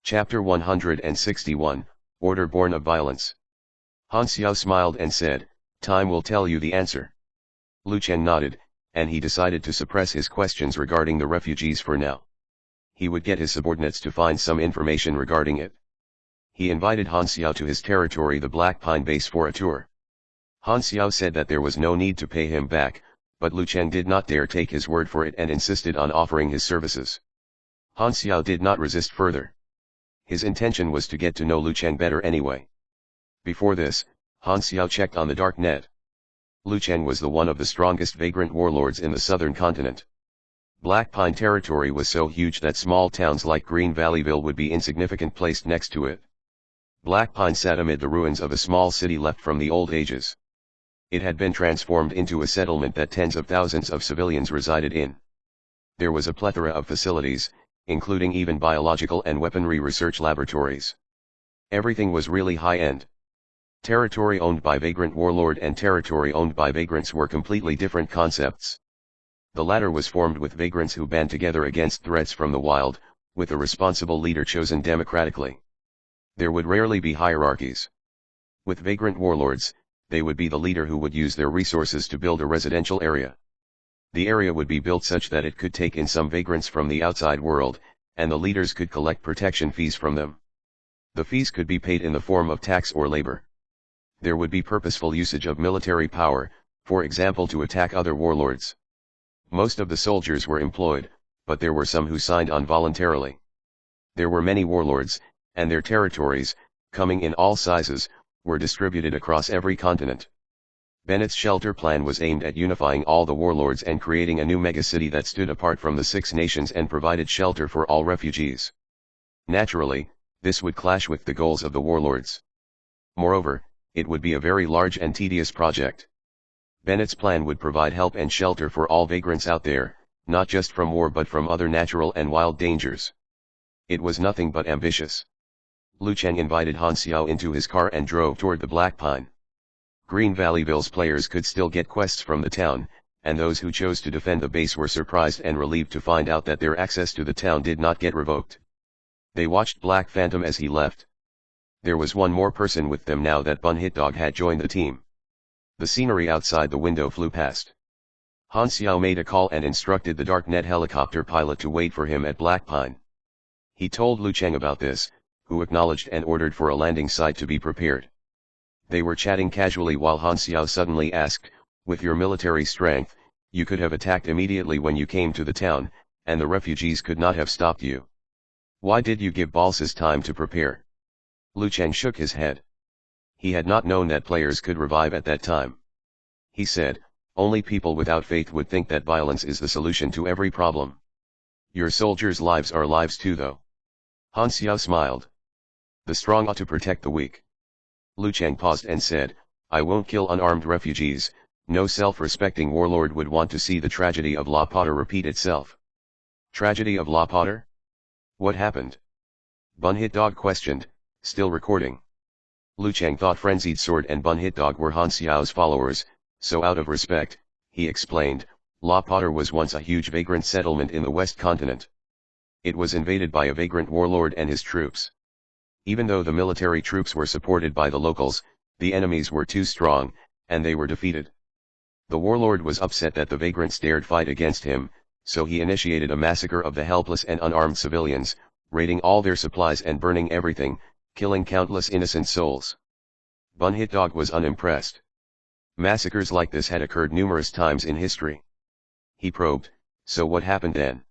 Chapter 161, Order Born of Violence. Han Xiao smiled and said, "Time will tell you the answer." Lu Chen nodded, and he decided to suppress his questions regarding the refugees for now. He would get his subordinates to find some information regarding it. He invited Han Xiao to his territory, the Black Pine base, for a tour. Han Xiao said that there was no need to pay him back, but Lu Chen did not dare take his word for it and insisted on offering his services. Han Xiao did not resist further. His intention was to get to know Lu Chen better anyway. Before this, Han Xiao checked on the dark net. Lu Chen was the one of the strongest vagrant warlords in the southern continent. Black Pine territory was so huge that small towns like Green Valleyville would be insignificant placed next to it. Black Pine sat amid the ruins of a small city left from the old ages. It had been transformed into a settlement that tens of thousands of civilians resided in. There was a plethora of facilities, including even biological and weaponry research laboratories. Everything was really high-end. Territory owned by vagrant warlord and territory owned by vagrants were completely different concepts. The latter was formed with vagrants who band together against threats from the wild, with a responsible leader chosen democratically. There would rarely be hierarchies. With vagrant warlords, they would be the leader who would use their resources to build a residential area. The area would be built such that it could take in some vagrants from the outside world, and the leaders could collect protection fees from them. The fees could be paid in the form of tax or labor. There would be purposeful usage of military power, for example to attack other warlords. Most of the soldiers were employed, but there were some who signed on voluntarily. There were many warlords, and their territories, coming in all sizes, were distributed across every continent. Bennett's shelter plan was aimed at unifying all the warlords and creating a new megacity that stood apart from the Six Nations and provided shelter for all refugees. Naturally, this would clash with the goals of the warlords. Moreover, it would be a very large and tedious project. Bennett's plan would provide help and shelter for all vagrants out there, not just from war but from other natural and wild dangers. It was nothing but ambitious. Lu Chen invited Han Xiao into his car and drove toward the Black Pine. Green Valleyville's players could still get quests from the town, and those who chose to defend the base were surprised and relieved to find out that their access to the town did not get revoked. They watched Black Phantom as he left. There was one more person with them now that Bun Hit Dog had joined the team. The scenery outside the window flew past. Han Xiao made a call and instructed the Darknet helicopter pilot to wait for him at Black Pine. He told Lu Chen about this, who acknowledged and ordered for a landing site to be prepared. They were chatting casually while Han Xiao suddenly asked, "With your military strength, you could have attacked immediately when you came to the town, and the refugees could not have stopped you. Why did you give bosses time to prepare?" Lu Chen shook his head. He had not known that players could revive at that time. He said, "Only people without faith would think that violence is the solution to every problem. Your soldiers' lives are lives too though." Han Xiao smiled. "The strong ought to protect the weak." Lu Chen paused and said, "I won't kill unarmed refugees. No self-respecting warlord would want to see the tragedy of La Potter repeat itself." "Tragedy of La Potter? What happened?" Bun Hit Dog questioned, still recording. Lu Chen thought Frenzied Sword and Bun Hit Dog were Han Xiao's followers, so out of respect, he explained, La Potter was once a huge vagrant settlement in the West Continent. It was invaded by a vagrant warlord and his troops. Even though the military troops were supported by the locals, the enemies were too strong, and they were defeated. The warlord was upset that the vagrants dared fight against him, so he initiated a massacre of the helpless and unarmed civilians, raiding all their supplies and burning everything, killing countless innocent souls. Bun Hit Dog was unimpressed. Massacres like this had occurred numerous times in history. He probed, "So what happened then?"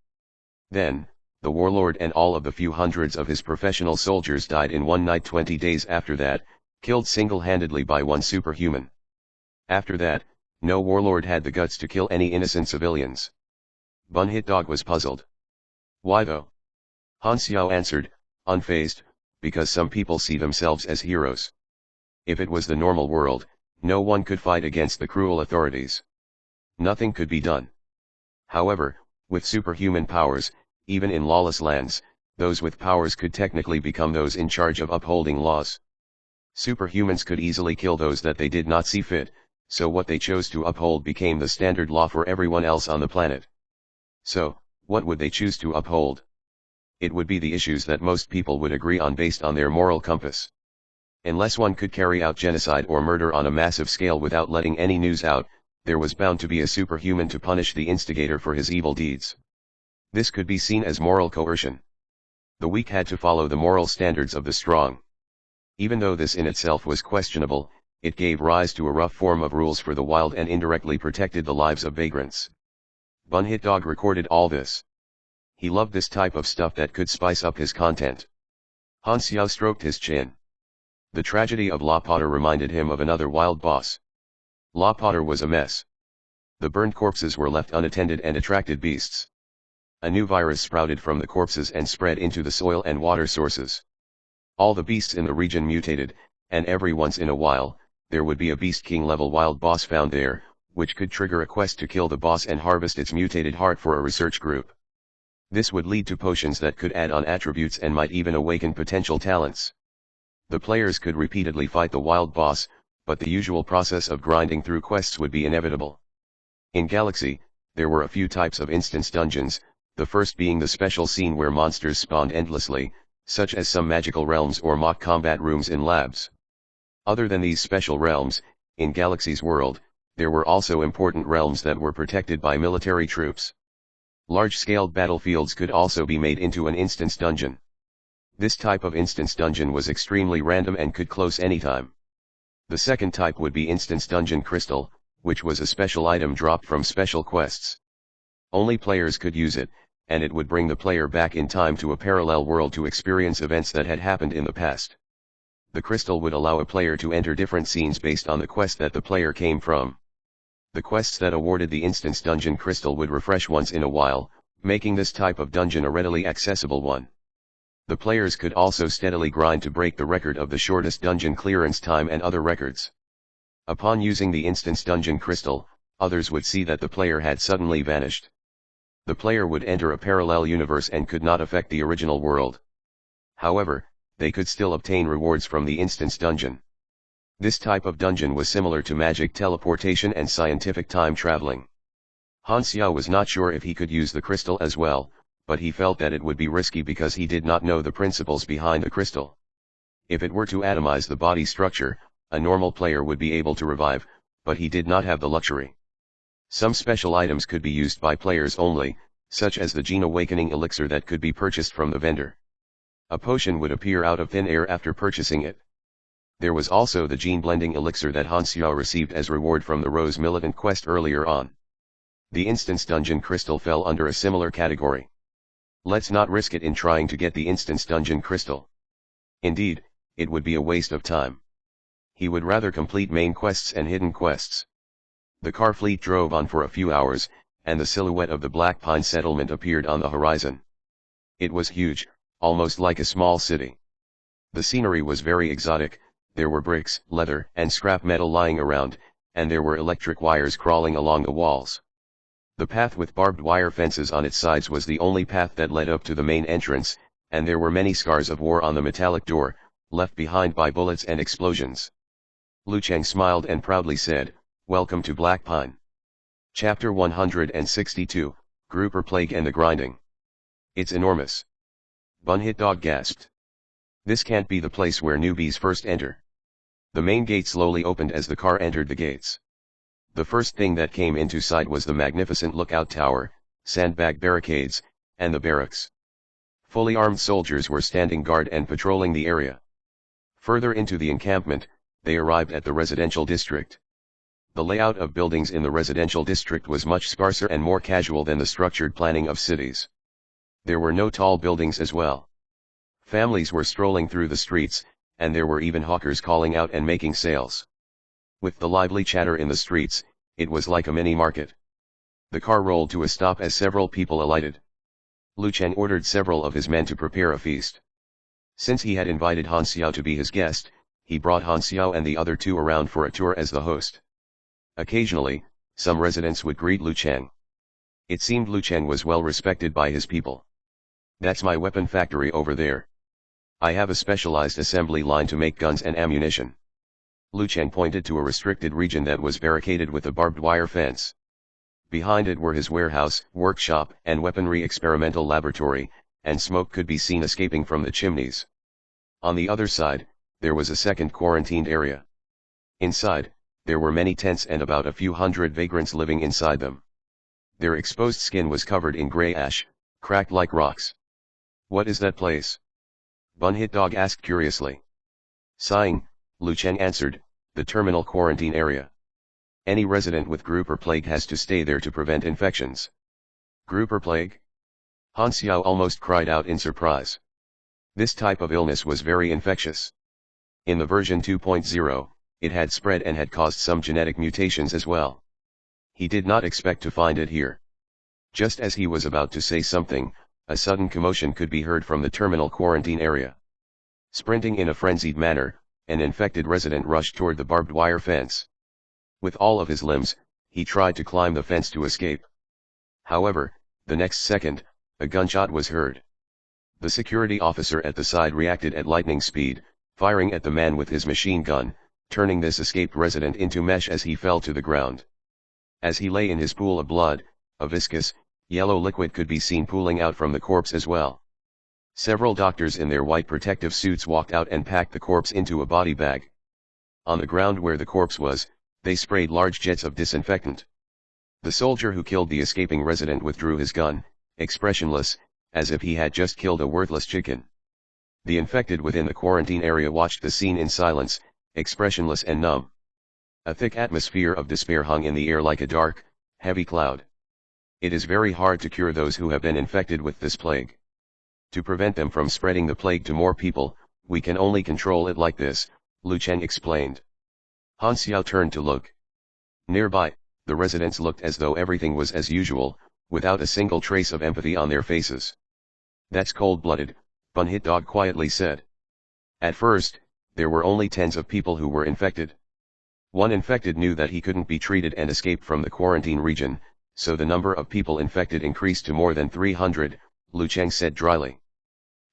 "Then, the warlord and all of the few hundreds of his professional soldiers died in one night. 20 days after that, killed single-handedly by one superhuman. After that, no warlord had the guts to kill any innocent civilians." Bun Hit Dog was puzzled. "Why though?" Han Xiao answered, unfazed, "Because some people see themselves as heroes. If it was the normal world, no one could fight against the cruel authorities. Nothing could be done. However, with superhuman powers, even in lawless lands, those with powers could technically become those in charge of upholding laws. Superhumans could easily kill those that they did not see fit, so what they chose to uphold became the standard law for everyone else on the planet. So, what would they choose to uphold? It would be the issues that most people would agree on based on their moral compass. Unless one could carry out genocide or murder on a massive scale without letting any news out, there was bound to be a superhuman to punish the instigator for his evil deeds. This could be seen as moral coercion. The weak had to follow the moral standards of the strong. Even though this in itself was questionable, it gave rise to a rough form of rules for the wild and indirectly protected the lives of vagrants. Bun Hit Dog recorded all this. He loved this type of stuff that could spice up his content. Han Xiao stroked his chin. The tragedy of La Potter reminded him of another wild boss. La Potter was a mess. The burned corpses were left unattended and attracted beasts. A new virus sprouted from the corpses and spread into the soil and water sources. All the beasts in the region mutated, and every once in a while, there would be a Beast King level wild boss found there, which could trigger a quest to kill the boss and harvest its mutated heart for a research group. This would lead to potions that could add on attributes and might even awaken potential talents. The players could repeatedly fight the wild boss, but the usual process of grinding through quests would be inevitable. In Galaxy, there were a few types of instance dungeons, the first being the special scene where monsters spawned endlessly, such as some magical realms or mock combat rooms in labs. Other than these special realms, in Galaxy's world, there were also important realms that were protected by military troops. Large-scale battlefields could also be made into an instance dungeon. This type of instance dungeon was extremely random and could close anytime. The second type would be Instance Dungeon Crystal, which was a special item dropped from special quests. Only players could use it, and it would bring the player back in time to a parallel world to experience events that had happened in the past. The crystal would allow a player to enter different scenes based on the quest that the player came from. The quests that awarded the Instance Dungeon Crystal would refresh once in a while, making this type of dungeon a readily accessible one. The players could also steadily grind to break the record of the shortest dungeon clearance time and other records. Upon using the Instance Dungeon Crystal, others would see that the player had suddenly vanished. The player would enter a parallel universe and could not affect the original world. However, they could still obtain rewards from the Instance Dungeon. This type of dungeon was similar to magic teleportation and scientific time traveling. Han Xiao was not sure if he could use the crystal as well, but he felt that it would be risky because he did not know the principles behind the crystal. If it were to atomize the body structure, a normal player would be able to revive, but he did not have the luxury. Some special items could be used by players only, such as the Gene Awakening Elixir that could be purchased from the vendor. A potion would appear out of thin air after purchasing it. There was also the Gene Blending Elixir that Han Xiao received as reward from the Rose Militant quest earlier on. The Instance Dungeon Crystal fell under a similar category. Let's not risk it in trying to get the Instance Dungeon Crystal. Indeed, it would be a waste of time. He would rather complete main quests and hidden quests. The car fleet drove on for a few hours, and the silhouette of the Black Pine settlement appeared on the horizon. It was huge, almost like a small city. The scenery was very exotic, there were bricks, leather, and scrap metal lying around, and there were electric wires crawling along the walls. The path with barbed wire fences on its sides was the only path that led up to the main entrance, and there were many scars of war on the metallic door, left behind by bullets and explosions. Lu Cheng smiled and proudly said, "Welcome to Black Pine." Chapter 162, Grouper Plague and the Grinding. It's enormous. Bun Hit Dog gasped. This can't be the place where newbies first enter. The main gate slowly opened as the car entered the gates. The first thing that came into sight was the magnificent lookout tower, sandbag barricades, and the barracks. Fully armed soldiers were standing guard and patrolling the area. Further into the encampment, they arrived at the residential district. The layout of buildings in the residential district was much sparser and more casual than the structured planning of cities. There were no tall buildings as well. Families were strolling through the streets, and there were even hawkers calling out and making sales. With the lively chatter in the streets, it was like a mini market. The car rolled to a stop as several people alighted. Lu Cheng ordered several of his men to prepare a feast. Since he had invited Han Xiao to be his guest, he brought Han Xiao and the other two around for a tour as the host. Occasionally, some residents would greet Lu Cheng. It seemed Lu Cheng was well respected by his people. "That's my weapon factory over there. I have a specialized assembly line to make guns and ammunition." Lu Cheng pointed to a restricted region that was barricaded with a barbed wire fence. Behind it were his warehouse, workshop, and weaponry experimental laboratory, and smoke could be seen escaping from the chimneys. On the other side, there was a second quarantined area. Inside, there were many tents and about a few hundred vagrants living inside them. Their exposed skin was covered in grey ash, cracked like rocks. "What is that place?" Bun Hit Dog asked curiously. Sighing, Lu Chen answered, "The terminal quarantine area. Any resident with grouper plague has to stay there to prevent infections." Grouper plague? Han Xiao almost cried out in surprise. This type of illness was very infectious. In the version 2.0, it had spread and had caused some genetic mutations as well. He did not expect to find it here. Just as he was about to say something, a sudden commotion could be heard from the terminal quarantine area. Sprinting in a frenzied manner, an infected resident rushed toward the barbed wire fence. With all of his limbs, he tried to climb the fence to escape. However, the next second, a gunshot was heard. The security officer at the side reacted at lightning speed, firing at the man with his machine gun, turning this escaped resident into mesh as he fell to the ground. As he lay in his pool of blood, a viscous, yellow liquid could be seen pooling out from the corpse as well. Several doctors in their white protective suits walked out and packed the corpse into a body bag. On the ground where the corpse was, they sprayed large jets of disinfectant. The soldier who killed the escaping resident withdrew his gun, expressionless, as if he had just killed a worthless chicken. The infected within the quarantine area watched the scene in silence, expressionless and numb. A thick atmosphere of despair hung in the air like a dark, heavy cloud. It is very hard to cure those who have been infected with this plague. To prevent them from spreading the plague to more people, we can only control it like this, Lu Chen explained. Han Xiao turned to look. Nearby, the residents looked as though everything was as usual, without a single trace of empathy on their faces. "That's cold-blooded," Bun Hit Dog quietly said. At first, there were only tens of people who were infected. One infected knew that he couldn't be treated and escaped from the quarantine region, so the number of people infected increased to more than 300, Lu Cheng said dryly.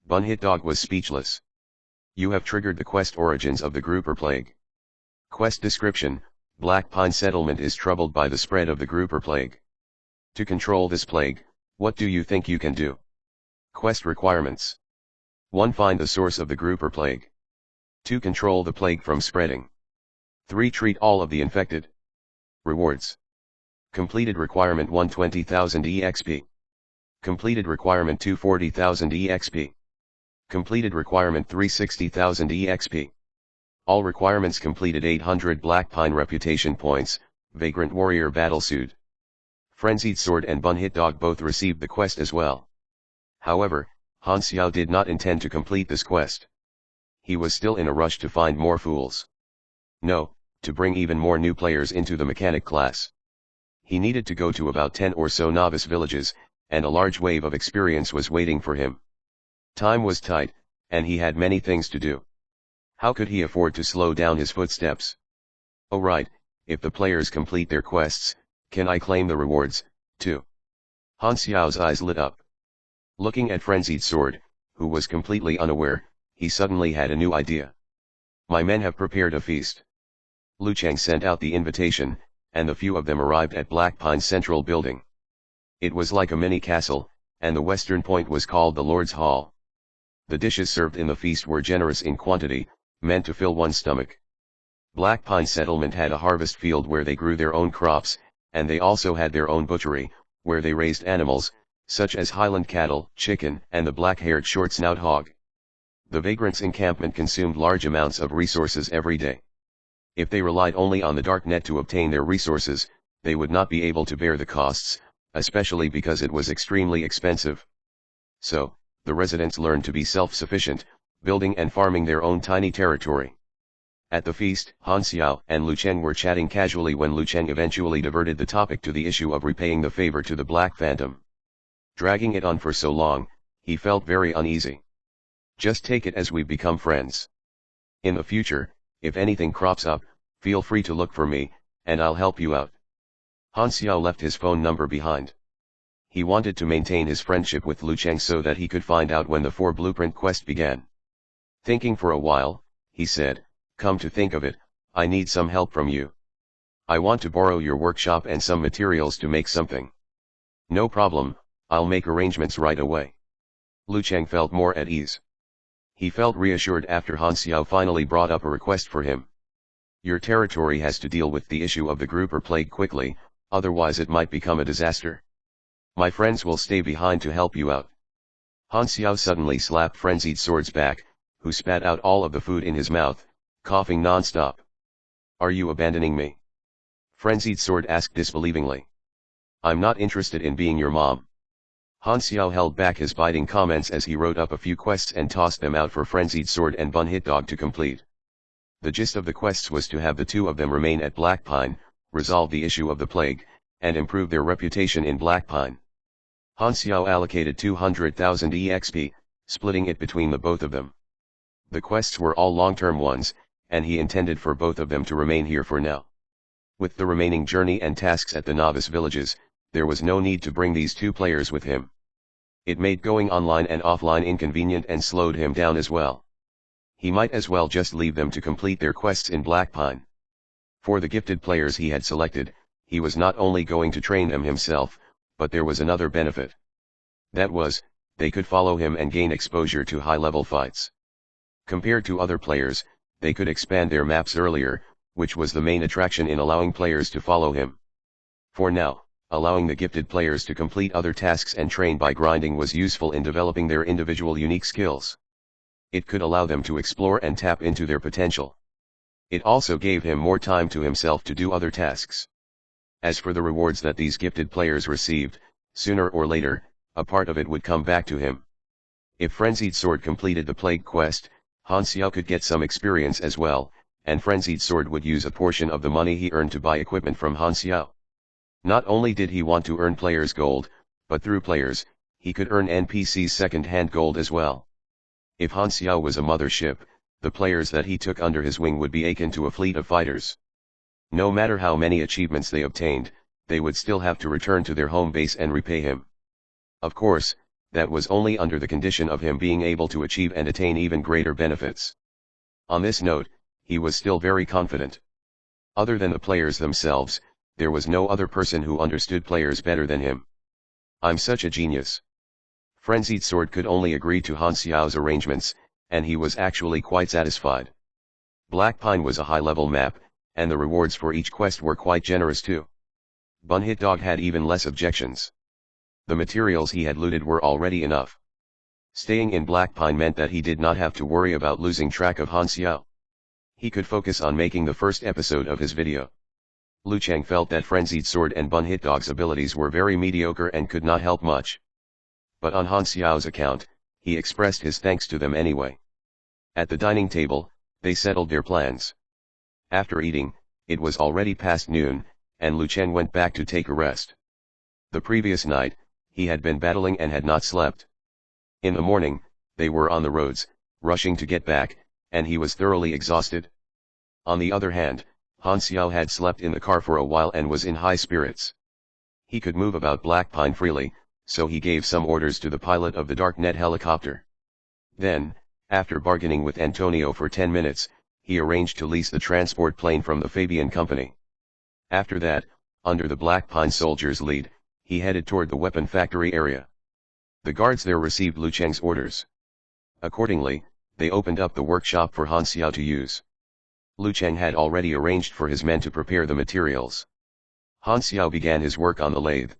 Bun Hit Dog was speechless. "You have triggered the quest origins of the grouper plague." Quest description: Black Pine Settlement is troubled by the spread of the grouper plague. To control this plague, what do you think you can do? Quest requirements: 1. Find the source of the grouper plague. 2. Control the plague from spreading. 3. Treat all of the infected. Rewards: completed requirement 1, 20,000 EXP. Completed requirement 2, 40,000 EXP. Completed requirement 3, 60,000 EXP. All requirements completed. 800 Black Pine Reputation Points, Vagrant Warrior Battlesuit. Frenzied Sword and Bun Hit Dog both received the quest as well. However, Han Xiao did not intend to complete this quest. He was still in a rush to find more fools. No, to bring even more new players into the mechanic class. He needed to go to about 10 or so novice villages, and a large wave of experience was waiting for him. Time was tight, and he had many things to do. How could he afford to slow down his footsteps? Oh right, if the players complete their quests, can I claim the rewards, too? Han Xiao's eyes lit up. Looking at Frenzied Sword, who was completely unaware, he suddenly had a new idea. "My men have prepared a feast." Lu Cheng sent out the invitation, and the few of them arrived at Black Pine's central building. It was like a mini castle, and the western point was called the Lord's Hall. The dishes served in the feast were generous in quantity, meant to fill one's stomach. Black Pine Settlement had a harvest field where they grew their own crops, and they also had their own butchery, where they raised animals, such as Highland cattle, chicken, and the black-haired short-snout hog. The vagrants' encampment consumed large amounts of resources every day. If they relied only on the dark net to obtain their resources, they would not be able to bear the costs, especially because it was extremely expensive. So, the residents learned to be self-sufficient, building and farming their own tiny territory. At the feast, Han Xiao and Lu Chen were chatting casually when Lu Chen eventually diverted the topic to the issue of repaying the favor to the Black Phantom. Dragging it on for so long, he felt very uneasy. "Just take it as we've become friends. In the future, if anything crops up, feel free to look for me, and I'll help you out." Han Xiao left his phone number behind. He wanted to maintain his friendship with Lu Cheng so that he could find out when the 4 blueprint quest began. Thinking for a while, he said, "Come to think of it, I need some help from you. I want to borrow your workshop and some materials to make something." "No problem, I'll make arrangements right away." Lu Cheng felt more at ease. He felt reassured after Han Xiao finally brought up a request for him. Your territory has to deal with the issue of the grouper plague quickly, otherwise it might become a disaster. My friends will stay behind to help you out. Han Xiao suddenly slapped Frenzied Sword's back, who spat out all of the food in his mouth, coughing non-stop. Are you abandoning me? Frenzied Sword asked disbelievingly. I'm not interested in being your mom. Han Xiao held back his biting comments as he wrote up a few quests and tossed them out for Frenzied Sword and Bun Hit Dog to complete. The gist of the quests was to have the two of them remain at Black Pine, resolve the issue of the plague, and improve their reputation in Black Pine. Han Xiao allocated 200,000 EXP, splitting it between the both of them. The quests were all long-term ones, and he intended for both of them to remain here for now. With the remaining journey and tasks at the novice villages, there was no need to bring these two players with him. It made going online and offline inconvenient and slowed him down as well. He might as well just leave them to complete their quests in Black Pine. For the gifted players he had selected, he was not only going to train them himself, but there was another benefit. That was, they could follow him and gain exposure to high-level fights. Compared to other players, they could expand their maps earlier, which was the main attraction in allowing players to follow him. For now, allowing the gifted players to complete other tasks and train by grinding was useful in developing their individual unique skills. It could allow them to explore and tap into their potential. It also gave him more time to himself to do other tasks. As for the rewards that these gifted players received, sooner or later, a part of it would come back to him. If Frenzied Sword completed the plague quest, Han Xiao could get some experience as well, and Frenzied Sword would use a portion of the money he earned to buy equipment from Han Xiao. Not only did he want to earn players' gold, but through players, he could earn NPC's second-hand gold as well. If Han Xiao was a mothership, the players that he took under his wing would be akin to a fleet of fighters. No matter how many achievements they obtained, they would still have to return to their home base and repay him. Of course, that was only under the condition of him being able to achieve and attain even greater benefits. On this note, he was still very confident. Other than the players themselves, there was no other person who understood players better than him. I'm such a genius. Frenzied Sword could only agree to Han Xiao's arrangements, and he was actually quite satisfied. Black Pine was a high-level map, and the rewards for each quest were quite generous too. Bun Hit Dog had even less objections. The materials he had looted were already enough. Staying in Black Pine meant that he did not have to worry about losing track of Han Xiao. He could focus on making the first episode of his video. Lu Cheng felt that Frenzied Sword and Bun Hit Dog's abilities were very mediocre and could not help much. But on Han Xiao's account, he expressed his thanks to them anyway. At the dining table, they settled their plans. After eating, it was already past noon, and Lu Cheng went back to take a rest. The previous night, he had been battling and had not slept. In the morning, they were on the roads, rushing to get back, and he was thoroughly exhausted. On the other hand, Han Xiao had slept in the car for a while and was in high spirits. He could move about Black Pine freely, so he gave some orders to the pilot of the Darknet helicopter. Then, after bargaining with Antonio for 10 minutes, he arranged to lease the transport plane from the Fabian company. After that, under the Black Pine soldiers' lead, he headed toward the weapon factory area. The guards there received Lu Cheng's orders. Accordingly, they opened up the workshop for Han Xiao to use. Lu Cheng had already arranged for his men to prepare the materials. Han Xiao began his work on the lathe.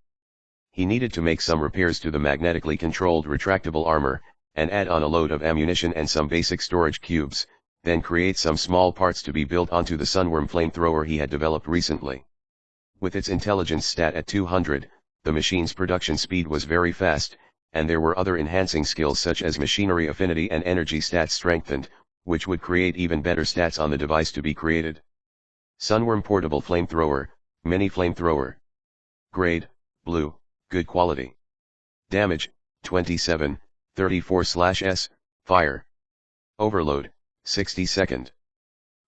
He needed to make some repairs to the magnetically controlled retractable armor, and add on a load of ammunition and some basic storage cubes, then create some small parts to be built onto the Sunworm flamethrower he had developed recently. With its intelligence stat at 200, the machine's production speed was very fast, and there were other enhancing skills such as machinery affinity and energy stats strengthened, which would create even better stats on the device to be created. Sunworm portable flamethrower, mini flamethrower. Grade, blue. Good quality. Damage, 27, 34/S, fire. Overload, 60 second.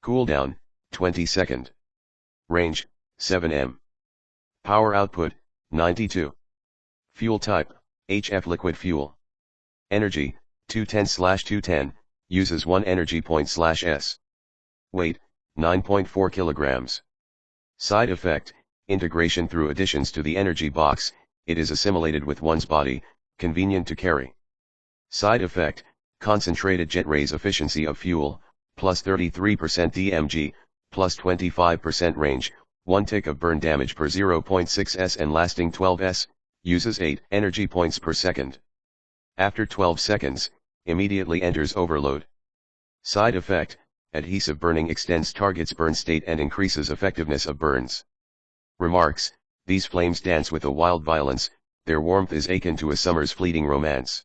Cooldown, 20 second. Range, 7 m. Power output, 92. Fuel type, HF liquid fuel. Energy, 210/210, uses 1 energy point/S. Weight, 9.4 kilograms. Side effect, integration through additions to the energy box. It is assimilated with one's body, convenient to carry. Side effect, concentrated jet rays efficiency of fuel, plus 33% DMG, plus 25% range, 1 tick of burn damage per 0.6 s and lasting 12 s, uses 8 energy points per second. After 12 seconds, immediately enters overload. Side effect, adhesive burning extends target's burn state and increases effectiveness of burns. Remarks, these flames dance with a wild violence, their warmth is akin to a summer's fleeting romance.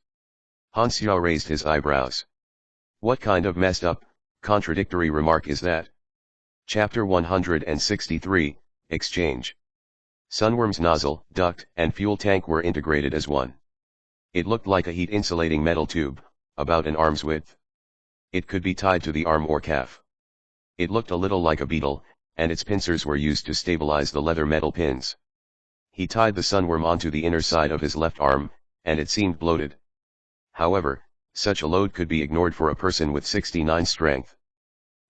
Han Xiao raised his eyebrows. What kind of messed up, contradictory remark is that? Chapter 163, Exchange. Sunworm's nozzle, duct, and fuel tank were integrated as one. It looked like a heat-insulating metal tube, about an arm's width. It could be tied to the arm or calf. It looked a little like a beetle, and its pincers were used to stabilize the leather metal pins. He tied the sunworm onto the inner side of his left arm, and it seemed bloated. However, such a load could be ignored for a person with 69 strength.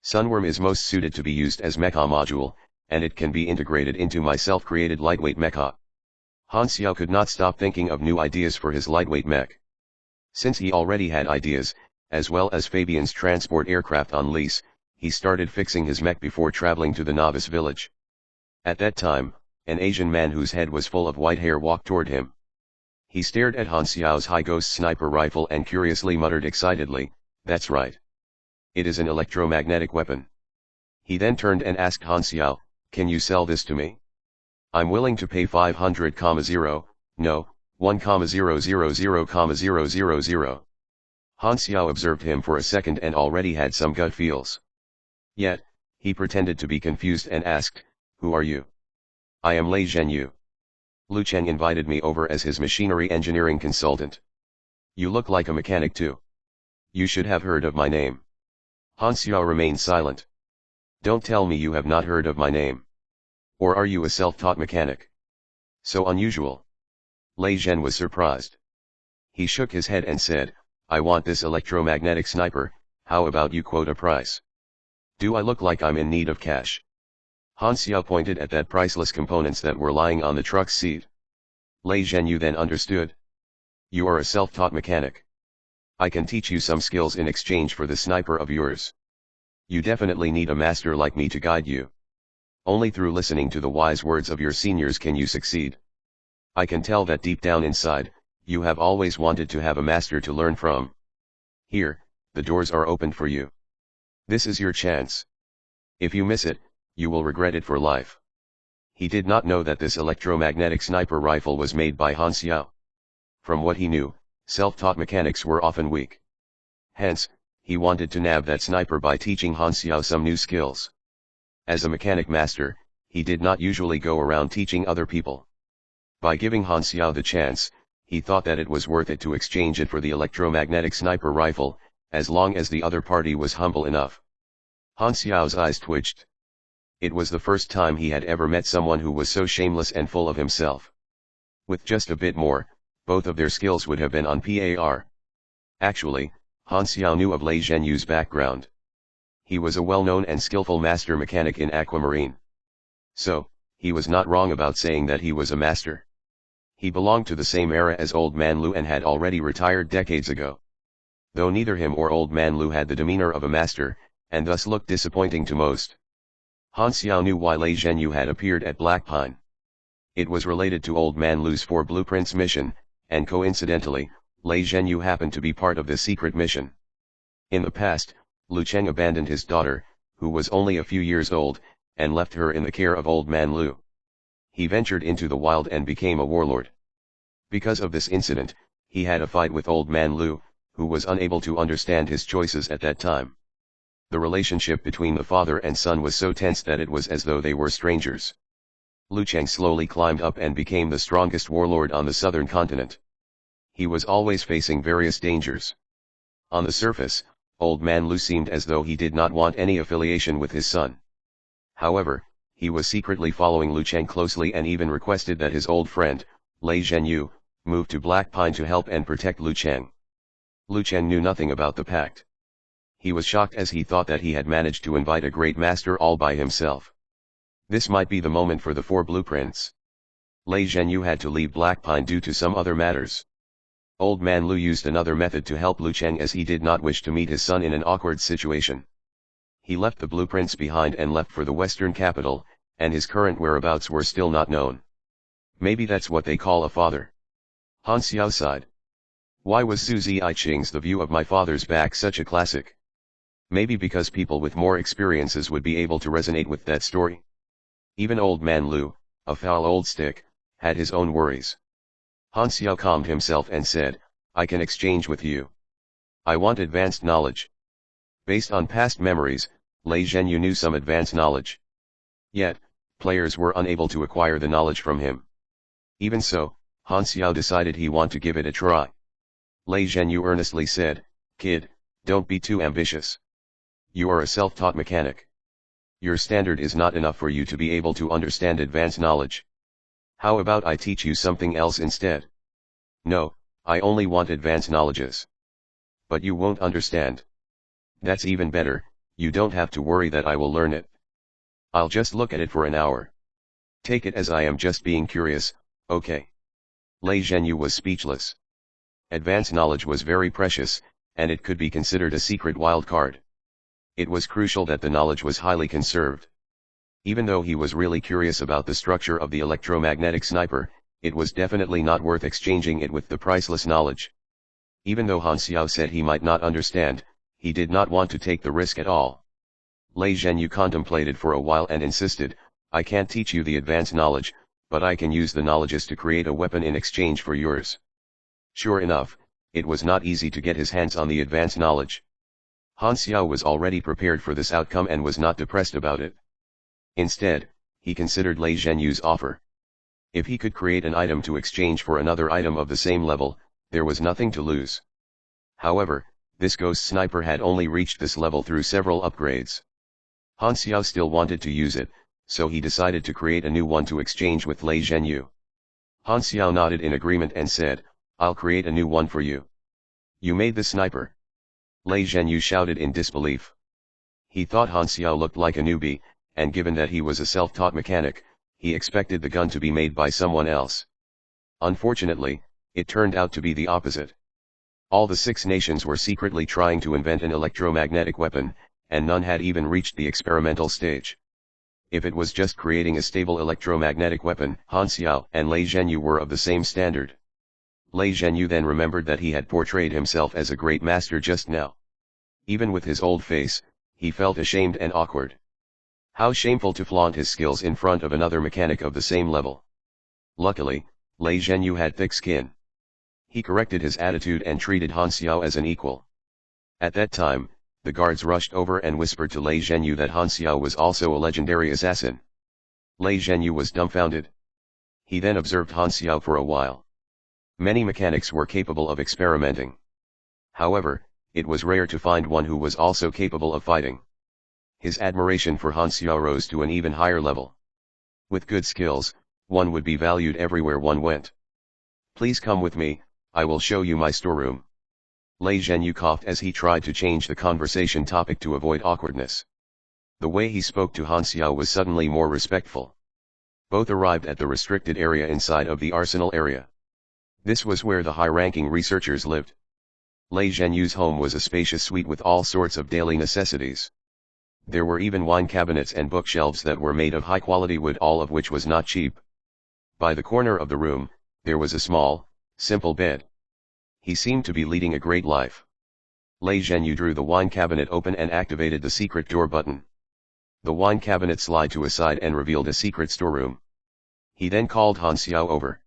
Sunworm is most suited to be used as mecha module, and it can be integrated into my self-created lightweight mecha. Han Xiao could not stop thinking of new ideas for his lightweight mech. Since he already had ideas, as well as Fabian's transport aircraft on lease, he started fixing his mech before traveling to the novice village. At that time, an Asian man whose head was full of white hair walked toward him. He stared at Han Xiao's high ghost sniper rifle and curiously muttered excitedly, "That's right. It is an electromagnetic weapon." He then turned and asked Han Xiao, "Can you sell this to me? I'm willing to pay 500,000, no, 1,000,000. Han Xiao observed him for a second and already had some gut feels. Yet, he pretended to be confused and asked, "Who are you?" "I am Lei Zhenyu. Lu Cheng invited me over as his machinery engineering consultant." "You look like a mechanic too. You should have heard of my name." Han Xiao remained silent. "Don't tell me you have not heard of my name. Or are you a self-taught mechanic? So unusual." Lei Zhen was surprised. He shook his head and said, "I want this electromagnetic sniper, how about you quote a price? Do I look like I'm in need of cash?" Han Xiao pointed at that priceless components that were lying on the truck's seat. Lei Zhenyu then understood. "You are a self-taught mechanic. I can teach you some skills in exchange for the sniper of yours. You definitely need a master like me to guide you. Only through listening to the wise words of your seniors can you succeed. I can tell that deep down inside, you have always wanted to have a master to learn from. Here, the doors are opened for you. This is your chance. If you miss it, you will regret it for life." He did not know that this electromagnetic sniper rifle was made by Han Xiao. From what he knew, self-taught mechanics were often weak. Hence, he wanted to nab that sniper by teaching Han Xiao some new skills. As a mechanic master, he did not usually go around teaching other people. By giving Han Xiao the chance, he thought that it was worth it to exchange it for the electromagnetic sniper rifle, as long as the other party was humble enough. Han Xiao's eyes twitched. It was the first time he had ever met someone who was so shameless and full of himself. With just a bit more, both of their skills would have been on par. Actually, Han Xiao knew of Lei Zhenyu's background. He was a well-known and skillful master mechanic in aquamarine. So, he was not wrong about saying that he was a master. He belonged to the same era as Old Man Lu and had already retired decades ago. Though neither him or Old Man Lu had the demeanor of a master, and thus looked disappointing to most. Han Xiao knew why Lei Zhenyu had appeared at Black Pine. It was related to Old Man Lu's 4 Blueprints mission, and coincidentally, Lei Zhenyu happened to be part of the secret mission. In the past, Lu Cheng abandoned his daughter, who was only a few years old, and left her in the care of Old Man Lu. He ventured into the wild and became a warlord. Because of this incident, he had a fight with Old Man Lu, who was unable to understand his choices at that time. The relationship between the father and son was so tense that it was as though they were strangers. Lu Cheng slowly climbed up and became the strongest warlord on the southern continent. He was always facing various dangers. On the surface, Old Man Lu seemed as though he did not want any affiliation with his son. However, he was secretly following Lu Cheng closely and even requested that his old friend, Lei Zhenyu, move to Black Pine to help and protect Lu Cheng. Lu Cheng knew nothing about the pact. He was shocked as he thought that he had managed to invite a great master all by himself. This might be the moment for the 4 blueprints. Lei Zhenyu had to leave Black Pine due to some other matters. Old man Lu used another method to help Lu Cheng as he did not wish to meet his son in an awkward situation. He left the blueprints behind and left for the western capital, and his current whereabouts were still not known. Maybe that's what they call a father. Han Xiao sighed. Why was Su Ziqing's The View of My Father's Back such a classic? Maybe because people with more experiences would be able to resonate with that story. Even old man Lu, a foul old stick, had his own worries. Han Xiao calmed himself and said, I can exchange with you. I want advanced knowledge. Based on past memories, Lei Zhenyu knew some advanced knowledge. Yet, players were unable to acquire the knowledge from him. Even so, Han Xiao decided he want to give it a try. Lei Zhenyu earnestly said, Kid, don't be too ambitious. You are a self-taught mechanic. Your standard is not enough for you to be able to understand advanced knowledge. How about I teach you something else instead? No, I only want advanced knowledges. But you won't understand. That's even better, you don't have to worry that I will learn it. I'll just look at it for an hour. Take it as I am just being curious, okay? Lei Zhenyu was speechless. Advanced knowledge was very precious, and it could be considered a secret wild card. It was crucial that the knowledge was highly conserved. Even though he was really curious about the structure of the electromagnetic sniper, it was definitely not worth exchanging it with the priceless knowledge. Even though Han Xiao said he might not understand, he did not want to take the risk at all. Lei Zhenyu contemplated for a while and insisted, I can't teach you the advanced knowledge, but I can use the knowledges to create a weapon in exchange for yours. Sure enough, it was not easy to get his hands on the advanced knowledge. Han Xiao was already prepared for this outcome and was not depressed about it. Instead, he considered Lei Zhenyu's offer. If he could create an item to exchange for another item of the same level, there was nothing to lose. However, this ghost sniper had only reached this level through several upgrades. Han Xiao still wanted to use it, so he decided to create a new one to exchange with Lei Zhenyu. Han Xiao nodded in agreement and said, I'll create a new one for you. You made the sniper? Lei Zhenyu shouted in disbelief. He thought Han Xiao looked like a newbie, and given that he was a self-taught mechanic, he expected the gun to be made by someone else. Unfortunately, it turned out to be the opposite. All the 6 nations were secretly trying to invent an electromagnetic weapon, and none had even reached the experimental stage. If it was just creating a stable electromagnetic weapon, Han Xiao and Lei Zhenyu were of the same standard. Lei Zhenyu then remembered that he had portrayed himself as a great master just now. Even with his old face, he felt ashamed and awkward. How shameful to flaunt his skills in front of another mechanic of the same level. Luckily, Lei Zhenyu had thick skin. He corrected his attitude and treated Han Xiao as an equal. At that time, the guards rushed over and whispered to Lei Zhenyu that Han Xiao was also a legendary assassin. Lei Zhenyu was dumbfounded. He then observed Han Xiao for a while. Many mechanics were capable of experimenting. However, it was rare to find one who was also capable of fighting. His admiration for Han Xiao rose to an even higher level. With good skills, one would be valued everywhere one went. Please come with me, I will show you my storeroom. Lei Zhenyu coughed as he tried to change the conversation topic to avoid awkwardness. The way he spoke to Han Xiao was suddenly more respectful. Both arrived at the restricted area inside of the arsenal area. This was where the high-ranking researchers lived. Lei Zhenyu's home was a spacious suite with all sorts of daily necessities. There were even wine cabinets and bookshelves that were made of high-quality wood, all of which was not cheap. By the corner of the room, there was a small, simple bed. He seemed to be leading a great life. Lei Zhenyu drew the wine cabinet open and activated the secret door button. The wine cabinet slid to a side and revealed a secret storeroom. He then called Han Xiao over.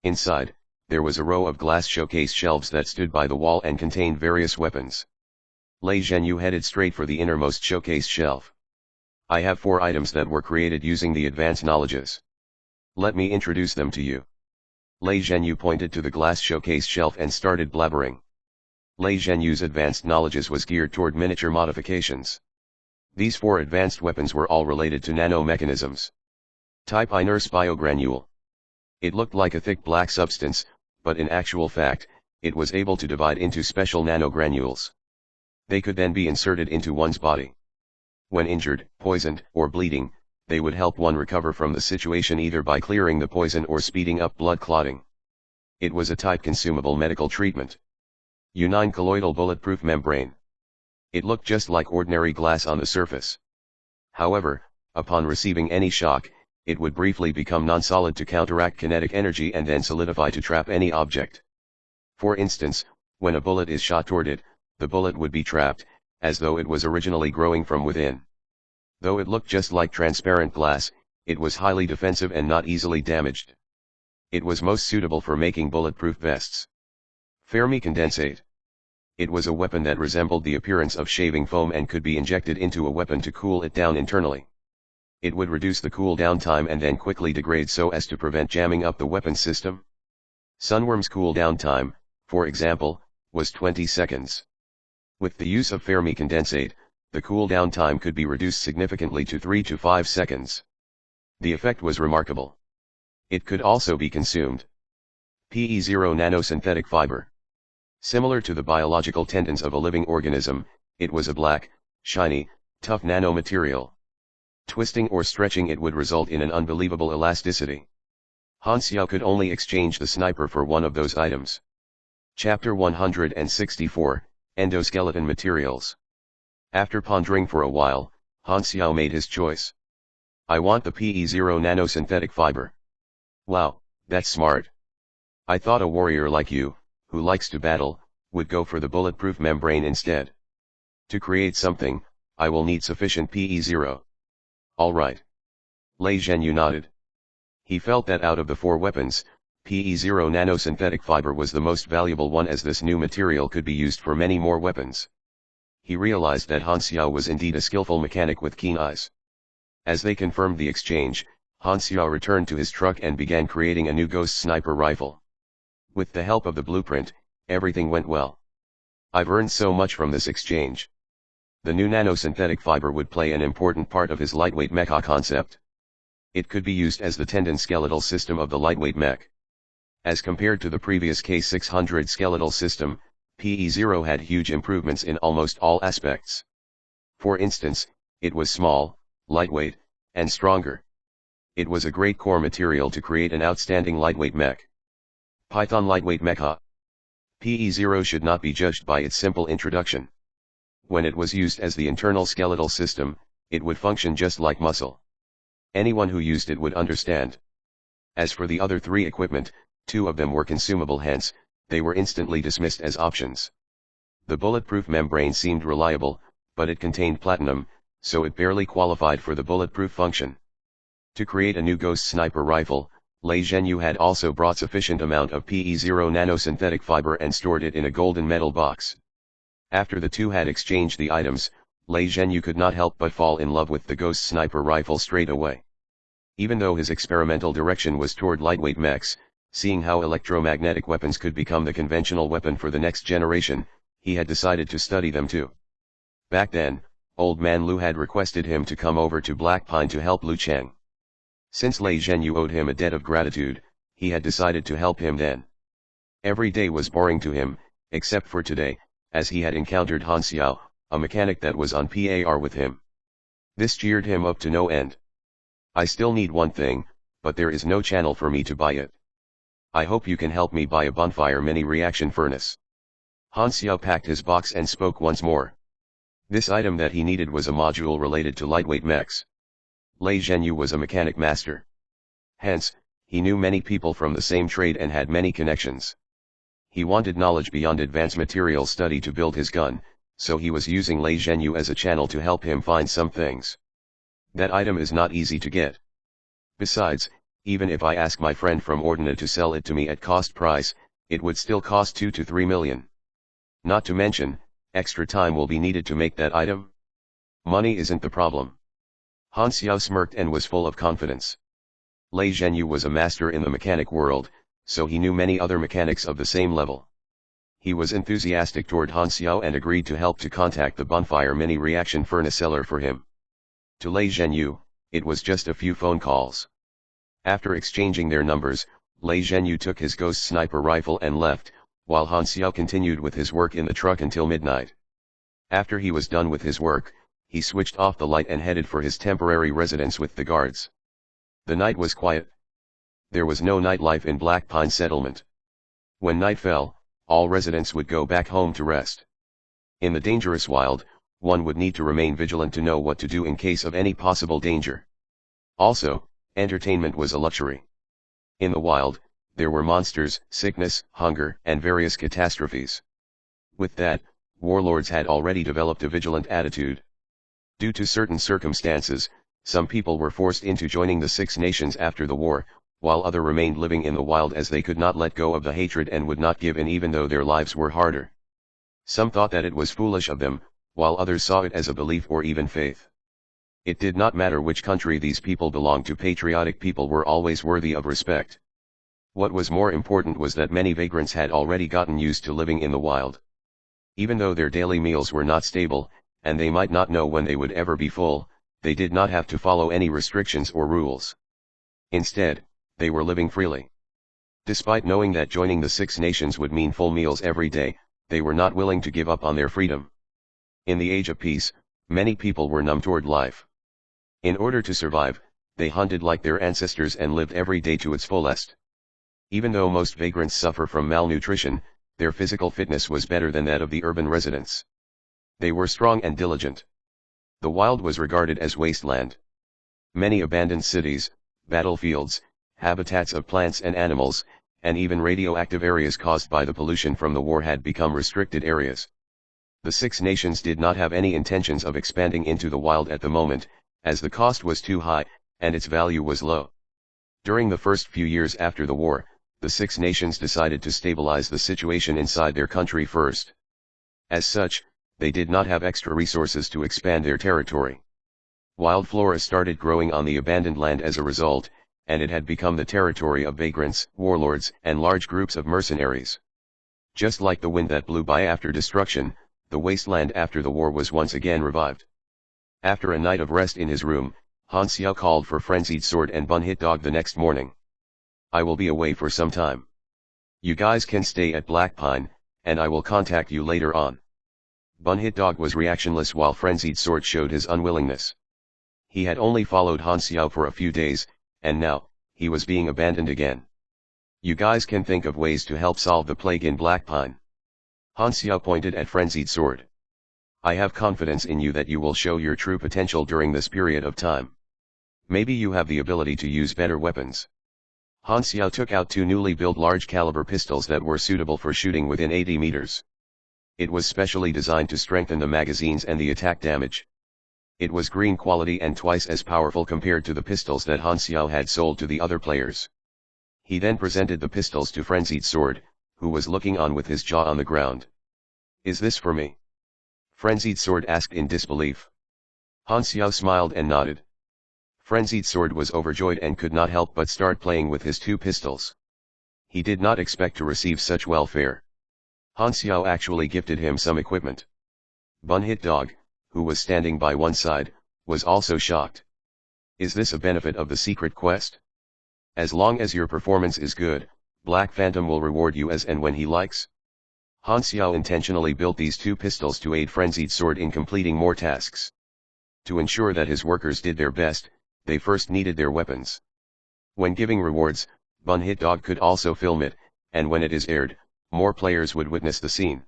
Inside, there was a row of glass showcase shelves that stood by the wall and contained various weapons. Lei Zhenyu headed straight for the innermost showcase shelf. I have 4 items that were created using the advanced knowledges. Let me introduce them to you. Lei Zhenyu pointed to the glass showcase shelf and started blabbering. Lei Zhenyu's advanced knowledges was geared toward miniature modifications. These 4 advanced weapons were all related to nanomechanisms. Type I nurse biogranule. It looked like a thick black substance, but in actual fact, it was able to divide into special nanogranules. They could then be inserted into one's body. When injured, poisoned, or bleeding, they would help one recover from the situation either by clearing the poison or speeding up blood clotting. It was a tight consumable medical treatment. U9 colloidal bulletproof membrane. It looked just like ordinary glass on the surface. However, upon receiving any shock, it would briefly become non-solid to counteract kinetic energy and then solidify to trap any object. For instance, when a bullet is shot toward it, the bullet would be trapped, as though it was originally growing from within. Though it looked just like transparent glass, it was highly defensive and not easily damaged. It was most suitable for making bulletproof vests. Fermi condensate. It was a weapon that resembled the appearance of shaving foam and could be injected into a weapon to cool it down internally. It would reduce the cool-down time and then quickly degrade so as to prevent jamming up the weapon system. Sunworm's cool-down time, for example, was 20 seconds. With the use of Fermi condensate, the cool-down time could be reduced significantly to 3 to 5 seconds. The effect was remarkable. It could also be consumed. PE0 nanosynthetic fiber. Similar to the biological tendons of a living organism, it was a black, shiny, tough nanomaterial. Twisting or stretching it would result in an unbelievable elasticity. Han Xiao could only exchange the sniper for one of those items. Chapter 164, Endoskeleton Materials. After pondering for a while, Han Xiao made his choice. I want the PE0 nanosynthetic fiber. Wow, that's smart. I thought a warrior like you, who likes to battle, would go for the bulletproof membrane instead. To create something, I will need sufficient PE0. Alright. Lei Zhenyu nodded. He felt that out of the 4 weapons, PE0 nanosynthetic fiber was the most valuable one, as this new material could be used for many more weapons. He realized that Han Xiao was indeed a skillful mechanic with keen eyes. As they confirmed the exchange, Han Xiao returned to his truck and began creating a new ghost sniper rifle. With the help of the blueprint, everything went well. I've earned so much from this exchange. The new nanosynthetic fiber would play an important part of his lightweight mecha concept. It could be used as the tendon skeletal system of the lightweight mech. As compared to the previous K600 skeletal system, PE0 had huge improvements in almost all aspects. For instance, it was small, lightweight, and stronger. It was a great core material to create an outstanding lightweight mech. Python lightweight mecha. PE0 should not be judged by its simple introduction. When it was used as the internal skeletal system, it would function just like muscle. Anyone who used it would understand. As for the other 3 equipment, 2 of them were consumable, hence, they were instantly dismissed as options. The bulletproof membrane seemed reliable, but it contained platinum, so it barely qualified for the bulletproof function. To create a new ghost sniper rifle, Lei Zhenyu had also brought sufficient amount of PE0 nanosynthetic fiber and stored it in a golden metal box. After the 2 had exchanged the items, Lei Zhenyu could not help but fall in love with the ghost sniper rifle straight away. Even though his experimental direction was toward lightweight mechs, seeing how electromagnetic weapons could become the conventional weapon for the next generation, he had decided to study them too. Back then, Old Man Lu had requested him to come over to Black Pine to help Lu Cheng. Since Lei Zhenyu owed him a debt of gratitude, he had decided to help him then. Every day was boring to him, except for today, as he had encountered Han Xiao, a mechanic that was on par with him. This cheered him up to no end. I still need one thing, but there is no channel for me to buy it. I hope you can help me buy a bonfire mini reaction furnace. Han Xiao packed his box and spoke once more. This item that he needed was a module related to lightweight mechs. Lei Zhenyu was a mechanic master. Hence, he knew many people from the same trade and had many connections. He wanted knowledge beyond advanced material study to build his gun, so he was using Lei Zhenyu as a channel to help him find some things. That item is not easy to get. Besides, even if I ask my friend from Ordina to sell it to me at cost price, it would still cost 2 to 3 million. Not to mention, extra time will be needed to make that item. Money isn't the problem. Han Xiao smirked and was full of confidence. Lei Zhenyu was a master in the mechanic world, so he knew many other mechanics of the same level. He was enthusiastic toward Han Xiao and agreed to help to contact the bonfire mini reaction furnace seller for him. To Lei Zhenyu, it was just a few phone calls. After exchanging their numbers, Lei Zhenyu took his ghost sniper rifle and left, while Han Xiao continued with his work in the truck until midnight. After he was done with his work, he switched off the light and headed for his temporary residence with the guards. The night was quiet. There was no nightlife in Black Pine Settlement. When night fell, all residents would go back home to rest. In the dangerous wild, one would need to remain vigilant to know what to do in case of any possible danger. Also, entertainment was a luxury. In the wild, there were monsters, sickness, hunger, and various catastrophes. With that, warlords had already developed a vigilant attitude. Due to certain circumstances, some people were forced into joining the Six Nations after the war, while others remained living in the wild as they could not let go of the hatred and would not give in even though their lives were harder. Some thought that it was foolish of them, while others saw it as a belief or even faith. It did not matter which country these people belonged to, patriotic people were always worthy of respect. What was more important was that many vagrants had already gotten used to living in the wild. Even though their daily meals were not stable, and they might not know when they would ever be full, they did not have to follow any restrictions or rules. Instead, they were living freely. Despite knowing that joining the Six Nations would mean full meals every day, they were not willing to give up on their freedom. In the age of peace, many people were numb toward life. In order to survive, they hunted like their ancestors and lived every day to its fullest. Even though most vagrants suffer from malnutrition, their physical fitness was better than that of the urban residents. They were strong and diligent. The wild was regarded as wasteland. Many abandoned cities, battlefields, habitats of plants and animals, and even radioactive areas caused by the pollution from the war had become restricted areas. The Six Nations did not have any intentions of expanding into the wild at the moment, as the cost was too high, and its value was low. During the first few years after the war, the Six Nations decided to stabilize the situation inside their country first. As such, they did not have extra resources to expand their territory. Wild flora started growing on the abandoned land as a result, and it had become the territory of vagrants, warlords, and large groups of mercenaries. Just like the wind that blew by after destruction, the wasteland after the war was once again revived. After a night of rest in his room, Han Xiao called for Frenzied Sword and Bun Hit Dog the next morning. "I will be away for some time. You guys can stay at Black Pine, and I will contact you later on." Bun Hit Dog was reactionless while Frenzied Sword showed his unwillingness. He had only followed Han Xiao for a few days, and now, he was being abandoned again. "You guys can think of ways to help solve the plague in Black Pine." Han Xiao pointed at Frenzied Sword. "I have confidence in you that you will show your true potential during this period of time. Maybe you have the ability to use better weapons." Han Xiao took out two newly built large-caliber pistols that were suitable for shooting within 80 meters. It was specially designed to strengthen the magazines and the attack damage. It was green quality and twice as powerful compared to the pistols that Han Xiao had sold to the other players. He then presented the pistols to Frenzied Sword, who was looking on with his jaw on the ground. "Is this for me?" Frenzied Sword asked in disbelief. Han Xiao smiled and nodded. Frenzied Sword was overjoyed and could not help but start playing with his two pistols. He did not expect to receive such welfare. Han Xiao actually gifted him some equipment. Bun Hit Dog, who was standing by one side, was also shocked. "Is this a benefit of the secret quest? As long as your performance is good, Black Phantom will reward you as and when he likes." Han Xiao intentionally built these two pistols to aid Frenzied Sword in completing more tasks. To ensure that his workers did their best, they first needed their weapons. When giving rewards, Bun Hit Dog could also film it, and when it is aired, more players would witness the scene.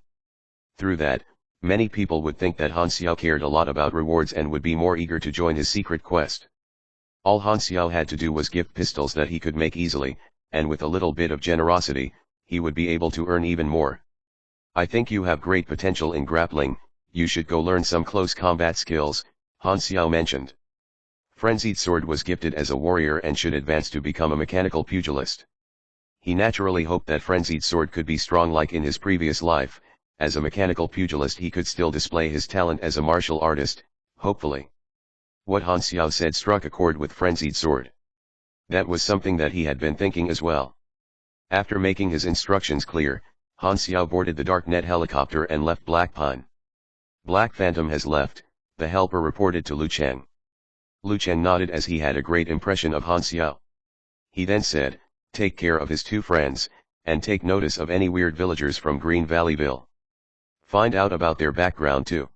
Through that, many people would think that Han Xiao cared a lot about rewards and would be more eager to join his secret quest. All Han Xiao had to do was gift pistols that he could make easily, and with a little bit of generosity, he would be able to earn even more. "I think you have great potential in grappling, you should go learn some close combat skills," Han Xiao mentioned. Frenzied Sword was gifted as a warrior and should advance to become a mechanical pugilist. He naturally hoped that Frenzied Sword could be strong like in his previous life. As a mechanical pugilist he could still display his talent as a martial artist, hopefully. What Han Xiao said struck a chord with Frenzied Sword. That was something that he had been thinking as well. After making his instructions clear, Han Xiao boarded the Darknet helicopter and left Black Pine. "Black Phantom has left," the helper reported to Lu Cheng. Lu Cheng nodded as he had a great impression of Han Xiao. He then said, "Take care of his two friends, and take notice of any weird villagers from Green Valleyville. Find out about their background too."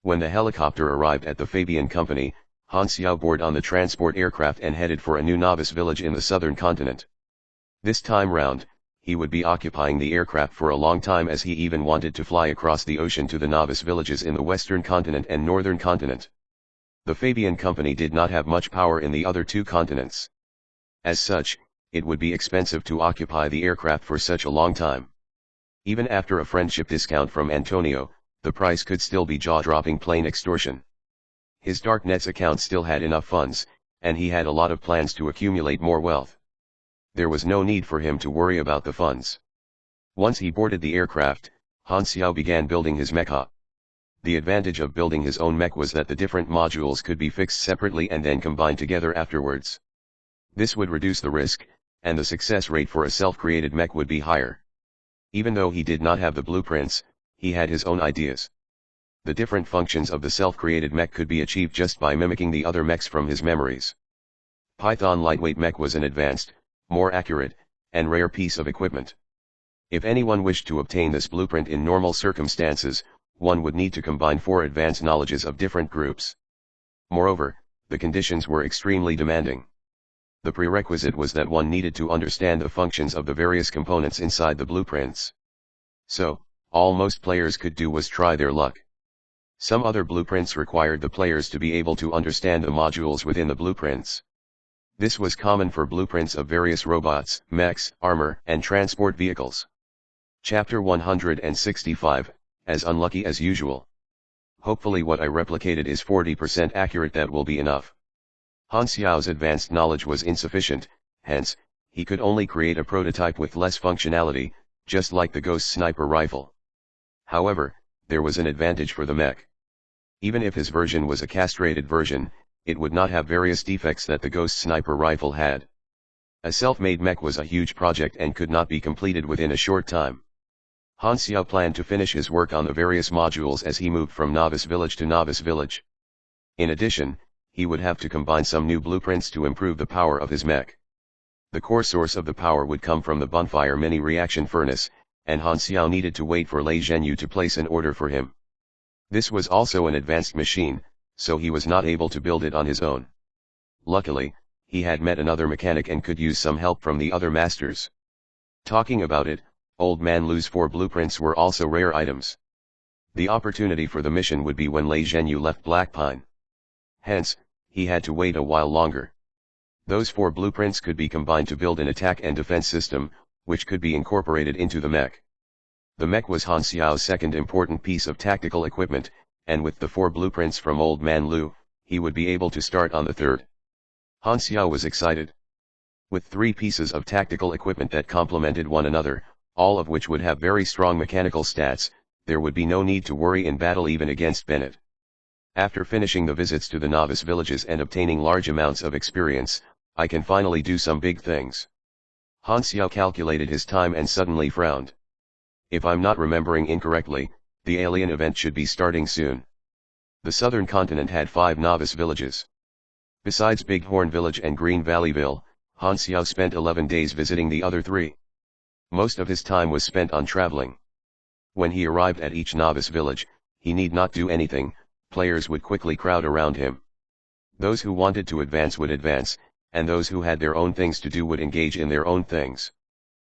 When the helicopter arrived at the Fabian Company, Han Xiao boarded on the transport aircraft and headed for a new novice village in the southern continent. This time round, he would be occupying the aircraft for a long time, as he even wanted to fly across the ocean to the novice villages in the western continent and northern continent. The Fabian Company did not have much power in the other two continents. As such, it would be expensive to occupy the aircraft for such a long time. Even after a friendship discount from Antonio, the price could still be jaw-dropping plain extortion. His Darknet's account still had enough funds, and he had a lot of plans to accumulate more wealth. There was no need for him to worry about the funds. Once he boarded the aircraft, Han Xiao began building his mecha. The advantage of building his own mech was that the different modules could be fixed separately and then combined together afterwards. This would reduce the risk, and the success rate for a self-created mech would be higher. Even though he did not have the blueprints, he had his own ideas. The different functions of the self-created mech could be achieved just by mimicking the other mechs from his memories. Python lightweight mech was an advanced, more accurate, and rare piece of equipment. If anyone wished to obtain this blueprint in normal circumstances, one would need to combine 4 advanced knowledges of different groups. Moreover, the conditions were extremely demanding. The prerequisite was that one needed to understand the functions of the various components inside the blueprints. So, all most players could do was try their luck. Some other blueprints required the players to be able to understand the modules within the blueprints. This was common for blueprints of various robots, mechs, armor, and transport vehicles. Chapter 165, as unlucky as usual. Hopefully what I replicated is 40% accurate. That will be enough. Han Xiao's advanced knowledge was insufficient, hence, he could only create a prototype with less functionality, just like the Ghost sniper rifle. However, there was an advantage for the mech. Even if his version was a castrated version, it would not have various defects that the Ghost sniper rifle had. A self-made mech was a huge project and could not be completed within a short time. Han Xiao planned to finish his work on the various modules as he moved from novice village to novice village. In addition, he would have to combine some new blueprints to improve the power of his mech. The core source of the power would come from the bonfire mini reaction furnace, and Han Xiao needed to wait for Lei Zhenyu to place an order for him. This was also an advanced machine, so he was not able to build it on his own. Luckily, he had met another mechanic and could use some help from the other masters. Talking about it, Old Man Lu's 4 blueprints were also rare items. The opportunity for the mission would be when Lei Zhenyu left Black Pine. Hence, he had to wait a while longer. Those 4 blueprints could be combined to build an attack and defense system, which could be incorporated into the mech. The mech was Han Xiao's second important piece of tactical equipment, and with the 4 blueprints from Old Man Lu, he would be able to start on the third. Han Xiao was excited. With 3 pieces of tactical equipment that complemented one another, all of which would have very strong mechanical stats, there would be no need to worry in battle even against Bennett. After finishing the visits to the novice villages and obtaining large amounts of experience, I can finally do some big things. Han Xiao calculated his time and suddenly frowned. If I'm not remembering incorrectly, the alien event should be starting soon. The southern continent had 5 novice villages. Besides Bighorn Village and Green Valleyville, Han Xiao spent 11 days visiting the other 3. Most of his time was spent on traveling. When he arrived at each novice village, he need not do anything, players would quickly crowd around him. Those who wanted to advance would advance, and those who had their own things to do would engage in their own things.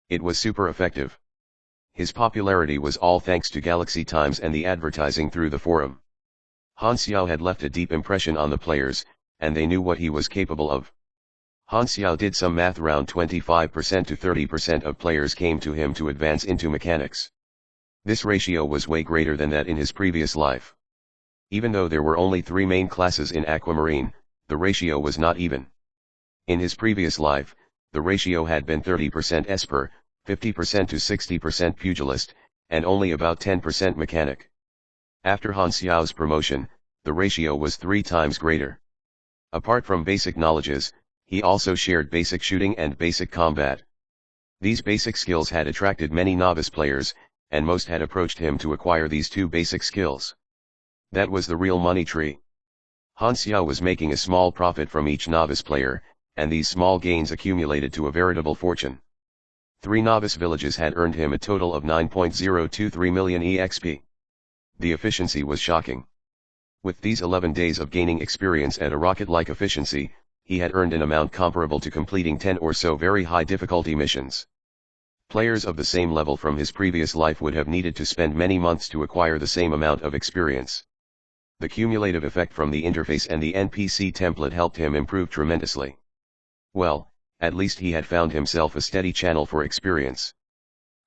It was super effective. His popularity was all thanks to Galaxy Times and the advertising through the forum. Han Xiao had left a deep impression on the players, and they knew what he was capable of. Han Xiao did some math. Around 25% to 30% of players came to him to advance into mechanics. This ratio was way greater than that in his previous life. Even though there were only 3 main classes in Aquamarine, the ratio was not even. In his previous life, the ratio had been 30% Esper, 50% to 60% Pugilist, and only about 10% Mechanic. After Han Xiao's promotion, the ratio was 3 times greater. Apart from basic knowledges, he also shared basic shooting and basic combat. These basic skills had attracted many novice players, and most had approached him to acquire these 2 basic skills. That was the real money tree. Han Xiao was making a small profit from each novice player, and these small gains accumulated to a veritable fortune. 3 novice villages had earned him a total of 9.023 million EXP. The efficiency was shocking. With these 11 days of gaining experience at a rocket-like efficiency, he had earned an amount comparable to completing 10 or so very high difficulty missions. Players of the same level from his previous life would have needed to spend many months to acquire the same amount of experience. The cumulative effect from the interface and the NPC template helped him improve tremendously. Well, at least he had found himself a steady channel for experience.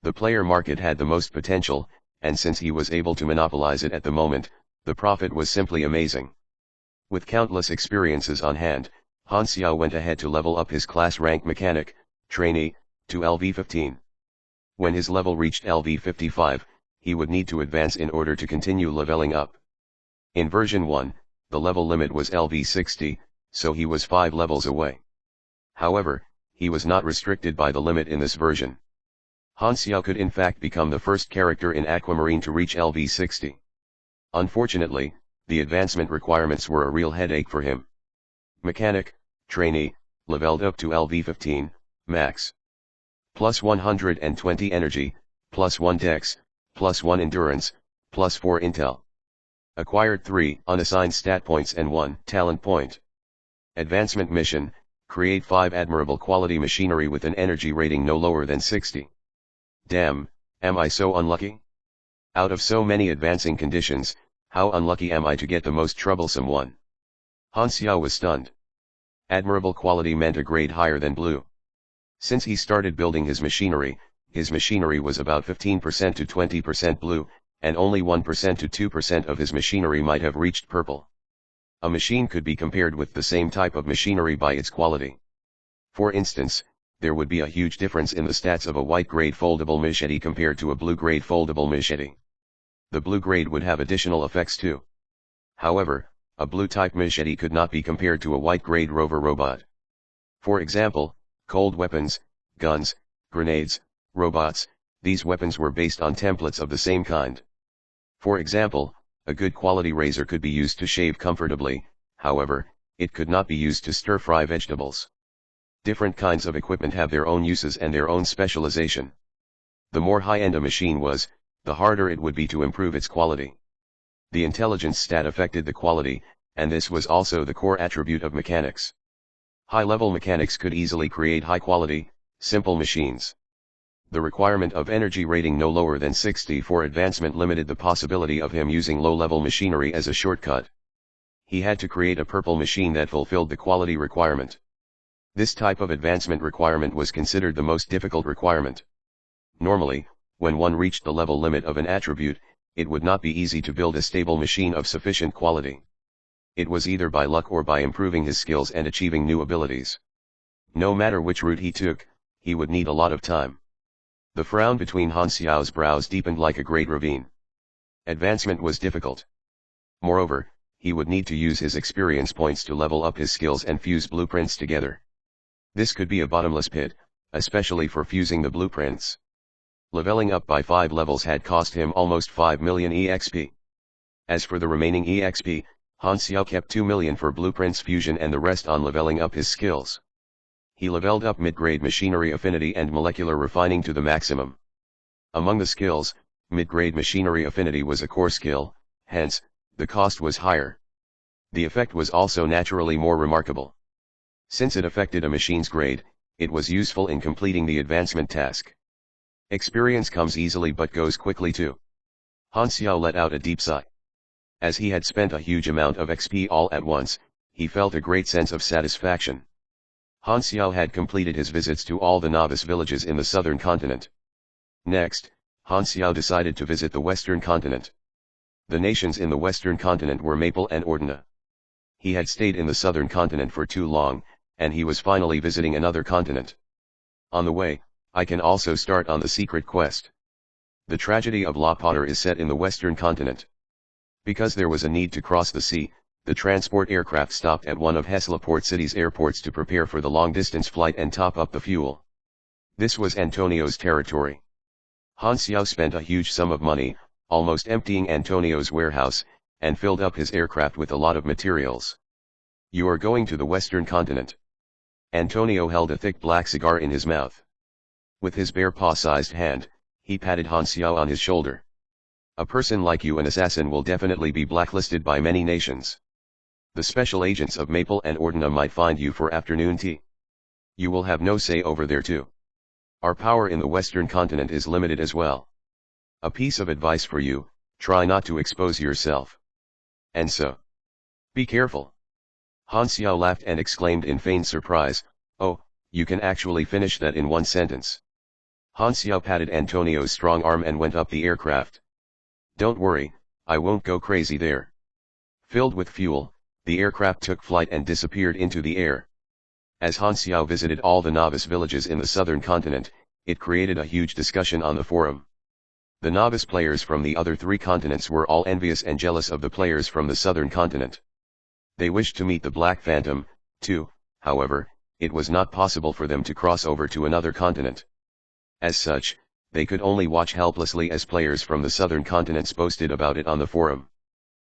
The player market had the most potential, and since he was able to monopolize it at the moment, the profit was simply amazing. With countless experiences on hand, Han Xiao went ahead to level up his class rank mechanic, trainee, to LV15. When his level reached LV55, he would need to advance in order to continue leveling up. In version 1, the level limit was LV60, so he was 5 levels away. However, he was not restricted by the limit in this version. Han Xiao could in fact become the first character in Aquamarine to reach LV60. Unfortunately, the advancement requirements were a real headache for him. Mechanic, trainee, leveled up to LV15, max. Plus 120 energy, plus 1 dex, plus 1 endurance, plus 4 intel. Acquired 3 unassigned stat points and 1 talent point. Advancement mission, create 5 admirable quality machinery with an energy rating no lower than 60. Damn, am I so unlucky? Out of so many advancing conditions, how unlucky am I to get the most troublesome one? Han Xiao was stunned. Admirable quality meant a grade higher than blue. Since he started building his machinery was about 15% to 20% blue, and only 1% to 2% of his machinery might have reached purple. A machine could be compared with the same type of machinery by its quality. For instance, there would be a huge difference in the stats of a white grade foldable machete compared to a blue grade foldable machete. The blue grade would have additional effects too. However, a blue type machete could not be compared to a white grade rover robot. For example, cold weapons, guns, grenades, robots, these weapons were based on templates of the same kind. For example, a good quality razor could be used to shave comfortably, however, it could not be used to stir-fry vegetables. Different kinds of equipment have their own uses and their own specialization. The more high-end a machine was, the harder it would be to improve its quality. The intelligence stat affected the quality, and this was also the core attribute of mechanics. High-level mechanics could easily create high-quality, simple machines. The requirement of energy rating no lower than 60 for advancement limited the possibility of him using low-level machinery as a shortcut. He had to create a purple machine that fulfilled the quality requirement. This type of advancement requirement was considered the most difficult requirement. Normally, when one reached the level limit of an attribute, it would not be easy to build a stable machine of sufficient quality. It was either by luck or by improving his skills and achieving new abilities. No matter which route he took, he would need a lot of time. The frown between Han Xiao's brows deepened like a great ravine. Advancement was difficult. Moreover, he would need to use his experience points to level up his skills and fuse blueprints together. This could be a bottomless pit, especially for fusing the blueprints. Leveling up by 5 levels had cost him almost 5 million EXP. As for the remaining EXP, Han Xiao kept 2 million for blueprints fusion and the rest on leveling up his skills. He leveled up mid-grade machinery affinity and molecular refining to the maximum. Among the skills, mid-grade machinery affinity was a core skill, hence, the cost was higher. The effect was also naturally more remarkable. Since it affected a machine's grade, it was useful in completing the advancement task. Experience comes easily but goes quickly too. Han Xiao let out a deep sigh. As he had spent a huge amount of XP all at once, he felt a great sense of satisfaction. Han Xiao had completed his visits to all the novice villages in the southern continent. Next, Han Xiao decided to visit the western continent. The nations in the western continent were Maple and Ordina. He had stayed in the southern continent for too long, and he was finally visiting another continent. On the way, I can also start on the secret quest. The tragedy of La Potter is set in the western continent. Because there was a need to cross the sea, the transport aircraft stopped at one of Heslaport City's airports to prepare for the long-distance flight and top up the fuel. This was Antonio's territory. Han Xiao spent a huge sum of money, almost emptying Antonio's warehouse, and filled up his aircraft with a lot of materials. You are going to the western continent. Antonio held a thick black cigar in his mouth. With his bare paw-sized hand, he patted Han Xiao on his shoulder. A person like you, an assassin, will definitely be blacklisted by many nations. The special agents of Maple and Ordina might find you for afternoon tea. You will have no say over there too. Our power in the Western continent is limited as well. A piece of advice for you, try not to expose yourself. And so, be careful. Han Xiao laughed and exclaimed in feigned surprise, "Oh, you can actually finish that in one sentence." Han Xiao patted Antonio's strong arm and went up the aircraft. "Don't worry, I won't go crazy there." Filled with fuel, the aircraft took flight and disappeared into the air. As Han Xiao visited all the novice villages in the southern continent, it created a huge discussion on the forum. The novice players from the other 3 continents were all envious and jealous of the players from the southern continent. They wished to meet the Black Phantom, too, however, it was not possible for them to cross over to another continent. As such, they could only watch helplessly as players from the southern continents boasted about it on the forum.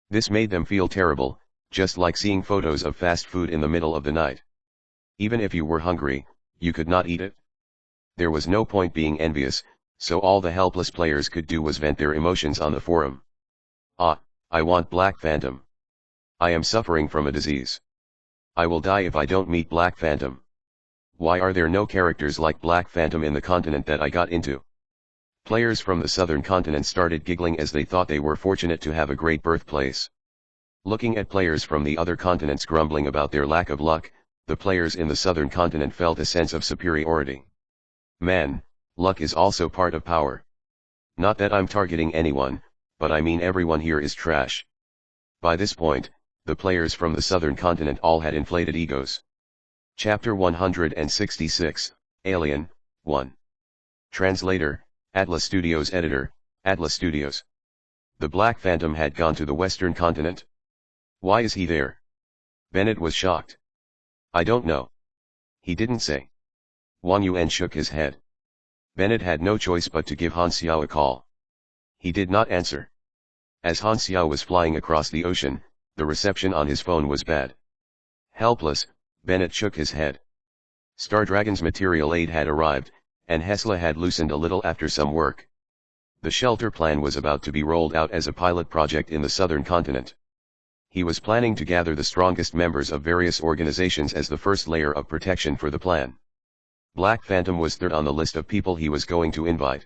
This made them feel terrible, just like seeing photos of fast food in the middle of the night. Even if you were hungry, you could not eat it. There was no point being envious, so all the helpless players could do was vent their emotions on the forum. "Ah, I want Black Phantom. I am suffering from a disease. I will die if I don't meet Black Phantom. Why are there no characters like Black Phantom in the continent that I got into?" Players from the southern continent started giggling as they thought they were fortunate to have a great birthplace. Looking at players from the other continents grumbling about their lack of luck, the players in the southern continent felt a sense of superiority. Man, luck is also part of power. Not that I'm targeting anyone, but I mean everyone here is trash. By this point, the players from the southern continent all had inflated egos. Chapter 166, Alien, 1. Translator, Atlas Studios Editor, Atlas Studios. The Black Phantom had gone to the Western continent? Why is he there? Bennett was shocked. I don't know. He didn't say. Wang Yuan shook his head. Bennett had no choice but to give Han Xiao a call. He did not answer. As Han Xiao was flying across the ocean, the reception on his phone was bad. Helpless, Bennett shook his head. Star Dragon's material aid had arrived, and Hesla had loosened a little after some work. The shelter plan was about to be rolled out as a pilot project in the southern continent. He was planning to gather the strongest members of various organizations as the first layer of protection for the plan. Black Phantom was third on the list of people he was going to invite.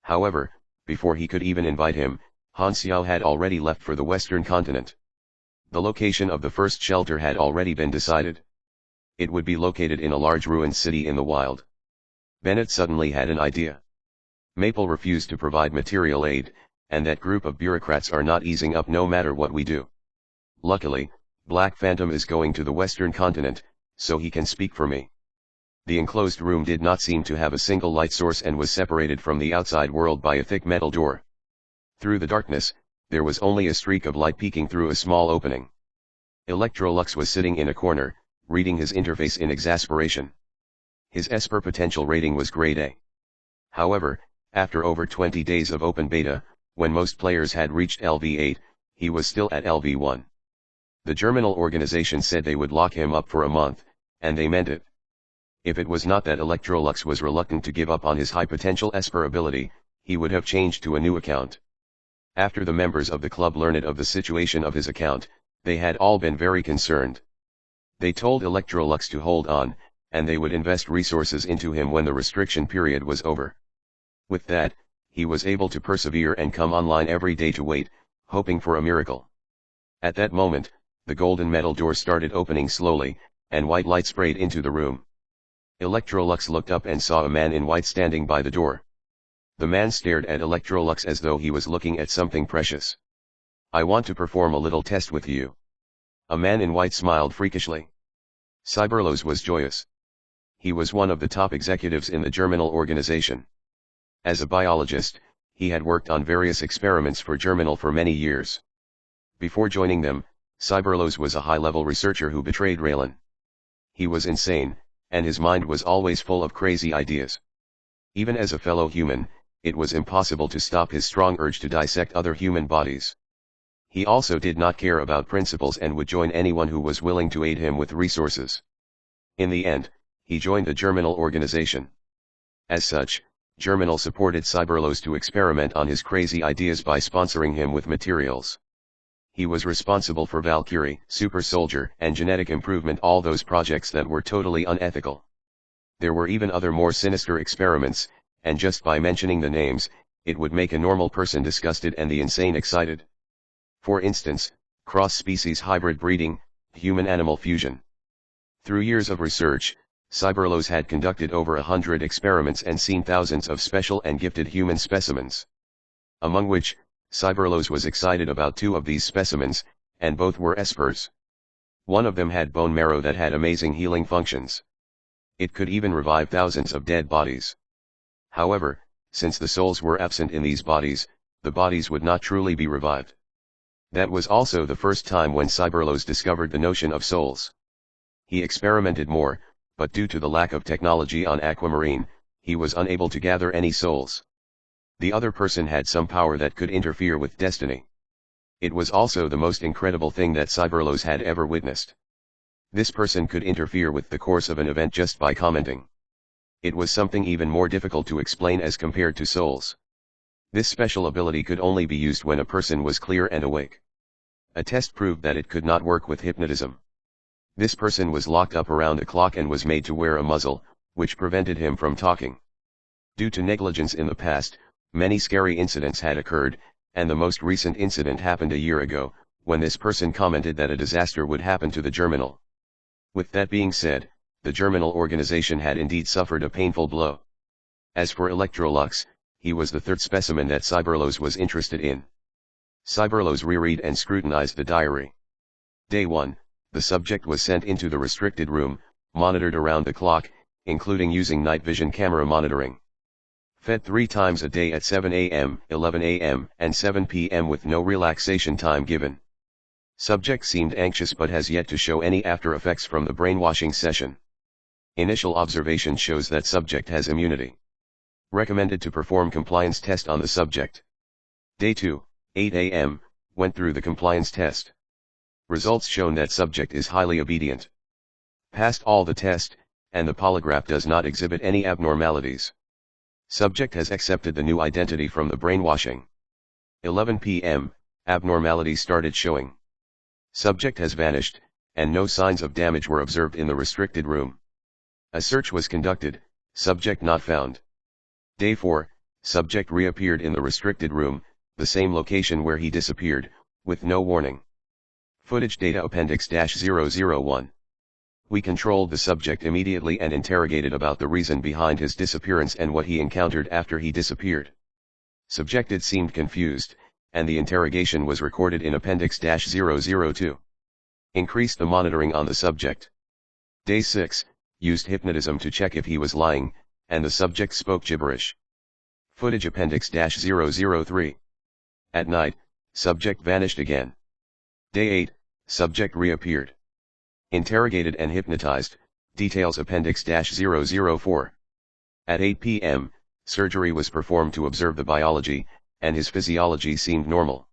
However, before he could even invite him, Han Xiao had already left for the western continent. The location of the first shelter had already been decided. It would be located in a large ruined city in the wild. Bennett suddenly had an idea. Maple refused to provide material aid, and that group of bureaucrats are not easing up no matter what we do. Luckily, Black Phantom is going to the western continent, so he can speak for me. The enclosed room did not seem to have a single light source and was separated from the outside world by a thick metal door. Through the darkness, there was only a streak of light peeking through a small opening. Electrolux was sitting in a corner, reading his interface in exasperation. His Esper potential rating was grade A. However, after over 20 days of open beta, when most players had reached LV8, he was still at LV1. The Germinal organization said they would lock him up for a month, and they meant it. If it was not that Electrolux was reluctant to give up on his high-potential Esper ability, he would have changed to a new account. After the members of the club learned of the situation of his account, they had all been very concerned. They told Electrolux to hold on, and they would invest resources into him when the restriction period was over. With that, he was able to persevere and come online every day to wait, hoping for a miracle. At that moment, the golden metal door started opening slowly, and white light sprayed into the room. Electrolux looked up and saw a man in white standing by the door. The man stared at Electrolux as though he was looking at something precious. "I want to perform a little test with you." A man in white smiled freakishly. Cyberlos was joyous. He was one of the top executives in the Germinal organization. As a biologist, he had worked on various experiments for Germinal for many years. Before joining them, Cyberlos was a high-level researcher who betrayed Raylan. He was insane, and his mind was always full of crazy ideas. Even as a fellow human, it was impossible to stop his strong urge to dissect other human bodies. He also did not care about principles and would join anyone who was willing to aid him with resources. In the end, he joined the Germinal organization. As such, Germinal supported Cyberlos to experiment on his crazy ideas by sponsoring him with materials. He was responsible for Valkyrie, Super Soldier, and genetic improvement, all those projects that were totally unethical. There were even other more sinister experiments, and just by mentioning the names, it would make a normal person disgusted and the insane excited. For instance, cross-species hybrid breeding, human-animal fusion. Through years of research, Cyberlos had conducted over 100 experiments and seen thousands of special and gifted human specimens. Among which, Cyberlos was excited about 2 of these specimens, and both were espers. One of them had bone marrow that had amazing healing functions. It could even revive thousands of dead bodies. However, since the souls were absent in these bodies, the bodies would not truly be revived. That was also the first time when Cyberlos discovered the notion of souls. He experimented more, but due to the lack of technology on Aquamarine, he was unable to gather any souls. The other person had some power that could interfere with destiny. It was also the most incredible thing that Cyberlos had ever witnessed. This person could interfere with the course of an event just by commenting. It was something even more difficult to explain as compared to souls. This special ability could only be used when a person was clear and awake. A test proved that it could not work with hypnotism. This person was locked up around the clock and was made to wear a muzzle, which prevented him from talking. Due to negligence in the past, many scary incidents had occurred, and the most recent incident happened a year ago, when this person commented that a disaster would happen to the germinal. With that being said, the germinal organization had indeed suffered a painful blow. As for Electrolux, he was the 3rd specimen that Cyberlos was interested in. Cyberlos reread and scrutinized the diary. Day 1. The subject was sent into the restricted room, monitored around the clock, including using night vision camera monitoring. Fed 3 times a day at 7 a.m., 11 a.m., and 7 p.m. with no relaxation time given. Subject seemed anxious but has yet to show any after effects from the brainwashing session. Initial observation shows that subject has immunity. Recommended to perform compliance test on the subject. Day 2, 8 a.m., went through the compliance test. Results shown that subject is highly obedient. Passed all the test, and the polygraph does not exhibit any abnormalities. Subject has accepted the new identity from the brainwashing. 11 p.m., abnormalities started showing. Subject has vanished, and no signs of damage were observed in the restricted room. A search was conducted, subject not found. Day 4, subject reappeared in the restricted room, the same location where he disappeared, with no warning. Footage data Appendix-001. We controlled the subject immediately and interrogated about the reason behind his disappearance and what he encountered after he disappeared. Subjected seemed confused, and the interrogation was recorded in Appendix-002. Increased the monitoring on the subject. Day 6, used hypnotism to check if he was lying, and the subject spoke gibberish. Footage Appendix-003. At night, subject vanished again. Day 8, subject reappeared. Interrogated and hypnotized, details Appendix-004. At 8 p.m., surgery was performed to observe the biology, and his physiology seemed normal.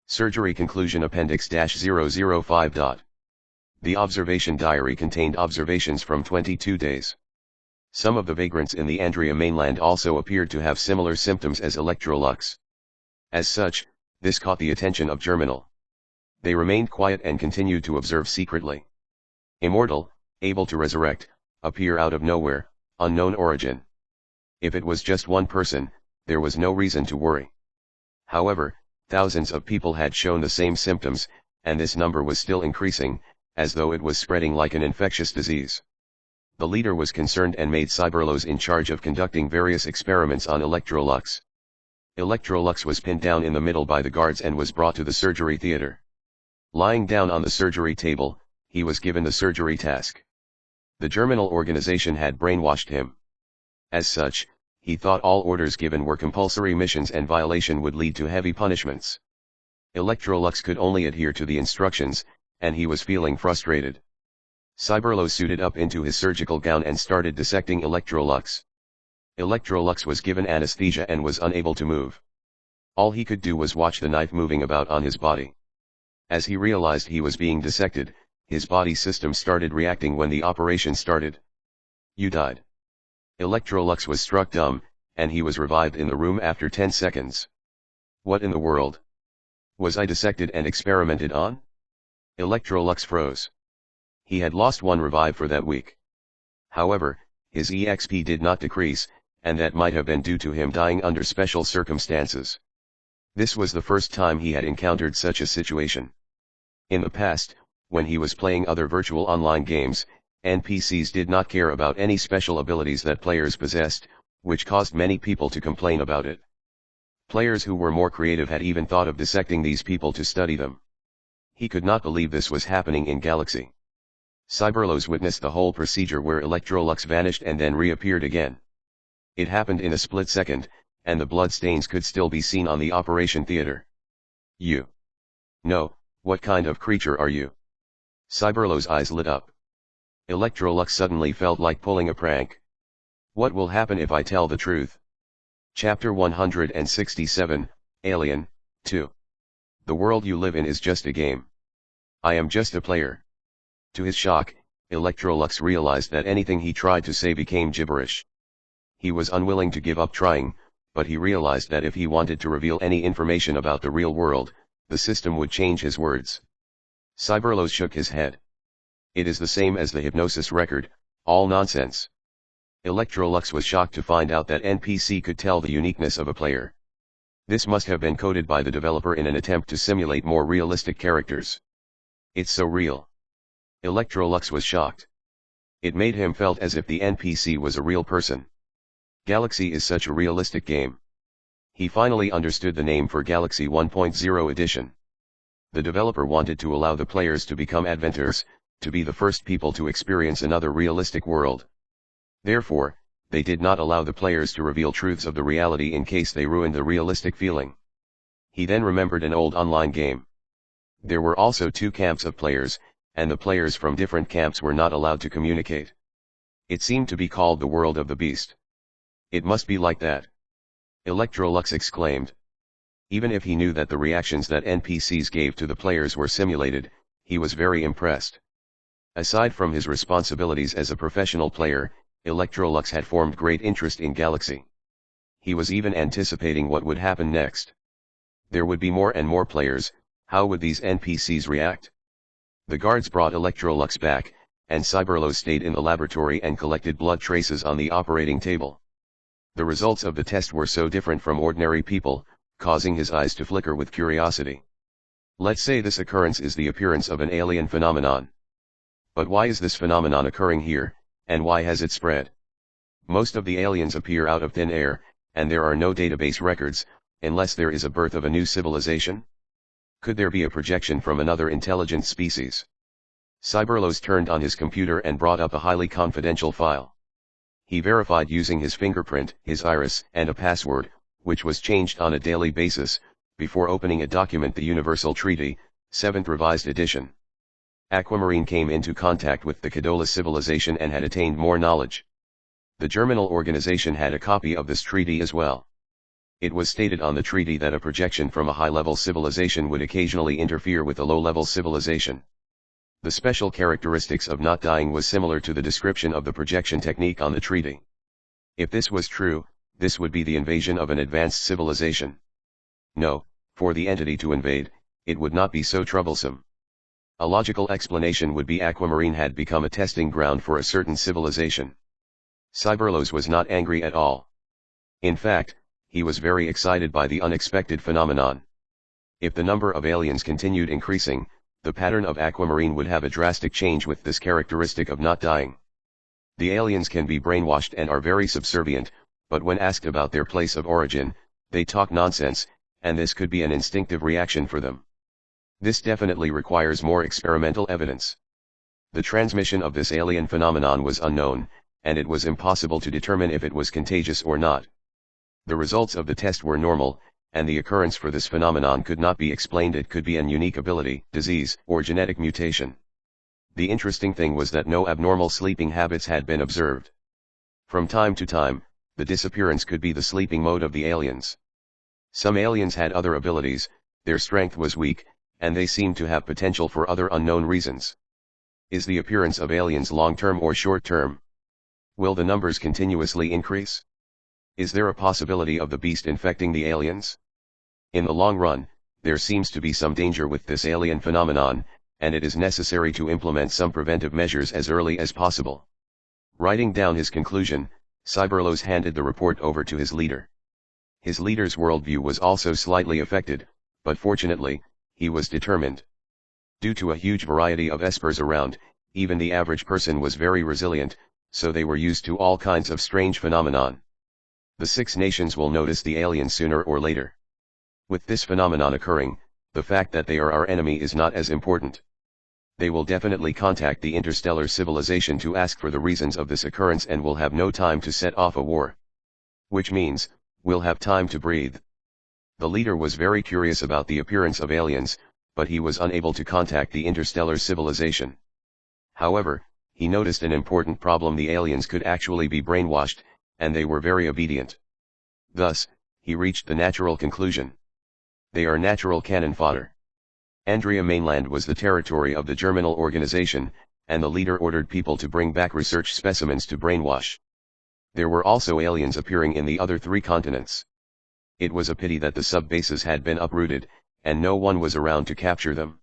Surgery conclusion Appendix-005. The observation diary contained observations from 22 days. Some of the vagrants in the Andria mainland also appeared to have similar symptoms as Electrolux. As such, this caught the attention of Germinal. They remained quiet and continued to observe secretly. Immortal, able to resurrect, appear out of nowhere, unknown origin. If it was just one person, there was no reason to worry. However, thousands of people had shown the same symptoms, and this number was still increasing, as though it was spreading like an infectious disease. The leader was concerned and made Cyberlos in charge of conducting various experiments on Electrolux. Electrolux was pinned down in the middle by the guards and was brought to the surgery theater. Lying down on the surgery table, he was given the surgery task. The Germinal organization had brainwashed him. As such, he thought all orders given were compulsory missions and violation would lead to heavy punishments. Electrolux could only adhere to the instructions, and he was feeling frustrated. Cyberlos suited up into his surgical gown and started dissecting Electrolux. Electrolux was given anesthesia and was unable to move. All he could do was watch the knife moving about on his body. As he realized he was being dissected, his body system started reacting when the operation started. You died. Electrolux was struck dumb, and he was revived in the room after 10 seconds. What in the world? Was I dissected and experimented on? Electrolux froze. He had lost one revive for that week. However, his EXP did not decrease, and that might have been due to him dying under special circumstances. This was the first time he had encountered such a situation. In the past, when he was playing other virtual online games, NPCs did not care about any special abilities that players possessed, which caused many people to complain about it. Players who were more creative had even thought of dissecting these people to study them. He could not believe this was happening in Galaxy. Cyberlos witnessed the whole procedure where Electrolux vanished and then reappeared again. It happened in a split second, and the bloodstains could still be seen on the operation theater. You. No, what kind of creature are you? Cyberlos' eyes lit up. Electrolux suddenly felt like pulling a prank. What will happen if I tell the truth? Chapter 167, Alien, 2. The world you live in is just a game. I am just a player. To his shock, Electrolux realized that anything he tried to say became gibberish. He was unwilling to give up trying, but he realized that if he wanted to reveal any information about the real world, the system would change his words. Cyberlos shook his head. It is the same as the hypnosis record, all nonsense. Electrolux was shocked to find out that NPC could tell the uniqueness of a player. This must have been coded by the developer in an attempt to simulate more realistic characters. It's so real. Electrolux was shocked. It made him felt as if the NPC was a real person. Galaxy is such a realistic game. He finally understood the name for Galaxy 1.0 edition. The developer wanted to allow the players to become adventurers, to be the first people to experience another realistic world. Therefore, they did not allow the players to reveal truths of the reality in case they ruined the realistic feeling. He then remembered an old online game. There were also two camps of players, and the players from different camps were not allowed to communicate. It seemed to be called the world of the beast. It must be like that. Electrolux exclaimed. Even if he knew that the reactions that NPCs gave to the players were simulated, he was very impressed. Aside from his responsibilities as a professional player, Electrolux had formed great interest in Galaxy. He was even anticipating what would happen next. There would be more and more players. How would these NPCs react? The guards brought Electrolux back, and Cyberlos stayed in the laboratory and collected blood traces on the operating table. The results of the test were so different from ordinary people, causing his eyes to flicker with curiosity. Let's say this occurrence is the appearance of an alien phenomenon. But why is this phenomenon occurring here, and why has it spread? Most of the aliens appear out of thin air, and there are no database records, unless there is a birth of a new civilization? Could there be a projection from another intelligent species? Cyberlos turned on his computer and brought up a highly confidential file. He verified using his fingerprint, his iris, and a password, which was changed on a daily basis, before opening a document, the Universal Treaty, 7th Revised Edition. Aquamarine came into contact with the Cadola civilization and had attained more knowledge. The Germinal organization had a copy of this treaty as well. It was stated on the treaty that a projection from a high-level civilization would occasionally interfere with a low-level civilization. The special characteristics of not dying was similar to the description of the projection technique on the treaty. If this was true, this would be the invasion of an advanced civilization. No, for the entity to invade, it would not be so troublesome. A logical explanation would be Aquamarine had become a testing ground for a certain civilization. Cyberlos was not angry at all. In fact, he was very excited by the unexpected phenomenon. If the number of aliens continued increasing, the pattern of Aquamarine would have a drastic change with this characteristic of not dying. The aliens can be brainwashed and are very subservient, but when asked about their place of origin, they talk nonsense, and this could be an instinctive reaction for them. This definitely requires more experimental evidence. The transmission of this alien phenomenon was unknown, and it was impossible to determine if it was contagious or not. The results of the test were normal, and the occurrence for this phenomenon could not be explained. It could be an unique ability, disease, or genetic mutation. The interesting thing was that no abnormal sleeping habits had been observed. From time to time, the disappearance could be the sleeping mode of the aliens. Some aliens had other abilities, their strength was weak, and they seemed to have potential for other unknown reasons. Is the appearance of aliens long-term or short-term? Will the numbers continuously increase? Is there a possibility of the beast infecting the aliens? In the long run, there seems to be some danger with this alien phenomenon, and it is necessary to implement some preventive measures as early as possible. Writing down his conclusion, Cyberlos handed the report over to his leader. His leader's worldview was also slightly affected, but fortunately, he was determined. Due to a huge variety of espers around, even the average person was very resilient, so they were used to all kinds of strange phenomenon. The 6 nations will notice the aliens sooner or later. With this phenomenon occurring, the fact that they are our enemy is not as important. They will definitely contact the interstellar civilization to ask for the reasons of this occurrence and will have no time to set off a war. Which means, we'll have time to breathe. The leader was very curious about the appearance of aliens, but he was unable to contact the interstellar civilization. However, he noticed an important problem: the aliens could actually be brainwashed, and they were very obedient. Thus, he reached the natural conclusion. They are natural cannon fodder. Andria mainland was the territory of the Germinal organization, and the leader ordered people to bring back research specimens to brainwash. There were also aliens appearing in the other 3 continents. It was a pity that the sub-bases had been uprooted, and no one was around to capture them.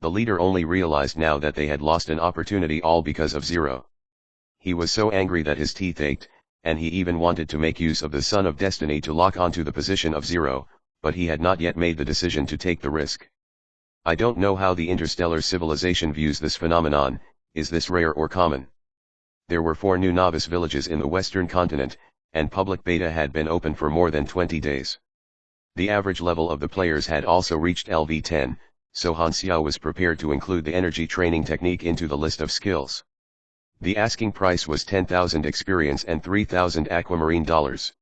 The leader only realized now that they had lost an opportunity all because of Zero. He was so angry that his teeth ached, and he even wanted to make use of the Son of Destiny to lock onto the position of Zero, but he had not yet made the decision to take the risk. I don't know how the interstellar civilization views this phenomenon. Is this rare or common? There were 4 new novice villages in the western continent, and public beta had been open for more than 20 days. The average level of the players had also reached LV10, so Han Xiao was prepared to include the energy training technique into the list of skills. The asking price was 10,000 experience and 3,000 aquamarine dollars.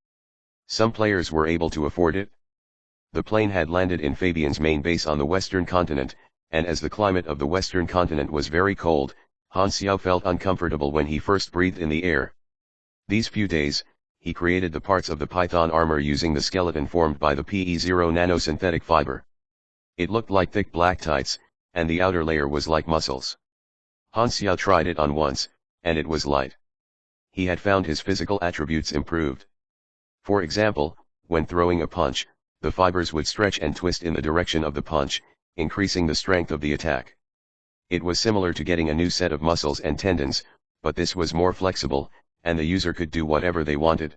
Some players were able to afford it. The plane had landed in Fabian's main base on the western continent, and as the climate of the western continent was very cold, Han Xiao felt uncomfortable when he first breathed in the air. These few days, he created the parts of the Python armor using the skeleton formed by the PE0 nanosynthetic fiber. It looked like thick black tights, and the outer layer was like muscles. Han Xiao tried it on once, and it was light. He had found his physical attributes improved. For example, when throwing a punch, the fibers would stretch and twist in the direction of the punch, increasing the strength of the attack. It was similar to getting a new set of muscles and tendons, but this was more flexible, and the user could do whatever they wanted.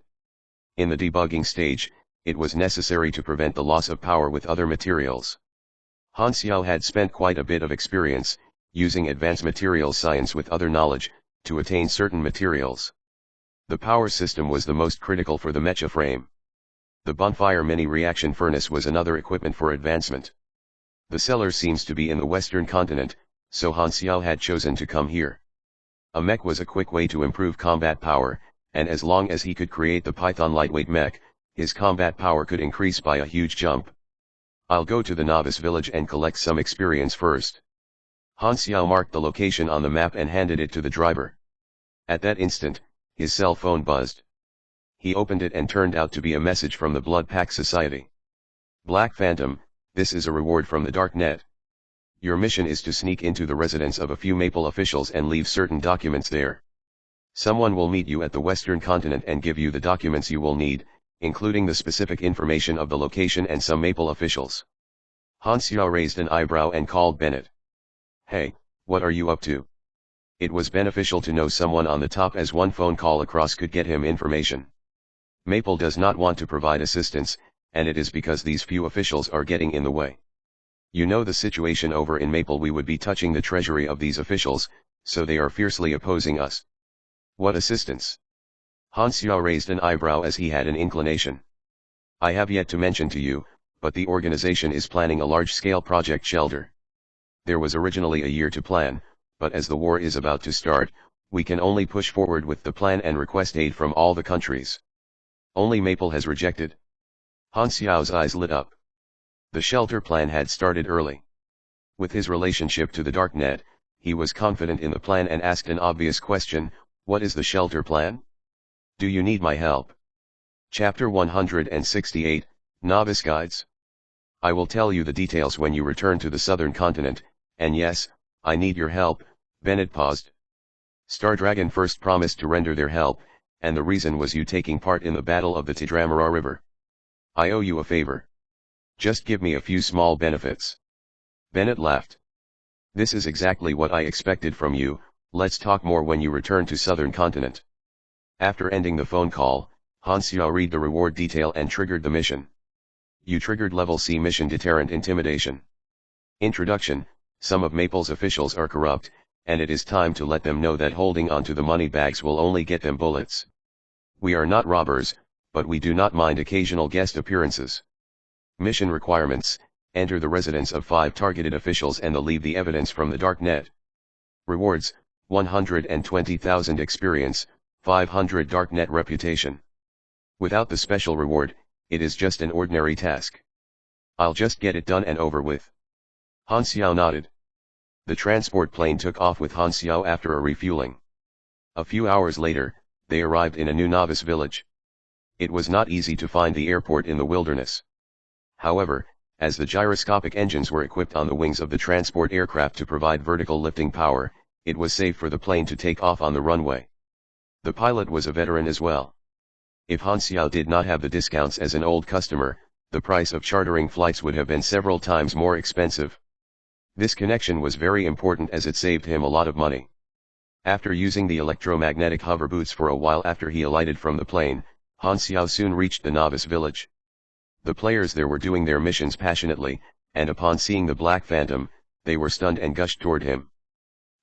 In the debugging stage, it was necessary to prevent the loss of power with other materials. Han Xiao had spent quite a bit of experience, using advanced materials science with other knowledge, to attain certain materials. The power system was the most critical for the mecha frame. The bonfire mini reaction furnace was another equipment for advancement. The cellar seems to be in the western continent, so Han Xiao had chosen to come here. A mech was a quick way to improve combat power, and as long as he could create the Python lightweight mech, his combat power could increase by a huge jump. I'll go to the novice village and collect some experience first. Han Xiao marked the location on the map and handed it to the driver. At that instant, his cell phone buzzed. He opened it and turned out to be a message from the Blood Pack Society. Black Phantom, this is a reward from the Darknet. Your mission is to sneak into the residence of a few Maple officials and leave certain documents there. Someone will meet you at the western continent and give you the documents you will need, including the specific information of the location and some Maple officials. Han Xiao raised an eyebrow and called Bennett. Hey, what are you up to? It was beneficial to know someone on the top, as one phone call across could get him information. Maple does not want to provide assistance, and it is because these few officials are getting in the way. You know the situation over in Maple, we would be touching the treasury of these officials, so they are fiercely opposing us. What assistance? Han Xiao raised an eyebrow as he had an inclination. I have yet to mention to you, but the organization is planning a large-scale project shelter. There was originally a year to plan, but as the war is about to start, we can only push forward with the plan and request aid from all the countries. Only Maple has rejected. Han Xiao's eyes lit up. The shelter plan had started early. With his relationship to the Darknet, he was confident in the plan and asked an obvious question: what is the shelter plan? Do you need my help? Chapter 168, Novice Guides. I will tell you the details when you return to the southern continent, and yes, I need your help. Bennett paused. Star Dragon first promised to render their help, and the reason was you taking part in the Battle of the Tidramara River. I owe you a favor. Just give me a few small benefits. Bennett laughed. This is exactly what I expected from you. Let's talk more when you return to southern continent. After ending the phone call, Han Xiao read the reward detail and triggered the mission. You triggered level C mission Deterrent Intimidation. Introduction: some of Maple's officials are corrupt, and it is time to let them know that holding onto the money bags will only get them bullets. We are not robbers, but we do not mind occasional guest appearances. Mission requirements: enter the residence of 5 targeted officials and leave the evidence from the dark net. Rewards: 120,000 experience, 500 darknet reputation. Without the special reward, it is just an ordinary task. I'll just get it done and over with. Han Xiao nodded. The transport plane took off with Han Xiao after a refueling. A few hours later, they arrived in a new novice village. It was not easy to find the airport in the wilderness. However, as the gyroscopic engines were equipped on the wings of the transport aircraft to provide vertical lifting power, it was safe for the plane to take off on the runway. The pilot was a veteran as well. If Han Xiao did not have the discounts as an old customer, the price of chartering flights would have been several times more expensive. This connection was very important as it saved him a lot of money. After using the electromagnetic hover boots for a while after he alighted from the plane, Han Xiao soon reached the novice village. The players there were doing their missions passionately, and upon seeing the Black Phantom, they were stunned and gushed toward him.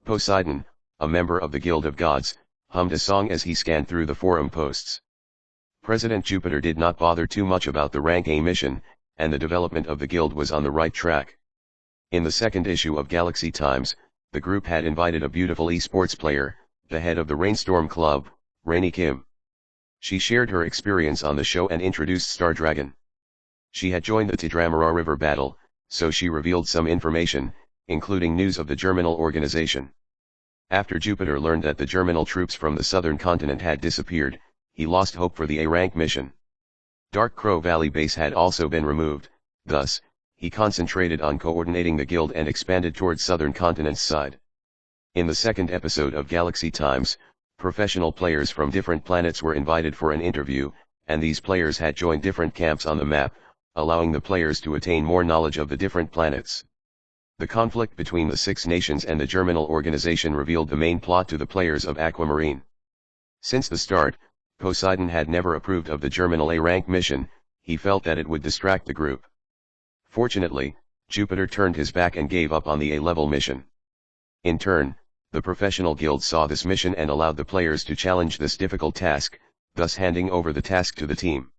Poseidon, a member of the Guild of Gods, hummed a song as he scanned through the forum posts. President Jupiter did not bother too much about the rank A mission, and the development of the guild was on the right track. In the second issue of Galaxy Times, the group had invited a beautiful esports player, the head of the Rainstorm Club, Rainy Kim. She shared her experience on the show and introduced Star Dragon. She had joined the Tidramara River battle, so she revealed some information, including news of the Germinal organization. After Jupiter learned that the Germinal troops from the southern continent had disappeared, he lost hope for the A-rank mission. Dark Crow Valley base had also been removed, thus, he concentrated on coordinating the guild and expanded towards southern continent's side. In the second episode of Galaxy Times, professional players from different planets were invited for an interview, and these players had joined different camps on the map, allowing the players to attain more knowledge of the different planets. The conflict between the 6 nations and the Germinal organization revealed the main plot to the players of Aquamarine. Since the start, Poseidon had never approved of the Germinal A-rank mission. He felt that it would distract the group. Fortunately, Jupiter turned his back and gave up on the A-level mission. In turn, the professional guild saw this mission and allowed the players to challenge this difficult task, thus handing over the task to the team.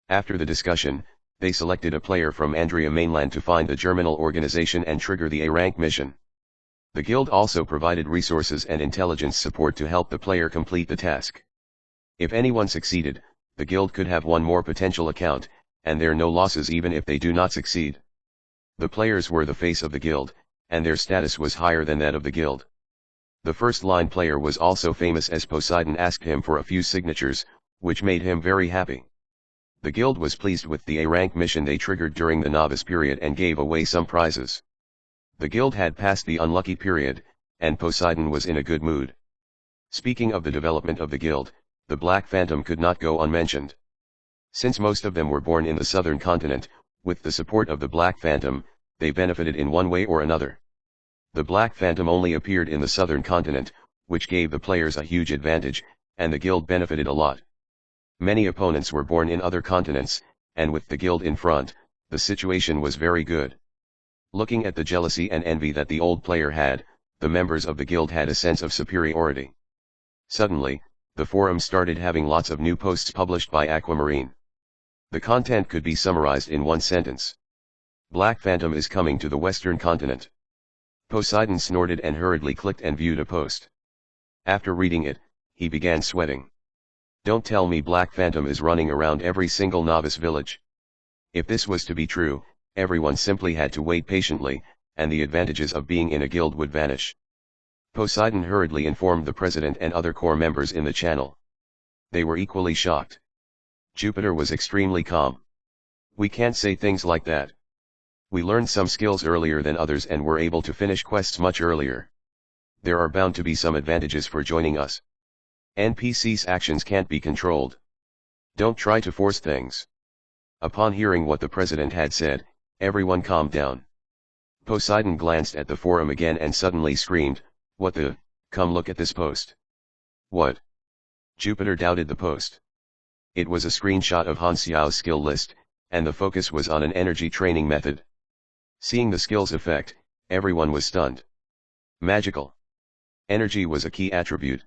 After the discussion, they selected a player from Andrea mainland to find the Germinal organization and trigger the A-rank mission. The guild also provided resources and intelligence support to help the player complete the task. If anyone succeeded, the guild could have one more potential account, and there are no losses even if they do not succeed. The players were the face of the guild, and their status was higher than that of the guild. The first-line player was also famous as Poseidon asked him for a few signatures, which made him very happy. The guild was pleased with the A-rank mission they triggered during the novice period and gave away some prizes. The guild had passed the unlucky period, and Poseidon was in a good mood. Speaking of the development of the guild, the Black Phantom could not go unmentioned. Since most of them were born in the southern continent, with the support of the Black Phantom, they benefited in one way or another. The Black Phantom only appeared in the southern continent, which gave the players a huge advantage, and the guild benefited a lot. Many opponents were born in other continents, and with the guild in front, the situation was very good. Looking at the jealousy and envy that the old player had, the members of the guild had a sense of superiority. Suddenly, the forum started having lots of new posts published by Aquamarine. The content could be summarized in one sentence. Black Phantom is coming to the western continent. Poseidon snorted and hurriedly clicked and viewed a post. After reading it, he began sweating. Don't tell me Black Phantom is running around every single novice village. If this was to be true, everyone simply had to wait patiently, and the advantages of being in a guild would vanish. Poseidon hurriedly informed the president and other core members in the channel. They were equally shocked. Jupiter was extremely calm. We can't say things like that. We learned some skills earlier than others and were able to finish quests much earlier. There are bound to be some advantages for joining us. NPCs' actions can't be controlled. Don't try to force things. Upon hearing what the president had said, everyone calmed down. Poseidon glanced at the forum again and suddenly screamed, "What the Come look at this post. What? Jupiter doubted the post. It was a screenshot of Han Xiao's skill list, and the focus was on an energy training method. Seeing the skill's effect, everyone was stunned. Magical. Energy was a key attribute.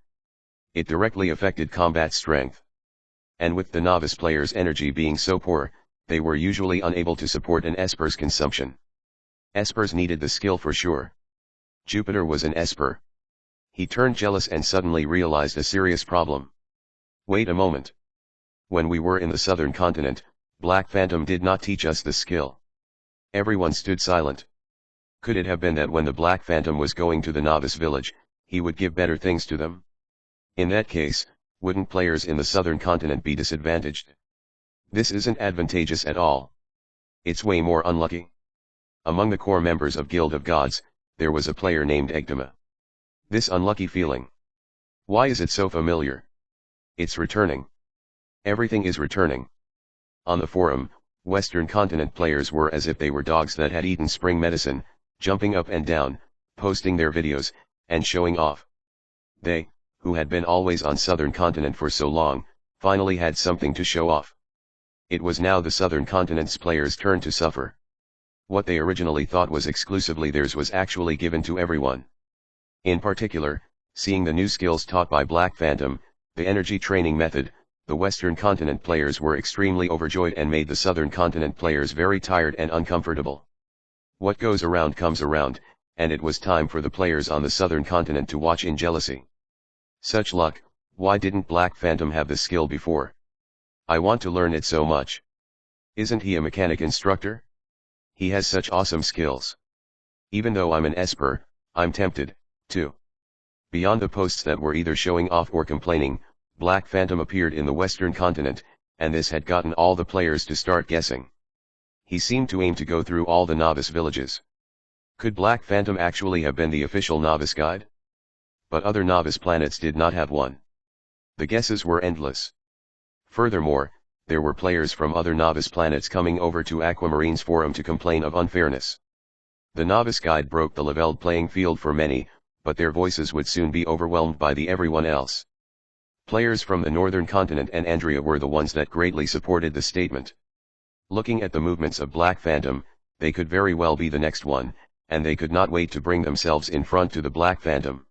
It directly affected combat strength. And with the novice players' energy being so poor, they were usually unable to support an Esper's consumption. Espers needed the skill for sure. Jupiter was an Esper. He turned jealous and suddenly realized a serious problem. Wait a moment. When we were in the southern continent, Black Phantom did not teach us the skill. Everyone stood silent. Could it have been that when the Black Phantom was going to the novice village, he would give better things to them? In that case, wouldn't players in the southern continent be disadvantaged? This isn't advantageous at all. It's way more unlucky. Among the core members of Guild of Gods, there was a player named Egdama. This unlucky feeling. Why is it so familiar? It's returning. Everything is returning. On the forum, Western continent players were as if they were dogs that had eaten spring medicine, jumping up and down, posting their videos, and showing off. They, who had been always on southern continent for so long, finally had something to show off. It was now the southern continent's players' turn to suffer. What they originally thought was exclusively theirs was actually given to everyone. In particular, seeing the new skills taught by Black Phantom, the energy training method, the Western continent players were extremely overjoyed and made the Southern continent players very tired and uncomfortable. What goes around comes around, and it was time for the players on the Southern continent to watch in jealousy. Such luck, why didn't Black Phantom have the skill before? I want to learn it so much. Isn't he a mechanic instructor? He has such awesome skills. Even though I'm an Esper, I'm tempted, too. Beyond the posts that were either showing off or complaining, Black Phantom appeared in the Western continent, and this had gotten all the players to start guessing. He seemed to aim to go through all the novice villages. Could Black Phantom actually have been the official novice guide? But other novice planets did not have one. The guesses were endless. Furthermore, there were players from other novice planets coming over to Aquamarine's forum to complain of unfairness. The novice guide broke the leveled playing field for many, but their voices would soon be overwhelmed by the everyone else. Players from the northern continent and Andrea were the ones that greatly supported the statement. Looking at the movements of Black Phantom, they could very well be the next one, and they could not wait to bring themselves in front to the Black Phantom.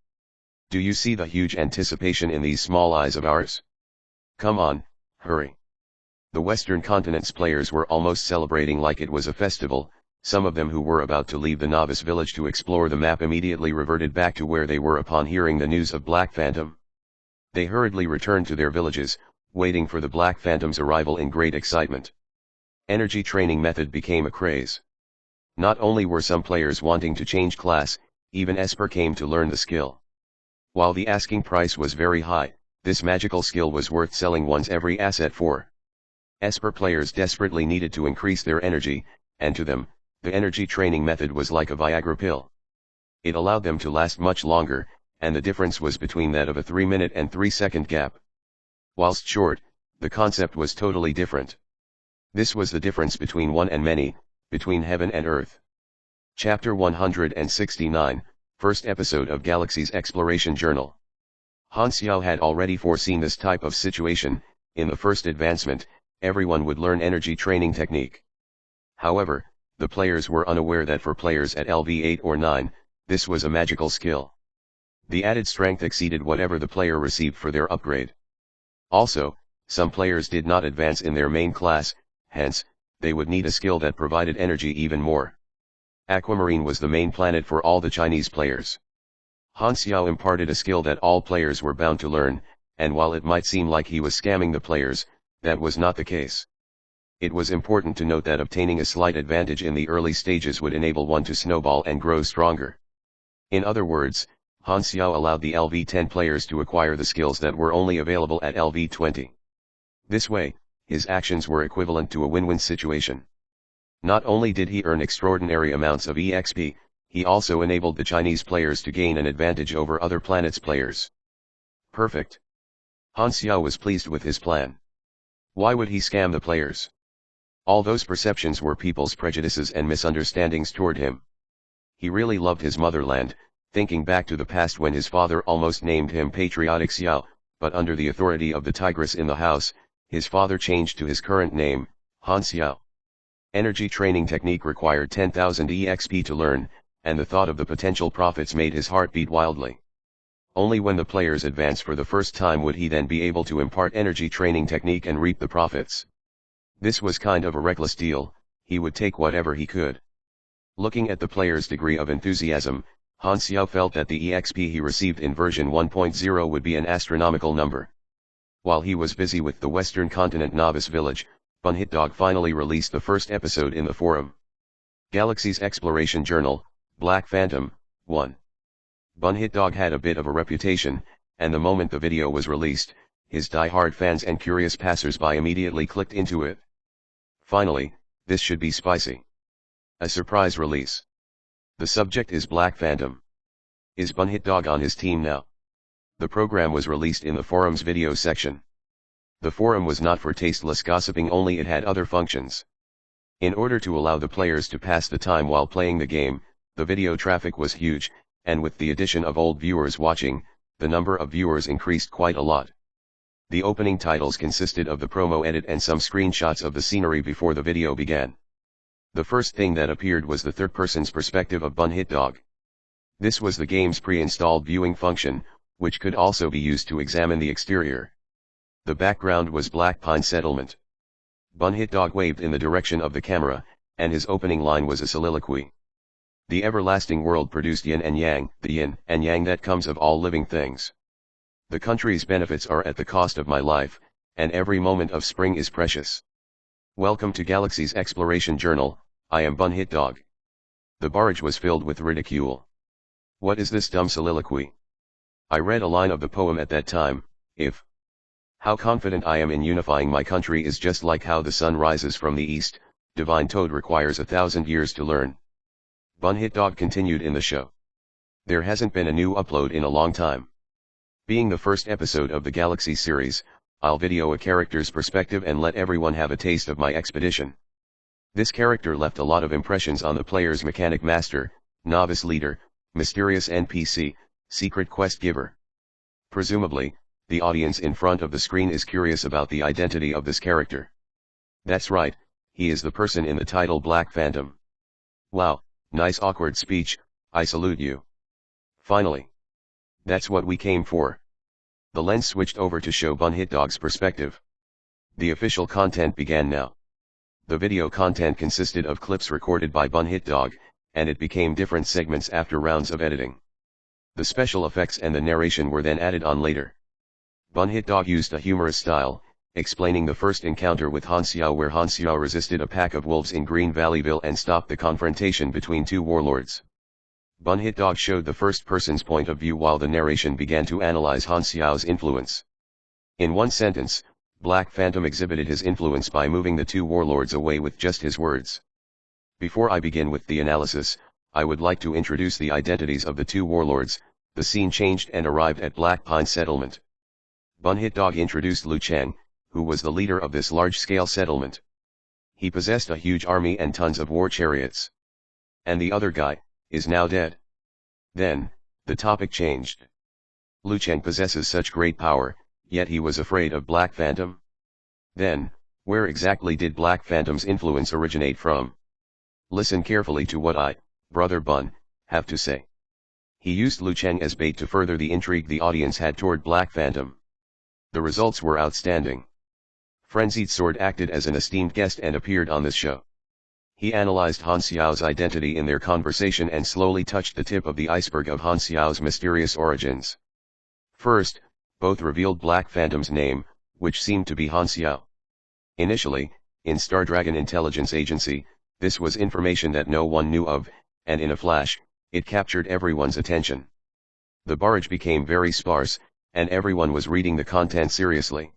Do you see the huge anticipation in these small eyes of ours? Come on, hurry. The Western continent's players were almost celebrating like it was a festival. Some of them who were about to leave the novice village to explore the map immediately reverted back to where they were upon hearing the news of Black Phantom. They hurriedly returned to their villages, waiting for the Black Phantom's arrival in great excitement. Energy training method became a craze. Not only were some players wanting to change class, even Esper came to learn the skill. While the asking price was very high, this magical skill was worth selling one's every asset for. Esper players desperately needed to increase their energy, and to them, the energy training method was like a Viagra pill. It allowed them to last much longer, and the difference was between that of a 3-minute and 3-second gap. Whilst short, the concept was totally different. This was the difference between one and many, between heaven and earth. Chapter 169, First episode of Galaxy's Exploration Journal. Han Xiao had already foreseen this type of situation. In the first advancement, everyone would learn energy training technique. However, the players were unaware that for players at LV8 or 9, this was a magical skill. The added strength exceeded whatever the player received for their upgrade. Also, some players did not advance in their main class, hence, they would need a skill that provided energy even more. Aquamarine was the main planet for all the Chinese players. Han Xiao imparted a skill that all players were bound to learn, and while it might seem like he was scamming the players, that was not the case. It was important to note that obtaining a slight advantage in the early stages would enable one to snowball and grow stronger. In other words, Han Xiao allowed the LV10 players to acquire the skills that were only available at LV20. This way, his actions were equivalent to a win-win situation. Not only did he earn extraordinary amounts of EXP, he also enabled the Chinese players to gain an advantage over other planets' players. Perfect. Han Xiao was pleased with his plan. Why would he scam the players? All those perceptions were people's prejudices and misunderstandings toward him. He really loved his motherland, thinking back to the past when his father almost named him Patriotic Xiao, but under the authority of the tigress in the house, his father changed to his current name, Han Xiao. Energy training technique required 10,000 EXP to learn, and the thought of the potential profits made his heart beat wildly. Only when the players advance for the first time would he then be able to impart energy training technique and reap the profits. This was kind of a reckless deal, he would take whatever he could. Looking at the player's degree of enthusiasm, Han Xiao felt that the EXP he received in version 1.0 would be an astronomical number. While he was busy with the Western Continent Novice Village, Bunhitdog finally released the first episode in the forum. Galaxy's Exploration Journal, Black Phantom, 1. Bunhitdog had a bit of a reputation, and the moment the video was released, his die-hard fans and curious passers-by immediately clicked into it. Finally, this should be spicy. A surprise release. The subject is Black Phantom. Is Bunhitdog on his team now? The program was released in the forum's video section. The forum was not for tasteless gossiping only, it had other functions. In order to allow the players to pass the time while playing the game, the video traffic was huge, and with the addition of old viewers watching, the number of viewers increased quite a lot. The opening titles consisted of the promo edit and some screenshots of the scenery before the video began. The first thing that appeared was the third-person's perspective of Bunhitdog. This was the game's pre-installed viewing function, which could also be used to examine the exterior. The background was Black Pine Settlement. Bunhitdog waved in the direction of the camera, and his opening line was a soliloquy. The everlasting world produced yin and yang, the yin and yang that comes of all living things. The country's benefits are at the cost of my life, and every moment of spring is precious. Welcome to Galaxy's Exploration Journal, I am Bunhitdog. The barrage was filled with ridicule. What is this dumb soliloquy? I read a line of the poem at that time, if. How confident I am in unifying my country is just like how the sun rises from the east, divine toad requires 1,000 years to learn. Bunhitdog continued in the show. There hasn't been a new upload in a long time. Being the first episode of the Galaxy series, I'll video a character's perspective and let everyone have a taste of my expedition. This character left a lot of impressions on the player's mechanic master, novice leader, mysterious NPC, secret quest giver. Presumably, the audience in front of the screen is curious about the identity of this character. That's right, he is the person in the title Black Phantom. Wow, nice awkward speech, I salute you. Finally. That's what we came for. The lens switched over to show Bunhitdog's perspective. The official content began now. The video content consisted of clips recorded by Bunhitdog, and it became different segments after rounds of editing. The special effects and the narration were then added on later. Bunhitdog used a humorous style, explaining the first encounter with Han Xiao where Han Xiao resisted a pack of wolves in Green Valleyville and stopped the confrontation between two warlords. Bunhitdog showed the first person's point of view while the narration began to analyze Han Xiao's influence. In one sentence, Black Phantom exhibited his influence by moving the two warlords away with just his words. Before I begin with the analysis, I would like to introduce the identities of the two warlords. The scene changed and arrived at Black Pine Settlement. Bunhitdog introduced Lu Chang, who was the leader of this large-scale settlement. He possessed a huge army and tons of war chariots. And the other guy is now dead. Then, the topic changed. Lu Chang possesses such great power, yet he was afraid of Black Phantom? Then, where exactly did Black Phantom's influence originate from? Listen carefully to what I, Brother Bun, have to say. He used Lu Chang as bait to further the intrigue the audience had toward Black Phantom. The results were outstanding. Frenzied Sword acted as an esteemed guest and appeared on this show. He analyzed Han Xiao's identity in their conversation and slowly touched the tip of the iceberg of Han Xiao's mysterious origins. First, both revealed Black Phantom's name, which seemed to be Han Xiao. Initially, in Star Dragon Intelligence Agency, this was information that no one knew of, and in a flash, it captured everyone's attention. The barrage became very sparse, and everyone was reading the content seriously.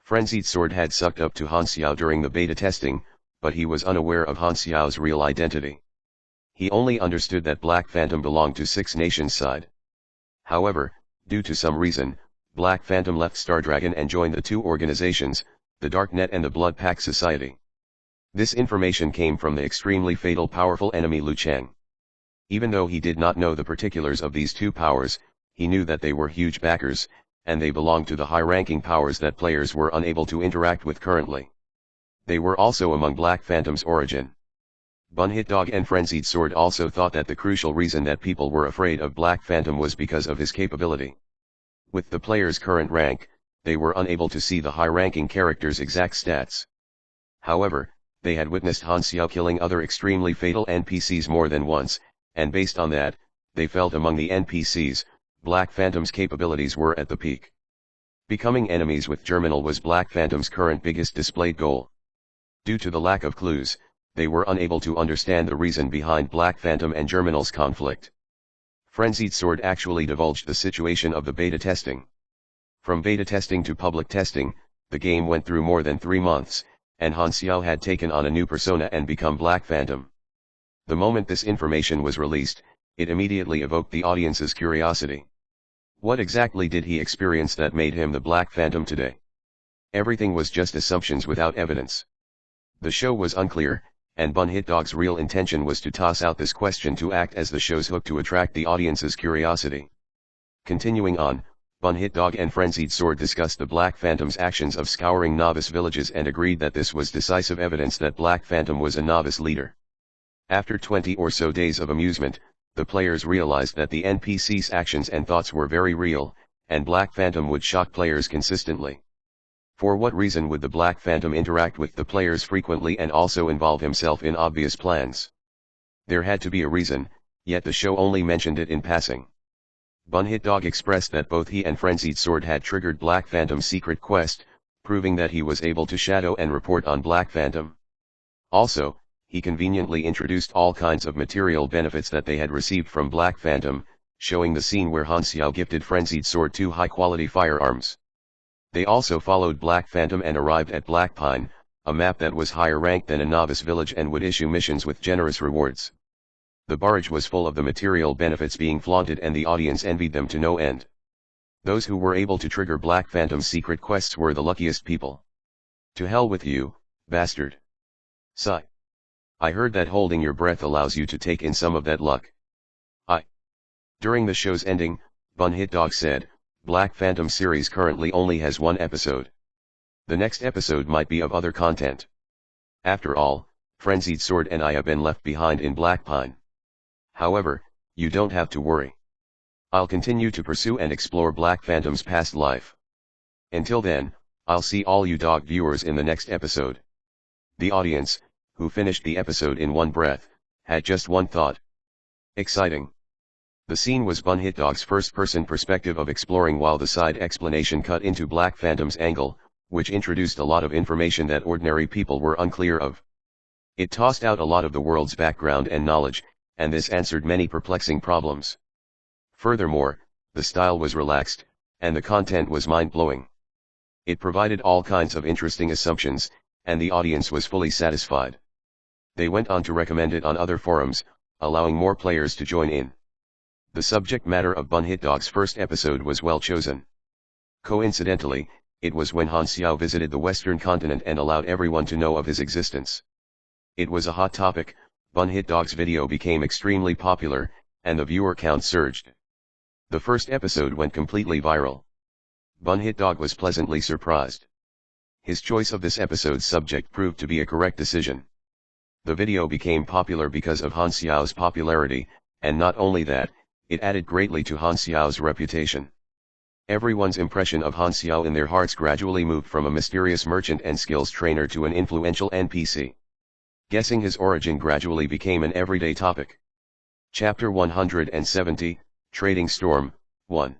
Frenzied Sword had sucked up to Han Xiao during the beta testing, but he was unaware of Han Xiao's real identity. He only understood that Black Phantom belonged to Six Nations side. However, due to some reason, Black Phantom left Star Dragon and joined the two organizations, the Darknet and the Blood Pact Society. This information came from the extremely fatal powerful enemy Lu Chang. Even though he did not know the particulars of these two powers, he knew that they were huge backers, and they belonged to the high-ranking powers that players were unable to interact with currently. They were also among Black Phantom's origin. Bunhit Dog and Frenzied Sword also thought that the crucial reason that people were afraid of Black Phantom was because of his capability. With the player's current rank, they were unable to see the high-ranking character's exact stats. However, they had witnessed Han Xiao killing other extremely fatal NPCs more than once, and based on that, they felt among the NPCs, Black Phantom's capabilities were at the peak. Becoming enemies with Germinal was Black Phantom's current biggest displayed goal. Due to the lack of clues, they were unable to understand the reason behind Black Phantom and Germinal's conflict. Frenzied Sword actually divulged the situation of the beta testing. From beta testing to public testing, the game went through more than 3 months, and Han Xiao had taken on a new persona and become Black Phantom. The moment this information was released, it immediately evoked the audience's curiosity. What exactly did he experience that made him the Black Phantom today? Everything was just assumptions without evidence. The show was unclear, and Bunhit Dog's real intention was to toss out this question to act as the show's hook to attract the audience's curiosity. Continuing on, Bunhit Dog and Frenzied Sword discussed the Black Phantom's actions of scouring novice villages and agreed that this was decisive evidence that Black Phantom was a novice leader. After 20 or so days of amusement, the players realized that the NPC's actions and thoughts were very real, and Black Phantom would shock players consistently. For what reason would the Black Phantom interact with the players frequently and also involve himself in obvious plans? There had to be a reason, yet the show only mentioned it in passing. Bunhit Dog expressed that both he and Frenzied Sword had triggered Black Phantom's secret quest, proving that he was able to shadow and report on Black Phantom. Also, he conveniently introduced all kinds of material benefits that they had received from Black Phantom, showing the scene where Han Xiao gifted Frenzied Sword 2 high-quality firearms. They also followed Black Phantom and arrived at Black Pine, a map that was higher ranked than a novice village and would issue missions with generous rewards. The barrage was full of the material benefits being flaunted and the audience envied them to no end. Those who were able to trigger Black Phantom's secret quests were the luckiest people. To hell with you, bastard. Sigh. I heard that holding your breath allows you to take in some of that luck. During the show's ending, Bunhit Dog said, Black Phantom series currently only has 1 episode. The next episode might be of other content. After all, Frenzied Sword and I have been left behind in Black Pine. However, you don't have to worry. I'll continue to pursue and explore Black Phantom's past life. Until then, I'll see all you dog viewers in the next episode. The audience, who finished the episode in one breath, had just one thought. Exciting. The scene was Bunhit Dog's first-person perspective of exploring while the side explanation cut into Black Phantom's angle, which introduced a lot of information that ordinary people were unclear of. It tossed out a lot of the world's background and knowledge, and this answered many perplexing problems. Furthermore, the style was relaxed, and the content was mind-blowing. It provided all kinds of interesting assumptions, and the audience was fully satisfied. They went on to recommend it on other forums, allowing more players to join in. The subject matter of Bunhit Dog's first episode was well chosen. Coincidentally, it was when Han Xiao visited the Western continent and allowed everyone to know of his existence. It was a hot topic, Bunhit Dog's video became extremely popular, and the viewer count surged. The first episode went completely viral. Bunhit Dog was pleasantly surprised. His choice of this episode's subject proved to be a correct decision. The video became popular because of Han Xiao's popularity, and not only that, it added greatly to Han Xiao's reputation. Everyone's impression of Han Xiao in their hearts gradually moved from a mysterious merchant and skills trainer to an influential NPC. Guessing his origin gradually became an everyday topic. Chapter 170, Trading Storm, 1.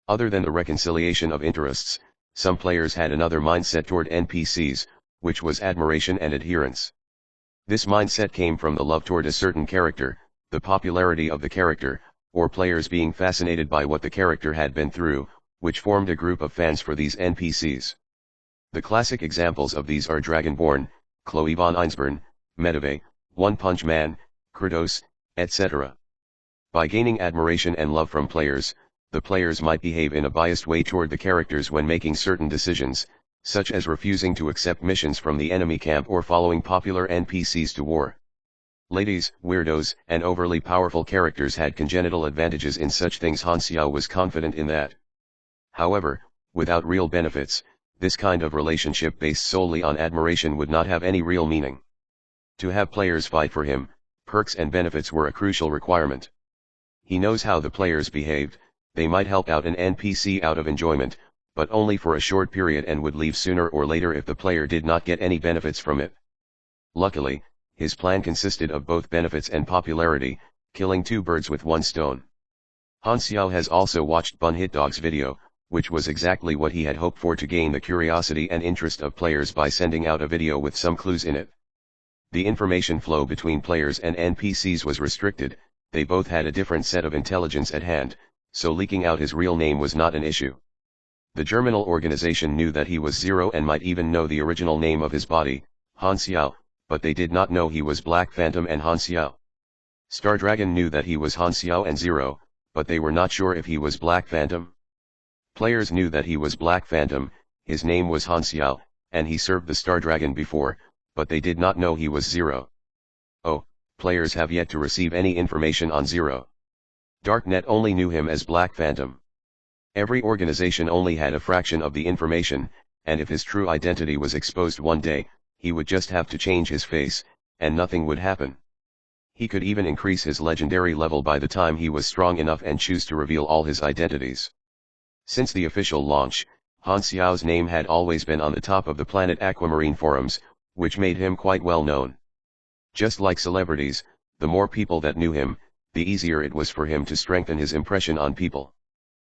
Other than the reconciliation of interests, some players had another mindset toward NPCs, which was admiration and adherence. This mindset came from the love toward a certain character, the popularity of the character, or players being fascinated by what the character had been through, which formed a group of fans for these NPCs. The classic examples of these are Dragonborn, Chloe von Einsborn, Medivh, One Punch Man, Kratos, etc. By gaining admiration and love from players, the players might behave in a biased way toward the characters when making certain decisions, such as refusing to accept missions from the enemy camp or following popular NPCs to war. Ladies, weirdos, and overly powerful characters had congenital advantages in such things. Han Xiao was confident in that. However, without real benefits, this kind of relationship based solely on admiration would not have any real meaning. To have players fight for him, perks and benefits were a crucial requirement. He knows how the players behaved. They might help out an NPC out of enjoyment, but only for a short period, and would leave sooner or later if the player did not get any benefits from it. Luckily, his plan consisted of both benefits and popularity, killing two birds with one stone. Han Xiao has also watched Bun Hit Dog's video, which was exactly what he had hoped for, to gain the curiosity and interest of players by sending out a video with some clues in it. The information flow between players and NPCs was restricted. They both had a different set of intelligence at hand, so leaking out his real name was not an issue. The Germinal organization knew that he was Zero and might even know the original name of his body, Han Xiao, but they did not know he was Black Phantom and Han Xiao. Star Dragon knew that he was Han Xiao and Zero, but they were not sure if he was Black Phantom. Players knew that he was Black Phantom, his name was Han Xiao, and he served the Star Dragon before, but they did not know he was Zero. Oh, players have yet to receive any information on Zero. Darknet only knew him as Black Phantom. Every organization only had a fraction of the information, and if his true identity was exposed one day, he would just have to change his face, and nothing would happen. He could even increase his legendary level by the time he was strong enough and choose to reveal all his identities. Since the official launch, Han Xiao's name had always been on the top of the Planet Aquamarine forums, which made him quite well known. Just like celebrities, the more people that knew him, the easier it was for him to strengthen his impression on people.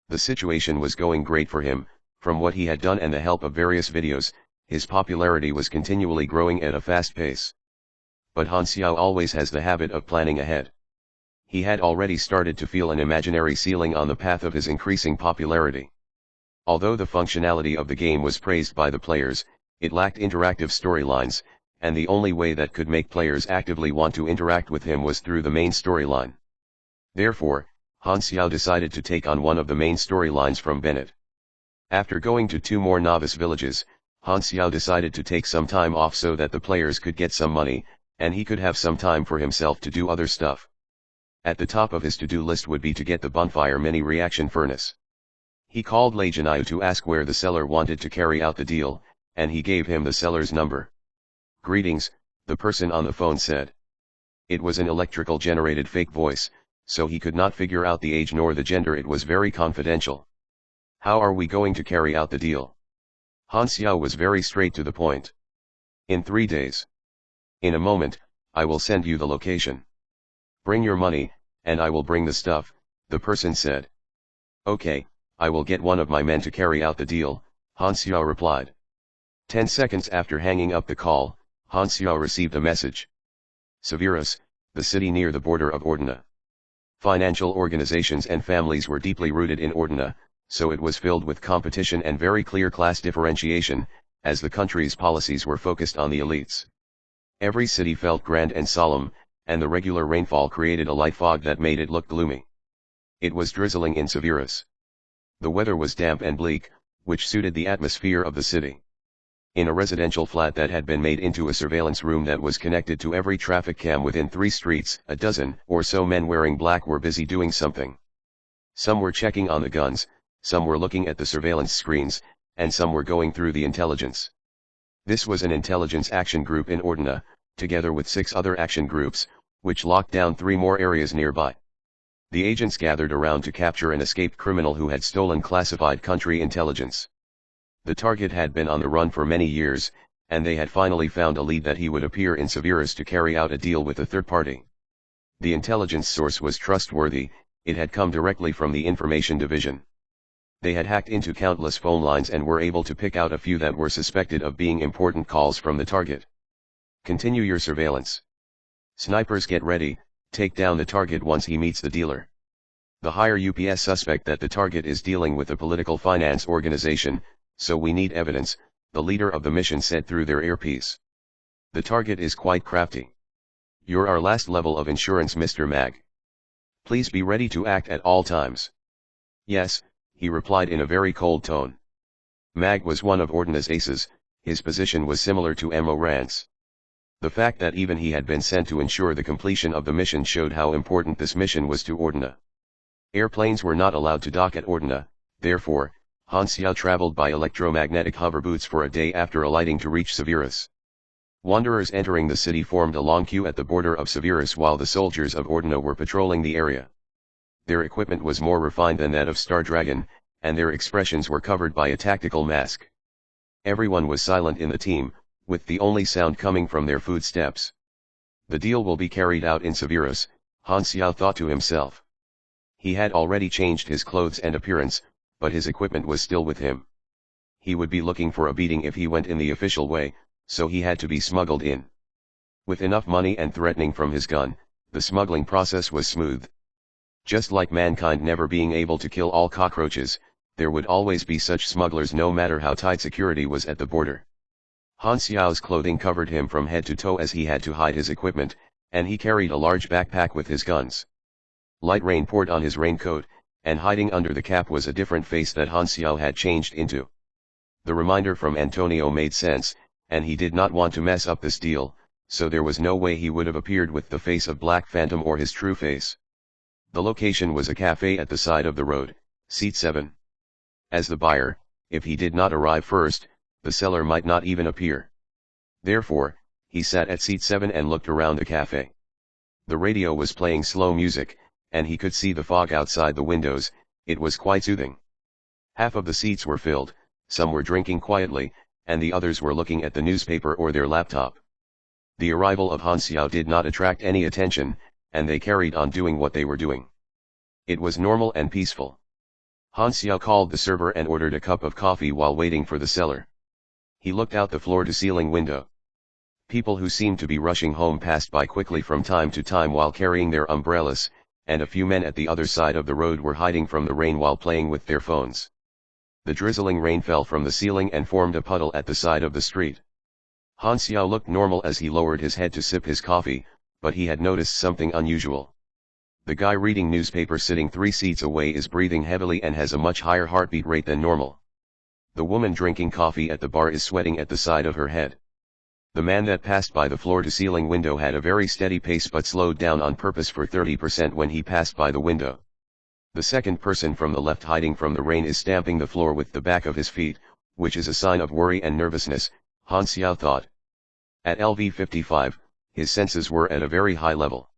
The situation was going great for him. From what he had done and the help of various videos, his popularity was continually growing at a fast pace. But Han Xiao always has the habit of planning ahead. He had already started to feel an imaginary ceiling on the path of his increasing popularity. Although the functionality of the game was praised by the players, it lacked interactive storylines, and the only way that could make players actively want to interact with him was through the main storyline. Therefore, Han Xiao decided to take on one of the main storylines from Bennett. After going to 2 more novice villages, Han Xiao decided to take some time off so that the players could get some money, and he could have some time for himself to do other stuff. At the top of his to-do list would be to get the bonfire mini reaction furnace. He called Lei Jinyu to ask where the seller wanted to carry out the deal, and he gave him the seller's number. "Greetings," the person on the phone said. It was an electrical generated fake voice, so he could not figure out the age nor the gender. It was very confidential. "How are we going to carry out the deal?" Han Xiao was very straight to the point. "In 3 days. In a moment, I will send you the location. Bring your money, and I will bring the stuff," the person said. "Okay, I will get one of my men to carry out the deal," Han Xiao replied. 10 seconds after hanging up the call, Han Xiao received a message. Severus, the city near the border of Ordina. Financial organizations and families were deeply rooted in Ordina, so it was filled with competition and very clear class differentiation, as the country's policies were focused on the elites. Every city felt grand and solemn, and the regular rainfall created a light fog that made it look gloomy. It was drizzling in Severus. The weather was damp and bleak, which suited the atmosphere of the city. In a residential flat that had been made into a surveillance room that was connected to every traffic cam within 3 streets, a dozen or so men wearing black were busy doing something. Some were checking on the guns, some were looking at the surveillance screens, and some were going through the intelligence. This was an intelligence action group in Ordina, together with 6 other action groups, which locked down 3 more areas nearby. The agents gathered around to capture an escaped criminal who had stolen classified country intelligence. The target had been on the run for many years, and they had finally found a lead that he would appear in Severus to carry out a deal with a third party. The intelligence source was trustworthy. It had come directly from the information division. They had hacked into countless phone lines and were able to pick out a few that were suspected of being important calls from the target. Continue your surveillance. Snipers, get ready, take down the target once he meets the dealer. The higher UPS suspect that the target is dealing with a political finance organization, so we need evidence, the leader of the mission said through their earpiece. The target is quite crafty. You're our last level of insurance, Mr. Mag. Please be ready to act at all times. Yes, he replied in a very cold tone. Mag was one of Ordina's aces. His position was similar to Mo Rance. The fact that even he had been sent to ensure the completion of the mission showed how important this mission was to Ordina. Airplanes were not allowed to dock at Ordina, therefore, Han Xiao traveled by electromagnetic hoverboots for a day after alighting to reach Severus. Wanderers entering the city formed a long queue at the border of Severus while the soldiers of Ordina were patrolling the area. Their equipment was more refined than that of Star Dragon, and their expressions were covered by a tactical mask. Everyone was silent in the team, with the only sound coming from their footsteps. The deal will be carried out in Severus, Han Xiao thought to himself. He had already changed his clothes and appearance, but his equipment was still with him. He would be looking for a beating if he went in the official way, so he had to be smuggled in. With enough money and threatening from his gun, the smuggling process was smooth. Just like mankind never being able to kill all cockroaches, there would always be such smugglers no matter how tight security was at the border. Han Xiao's clothing covered him from head to toe as he had to hide his equipment, and he carried a large backpack with his guns. Light rain poured on his raincoat, and hiding under the cap was a different face that Han Xiao had changed into. The reminder from Antonio made sense, and he did not want to mess up this deal, so there was no way he would have appeared with the face of Black Phantom or his true face. The location was a cafe at the side of the road, seat 7. As the buyer, if he did not arrive first, the seller might not even appear. Therefore, he sat at seat 7 and looked around the cafe. The radio was playing slow music, and he could see the fog outside the windows. It was quite soothing. Half of the seats were filled, some were drinking quietly, and the others were looking at the newspaper or their laptop. The arrival of Han Xiao did not attract any attention, and they carried on doing what they were doing. It was normal and peaceful. Han Xiao called the server and ordered a cup of coffee while waiting for the seller. He looked out the floor-to-ceiling window. People who seemed to be rushing home passed by quickly from time to time while carrying their umbrellas, and a few men at the other side of the road were hiding from the rain while playing with their phones. The drizzling rain fell from the ceiling and formed a puddle at the side of the street. Han Xiao looked normal as he lowered his head to sip his coffee, but he had noticed something unusual. The guy reading newspaper sitting 3 seats away is breathing heavily and has a much higher heartbeat rate than normal. The woman drinking coffee at the bar is sweating at the side of her head. The man that passed by the floor-to-ceiling window had a very steady pace but slowed down on purpose for 30% when he passed by the window. The second person from the left hiding from the rain is stamping the floor with the back of his feet, which is a sign of worry and nervousness, Han Xiao thought. At LV55, his senses were at a very high level.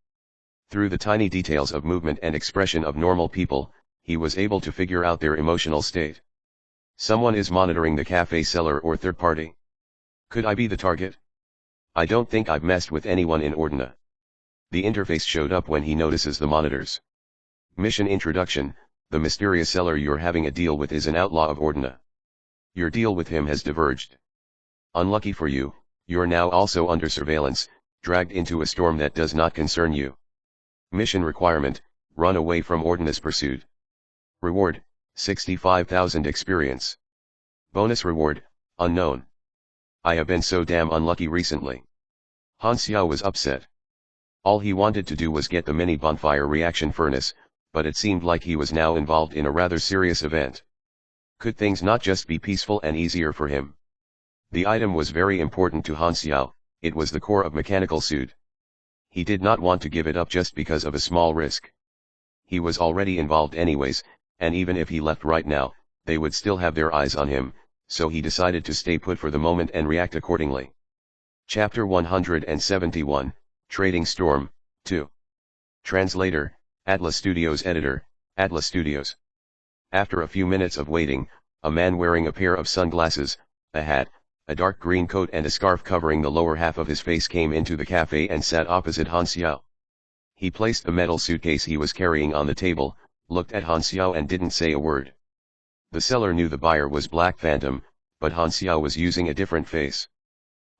Through the tiny details of movement and expression of normal people, he was able to figure out their emotional state. Someone is monitoring the cafe seller or third party. Could I be the target? I don't think I've messed with anyone in Ordina. The interface showed up when he notices the monitors. Mission introduction: the mysterious seller you're having a deal with is an outlaw of Ordina. Your deal with him has diverged. Unlucky for you, you're now also under surveillance, dragged into a storm that does not concern you. Mission requirement: run away from Ordina's pursuit. Reward: 65,000 experience. Bonus reward: unknown. I have been so damn unlucky recently. Han Xiao was upset. All he wanted to do was get the mini bonfire reaction furnace, but it seemed like he was now involved in a rather serious event. Could things not just be peaceful and easier for him? The item was very important to Han Xiao. It was the core of mechanical suit. He did not want to give it up just because of a small risk. He was already involved anyways, and even if he left right now, they would still have their eyes on him, so he decided to stay put for the moment and react accordingly. Chapter 171, Trading Storm, 2. Translator, Atlas Studios. Editor, Atlas Studios. After a few minutes of waiting, a man wearing a pair of sunglasses, a hat, a dark green coat and a scarf covering the lower half of his face came into the cafe and sat opposite Han Xiao. He placed the metal suitcase he was carrying on the table, looked at Han Xiao and didn't say a word. The seller knew the buyer was Black Phantom, but Han Xiao was using a different face.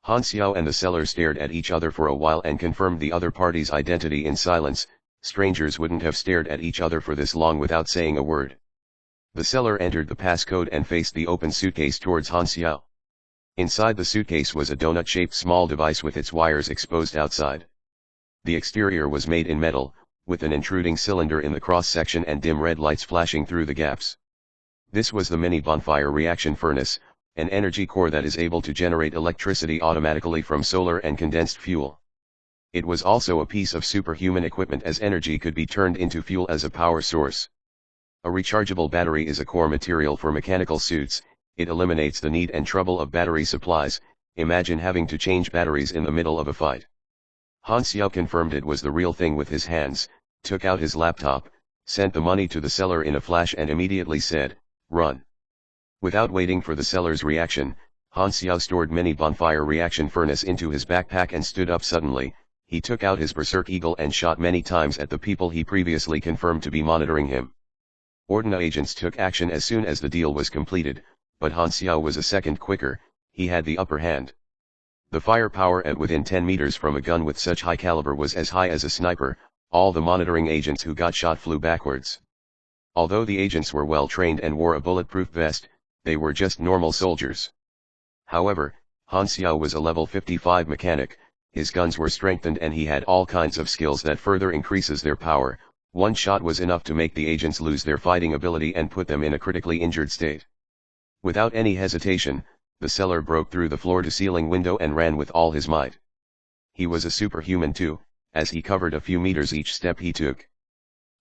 Han Xiao and the seller stared at each other for a while and confirmed the other party's identity in silence. Strangers wouldn't have stared at each other for this long without saying a word. The seller entered the passcode and faced the open suitcase towards Han Xiao. Inside the suitcase was a donut-shaped small device with its wires exposed outside. The exterior was made in metal, with an intruding cylinder in the cross-section and dim red lights flashing through the gaps. This was the mini bonfire reaction furnace, an energy core that is able to generate electricity automatically from solar and condensed fuel. It was also a piece of superhuman equipment as energy could be turned into fuel as a power source. A rechargeable battery is a core material for mechanical suits. It eliminates the need and trouble of battery supplies. Imagine having to change batteries in the middle of a fight. Han Xiao confirmed it was the real thing with his hands, took out his laptop, sent the money to the seller in a flash and immediately said, "Run." Without waiting for the seller's reaction, Han Xiao stored mini bonfire reaction furnace into his backpack and stood up suddenly. He took out his berserk eagle and shot many times at the people he previously confirmed to be monitoring him. Ordina agents took action as soon as the deal was completed, but Han Xiao was a second quicker. He had the upper hand. The firepower at within 10 meters from a gun with such high caliber was as high as a sniper. All the monitoring agents who got shot flew backwards. Although the agents were well trained and wore a bulletproof vest, they were just normal soldiers. However, Han Xiao was a level 55 mechanic, his guns were strengthened and he had all kinds of skills that further increases their power. One shot was enough to make the agents lose their fighting ability and put them in a critically injured state. Without any hesitation, the seller broke through the floor-to-ceiling window and ran with all his might. He was a superhuman too, as he covered a few meters each step he took.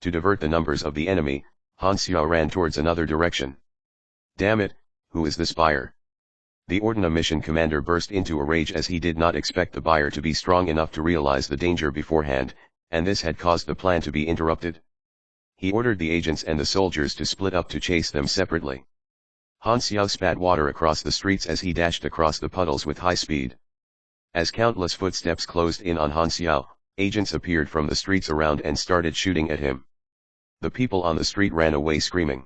To divert the numbers of the enemy, Han Xiao ran towards another direction. "Damn it, who is this buyer?" The Ordina mission commander burst into a rage as he did not expect the buyer to be strong enough to realize the danger beforehand, and this had caused the plan to be interrupted. He ordered the agents and the soldiers to split up to chase them separately. Han Xiao spat water across the streets as he dashed across the puddles with high speed. As countless footsteps closed in on Han Xiao, agents appeared from the streets around and started shooting at him. The people on the street ran away screaming.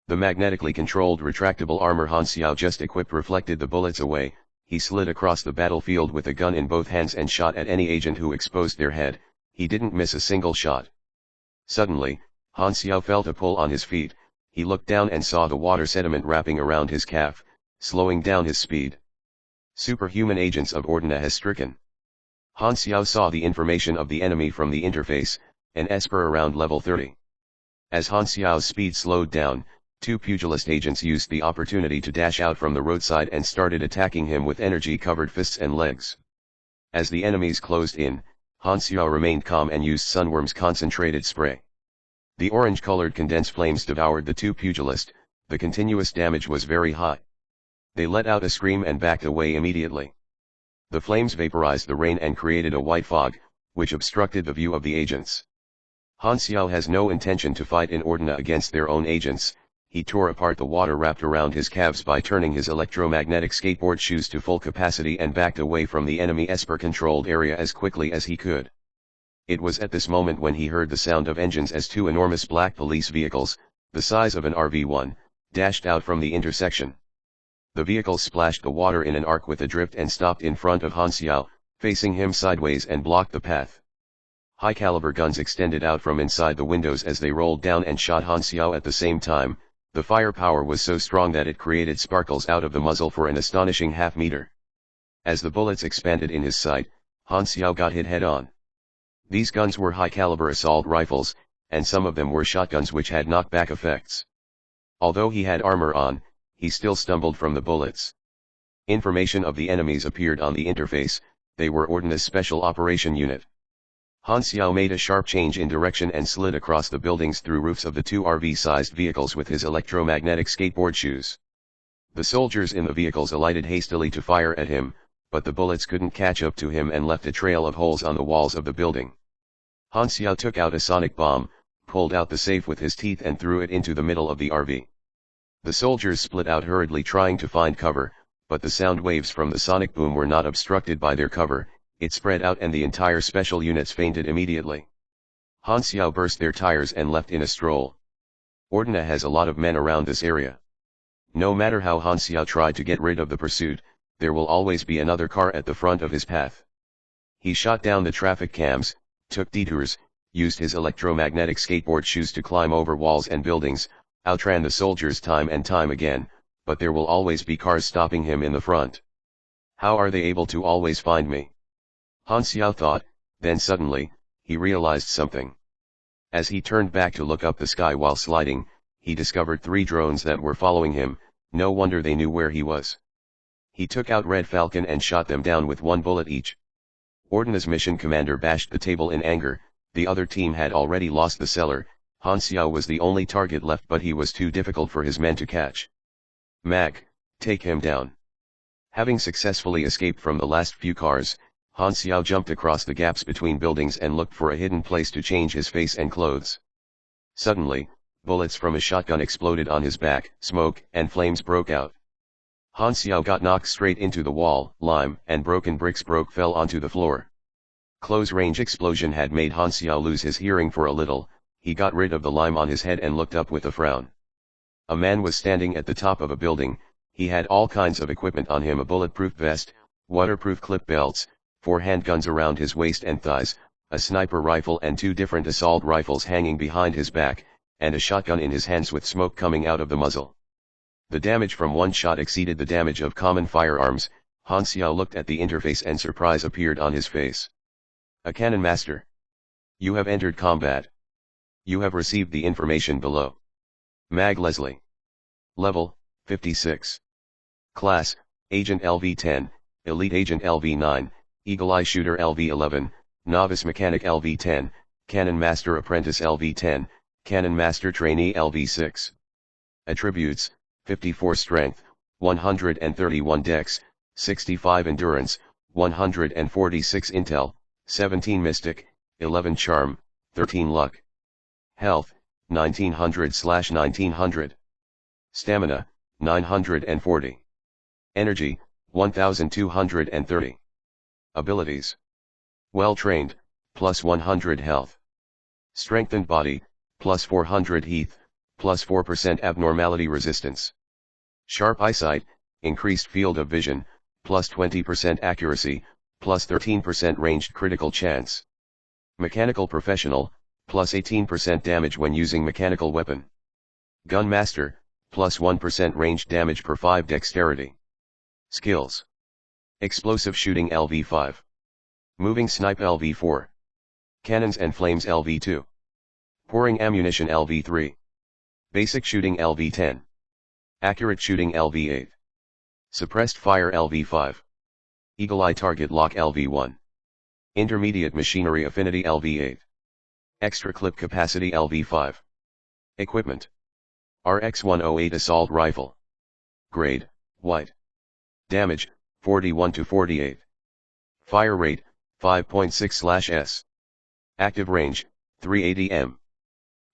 The magnetically controlled retractable armor Han Xiao just equipped reflected the bullets away. He slid across the battlefield with a gun in both hands and shot at any agent who exposed their head. He didn't miss a single shot. Suddenly, Han Xiao felt a pull on his feet. He looked down and saw the water sediment wrapping around his calf, slowing down his speed. Superhuman agents of Ordina has stricken. Han Xiao saw the information of the enemy from the interface, an esper around level 30. As Han Xiao's speed slowed down, two pugilist agents used the opportunity to dash out from the roadside and started attacking him with energy-covered fists and legs. As the enemies closed in, Han Xiao remained calm and used Sunworm's concentrated spray. The orange-colored condensed flames devoured the two pugilists. The continuous damage was very high. They let out a scream and backed away immediately. The flames vaporized the rain and created a white fog, which obstructed the view of the agents. Han Xiao has no intention to fight in Ordina against their own agents. He tore apart the water wrapped around his calves by turning his electromagnetic skateboard shoes to full capacity and backed away from the enemy esper-controlled area as quickly as he could. It was at this moment when he heard the sound of engines as two enormous black police vehicles, the size of an RV-1, dashed out from the intersection. The vehicles splashed the water in an arc with a drift and stopped in front of Han Xiao, facing him sideways and blocked the path. High-caliber guns extended out from inside the windows as they rolled down and shot Han Xiao at the same time. The firepower was so strong that it created sparkles out of the muzzle for an astonishing half-meter. As the bullets expanded in his sight, Han Xiao got hit head-on. These guns were high-caliber assault rifles, and some of them were shotguns which had knockback effects. Although he had armor on, he still stumbled from the bullets. Information of the enemies appeared on the interface. They were Ordina's Special Operation Unit. Han Xiao made a sharp change in direction and slid across the buildings through roofs of the two RV-sized vehicles with his electromagnetic skateboard shoes. The soldiers in the vehicles alighted hastily to fire at him, but the bullets couldn't catch up to him and left a trail of holes on the walls of the building. Han Xiao took out a sonic bomb, pulled out the safe with his teeth and threw it into the middle of the RV. The soldiers split out hurriedly trying to find cover, but the sound waves from the sonic boom were not obstructed by their cover. It spread out and the entire special units fainted immediately. Han Xiao burst their tires and left in a stroll. Ordina has a lot of men around this area. No matter how Han Xiao tried to get rid of the pursuit, there will always be another car at the front of his path. He shot down the traffic cams, took detours, used his electromagnetic skateboard shoes to climb over walls and buildings, outran the soldiers time and time again, but there will always be cars stopping him in the front. How are they able to always find me? Han Xiao thought, then suddenly, he realized something. As he turned back to look up the sky while sliding, he discovered 3 drones that were following him. No wonder they knew where he was. He took out Red Falcon and shot them down with one bullet each. Ordina's mission commander bashed the table in anger. The other team had already lost the cellar. Han Xiao was the only target left, but he was too difficult for his men to catch. Mag, take him down. Having successfully escaped from the last few cars, Han Xiao jumped across the gaps between buildings and looked for a hidden place to change his face and clothes. Suddenly, bullets from a shotgun exploded on his back, smoke and flames broke out. Han Xiao got knocked straight into the wall, lime and broken bricks fell onto the floor. Close-range explosion had made Han Xiao lose his hearing for a little. He got rid of the lime on his head and looked up with a frown. A man was standing at the top of a building. He had all kinds of equipment on him: a bulletproof vest, waterproof clip belts, 4 handguns around his waist and thighs, a sniper rifle and 2 different assault rifles hanging behind his back, and a shotgun in his hands with smoke coming out of the muzzle. The damage from one shot exceeded the damage of common firearms. Han Xiao looked at the interface and surprise appeared on his face. A cannon master. You have entered combat. You have received the information below. Mag Leslie. Level, 56. Class, Agent LV-10, Elite Agent LV-9, Eagle Eye Shooter LV-11, Novice Mechanic LV-10, Cannon Master Apprentice LV-10, Cannon Master Trainee LV-6. Attributes, 54 Strength, 131 Dex, 65 Endurance, 146 Intel, 17 Mystic, 11 Charm, 13 Luck. Health, 1900/1900. Stamina, 940. Energy, 1230. Abilities. Well trained, plus 100 health. Strengthened body, plus 400 health, plus 4% abnormality resistance. Sharp eyesight, increased field of vision, plus 20% accuracy, plus 13% ranged critical chance. Mechanical professional, plus 18% damage when using mechanical weapon. Gun master, plus 1% ranged damage per 5 dexterity. Skills. Explosive shooting LV-5. Moving snipe LV-4. Cannons and flames LV-2. Pouring ammunition LV-3. Basic shooting LV-10. Accurate shooting LV-8. Suppressed fire LV-5. Eagle eye target lock LV-1. Intermediate machinery affinity LV-8. Extra clip capacity LV-5. Equipment. RX-108 assault rifle. Grade, white. Damage, 41 to 48. Fire rate, 5.6/s. Active range, 380 m.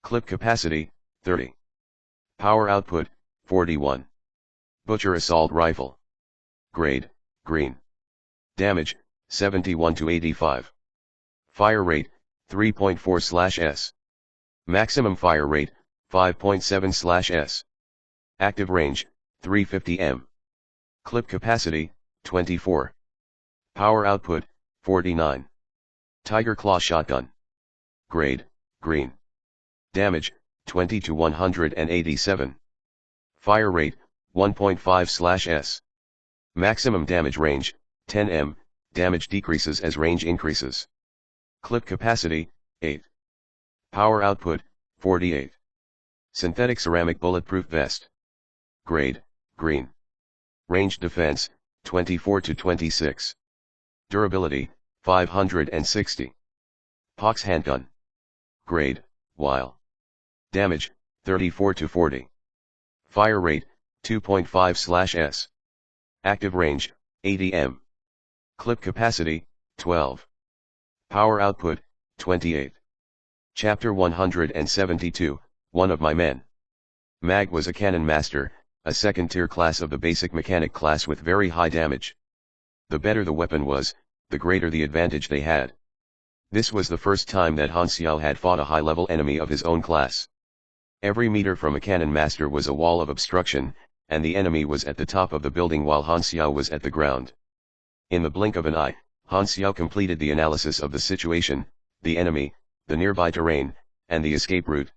Clip capacity, 30. Power output, 41. Butcher assault rifle. Grade, green. Damage, 71 to 85. Fire rate, 3.4/s. Maximum fire rate, 5.7/s. Active range, 350 m. Clip capacity, 24. Power output, 49. Tiger Claw shotgun. Grade, green. Damage, 20 to 187. Fire rate, 1.5/s. Maximum damage range, 10 m. Damage decreases as range increases. Clip capacity, 8. Power output, 48. Synthetic ceramic bulletproof vest. Grade, green. Range defense, 24 to 26. Durability, 560. Pox handgun. Grade, while. Damage, 34 to 40. Fire rate, 2.5/s. Active range, 80 m. Clip capacity, 12. Power output, 28. Chapter 172, One of My Men. Mag was a cannon master, a second-tier class of the basic mechanic class with very high damage. The better the weapon was, the greater the advantage they had. This was the first time that Han Xiao had fought a high-level enemy of his own class. Every meter from a cannon master was a wall of obstruction, and the enemy was at the top of the building while Han Xiao was at the ground. In the blink of an eye, Han Xiao completed the analysis of the situation, the enemy, the nearby terrain, and the escape route.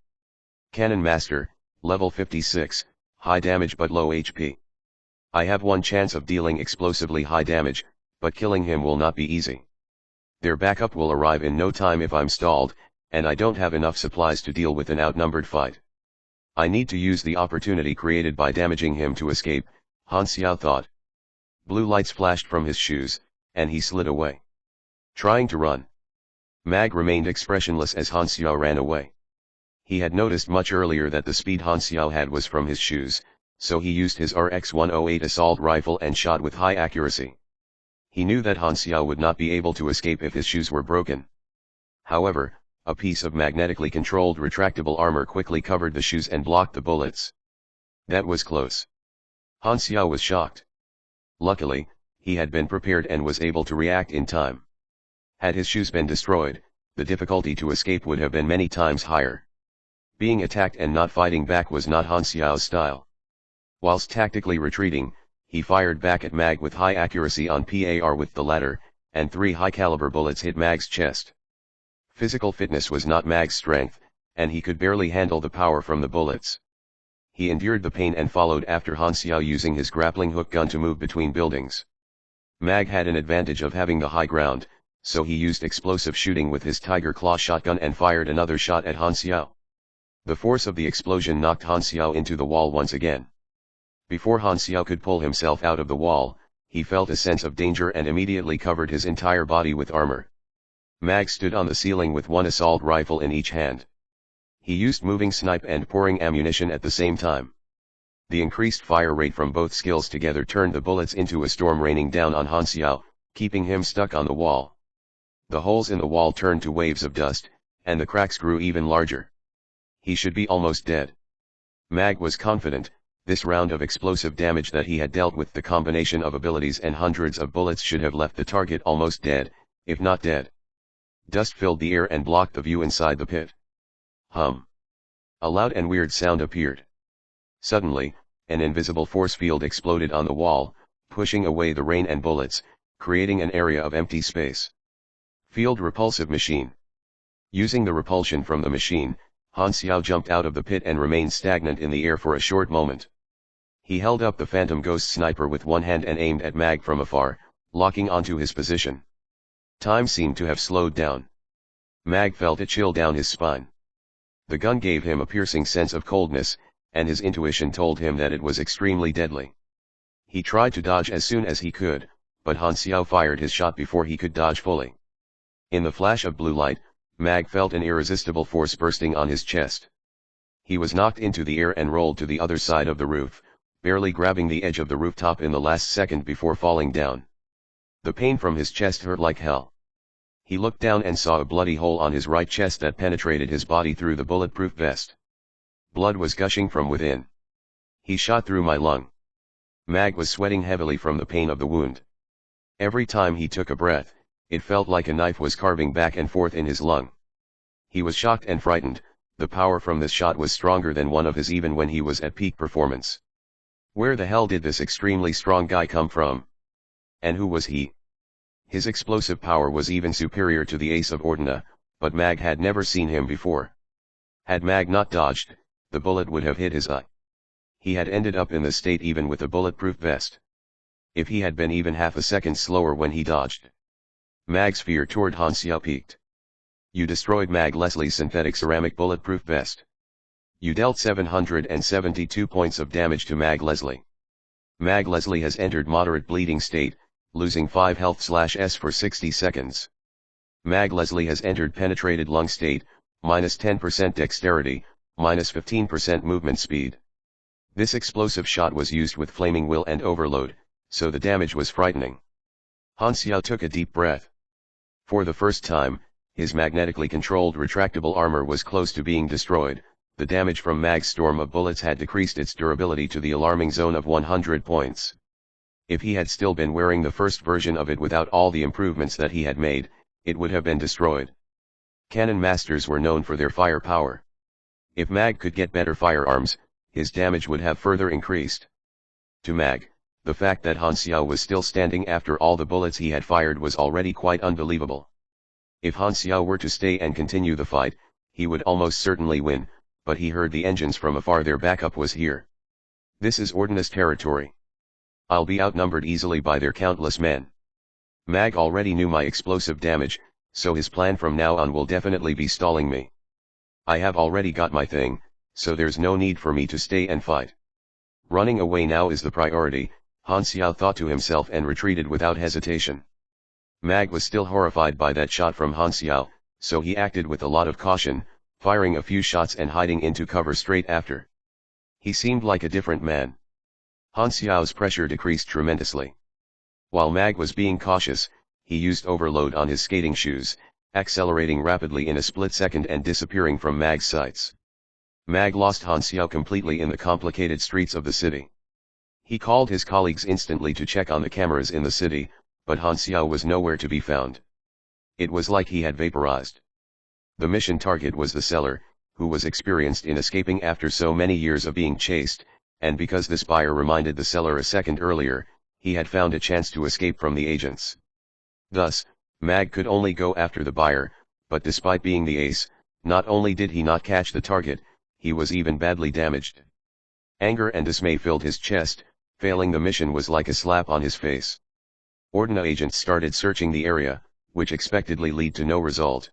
Cannon Master, level 56, high damage but low HP. I have one chance of dealing explosively high damage, but killing him will not be easy. Their backup will arrive in no time if I'm stalled, and I don't have enough supplies to deal with an outnumbered fight. I need to use the opportunity created by damaging him to escape, Han Xiao thought. Blue lights flashed from his shoes, and he slid away. Trying to run. Mag remained expressionless as Han Xiao ran away. He had noticed much earlier that the speed Han Xiao had was from his shoes, so he used his RX-108 assault rifle and shot with high accuracy. He knew that Han Xiao would not be able to escape if his shoes were broken. However, a piece of magnetically controlled retractable armor quickly covered the shoes and blocked the bullets. That was close. Han Xiao was shocked. Luckily, he had been prepared and was able to react in time. Had his shoes been destroyed, the difficulty to escape would have been many times higher. Being attacked and not fighting back was not Han Xiao's style. Whilst tactically retreating, he fired back at Mag with high accuracy on PAR with the latter, and 3 high-caliber bullets hit Mag's chest. Physical fitness was not Mag's strength, and he could barely handle the power from the bullets. He endured the pain and followed after Han Xiao using his grappling hook gun to move between buildings. Mag had an advantage of having the high ground, so he used explosive shooting with his Tiger Claw shotgun and fired another shot at Han Xiao. The force of the explosion knocked Han Xiao into the wall once again. Before Han Xiao could pull himself out of the wall, he felt a sense of danger and immediately covered his entire body with armor. Mag stood on the ceiling with one assault rifle in each hand. He used moving snipe and pouring ammunition at the same time. The increased fire rate from both skills together turned the bullets into a storm raining down on Han Xiao, keeping him stuck on the wall. The holes in the wall turned to waves of dust, and the cracks grew even larger. He should be almost dead. Mag was confident, this round of explosive damage that he had dealt with the combination of abilities and hundreds of bullets should have left the target almost dead, if not dead. Dust filled the air and blocked the view inside the pit. Hum. A loud and weird sound appeared. Suddenly, an invisible force field exploded on the wall, pushing away the rain and bullets, creating an area of empty space. Field repulsive machine. Using the repulsion from the machine, Han Xiao jumped out of the pit and remained stagnant in the air for a short moment. He held up the Phantom Ghost sniper with one hand and aimed at Mag from afar, locking onto his position. Time seemed to have slowed down. Mag felt a chill down his spine. The gun gave him a piercing sense of coldness, and his intuition told him that it was extremely deadly. He tried to dodge as soon as he could, but Han Xiao fired his shot before he could dodge fully. In the flash of blue light, Mag felt an irresistible force bursting on his chest. He was knocked into the air and rolled to the other side of the roof, barely grabbing the edge of the rooftop in the last second before falling down. The pain from his chest hurt like hell. He looked down and saw a bloody hole on his right chest that penetrated his body through the bulletproof vest. Blood was gushing from within. He shot through my lung. Mag was sweating heavily from the pain of the wound. Every time he took a breath, it felt like a knife was carving back and forth in his lung. He was shocked and frightened. The power from this shot was stronger than one of his even when he was at peak performance. Where the hell did this extremely strong guy come from? And who was he? His explosive power was even superior to the Ace of Ordina, but Mag had never seen him before. Had Mag not dodged, the bullet would have hit his eye. He had ended up in this state even with a bulletproof vest. If he had been even half a second slower when he dodged. Mag's fear toward Han Xiao peaked. You destroyed Mag Leslie's synthetic ceramic bulletproof vest. You dealt 772 points of damage to Mag Leslie. Mag Leslie has entered moderate bleeding state, losing 5 health/S for 60 seconds. Mag Leslie has entered penetrated lung state, minus 10% dexterity, minus 15% movement speed. This explosive shot was used with flaming will and overload, so the damage was frightening. Han Xiao took a deep breath. For the first time, his magnetically controlled retractable armor was close to being destroyed. The damage from Mag's storm of bullets had decreased its durability to the alarming zone of 100 points. If he had still been wearing the first version of it without all the improvements that he had made, it would have been destroyed. Cannon masters were known for their firepower. If Mag could get better firearms, his damage would have further increased. To Mag, the fact that Han Xiao was still standing after all the bullets he had fired was already quite unbelievable. If Han Xiao were to stay and continue the fight, he would almost certainly win, but he heard the engines from afar. Their backup was here. This is Ordina's territory. I'll be outnumbered easily by their countless men. Mag already knew my explosive damage, so his plan from now on will definitely be stalling me. I have already got my thing, so there's no need for me to stay and fight. Running away now is the priority, Han Xiao thought to himself and retreated without hesitation. Mag was still horrified by that shot from Han Xiao, so he acted with a lot of caution, firing a few shots and hiding into cover straight after. He seemed like a different man. Han Xiao's pressure decreased tremendously. While Mag was being cautious, he used overload on his skating shoes, accelerating rapidly in a split second and disappearing from Mag's sights. Mag lost Han Xiao completely in the complicated streets of the city. He called his colleagues instantly to check on the cameras in the city, but Han Xiao was nowhere to be found. It was like he had vaporized. The mission target was the seller, who was experienced in escaping after so many years of being chased, and because this buyer reminded the seller a second earlier, he had found a chance to escape from the agents. Thus, Mag could only go after the buyer, but despite being the ace, not only did he not catch the target, he was even badly damaged. Anger and dismay filled his chest. Failing the mission was like a slap on his face. Ordina agents started searching the area, which expectedly led to no result.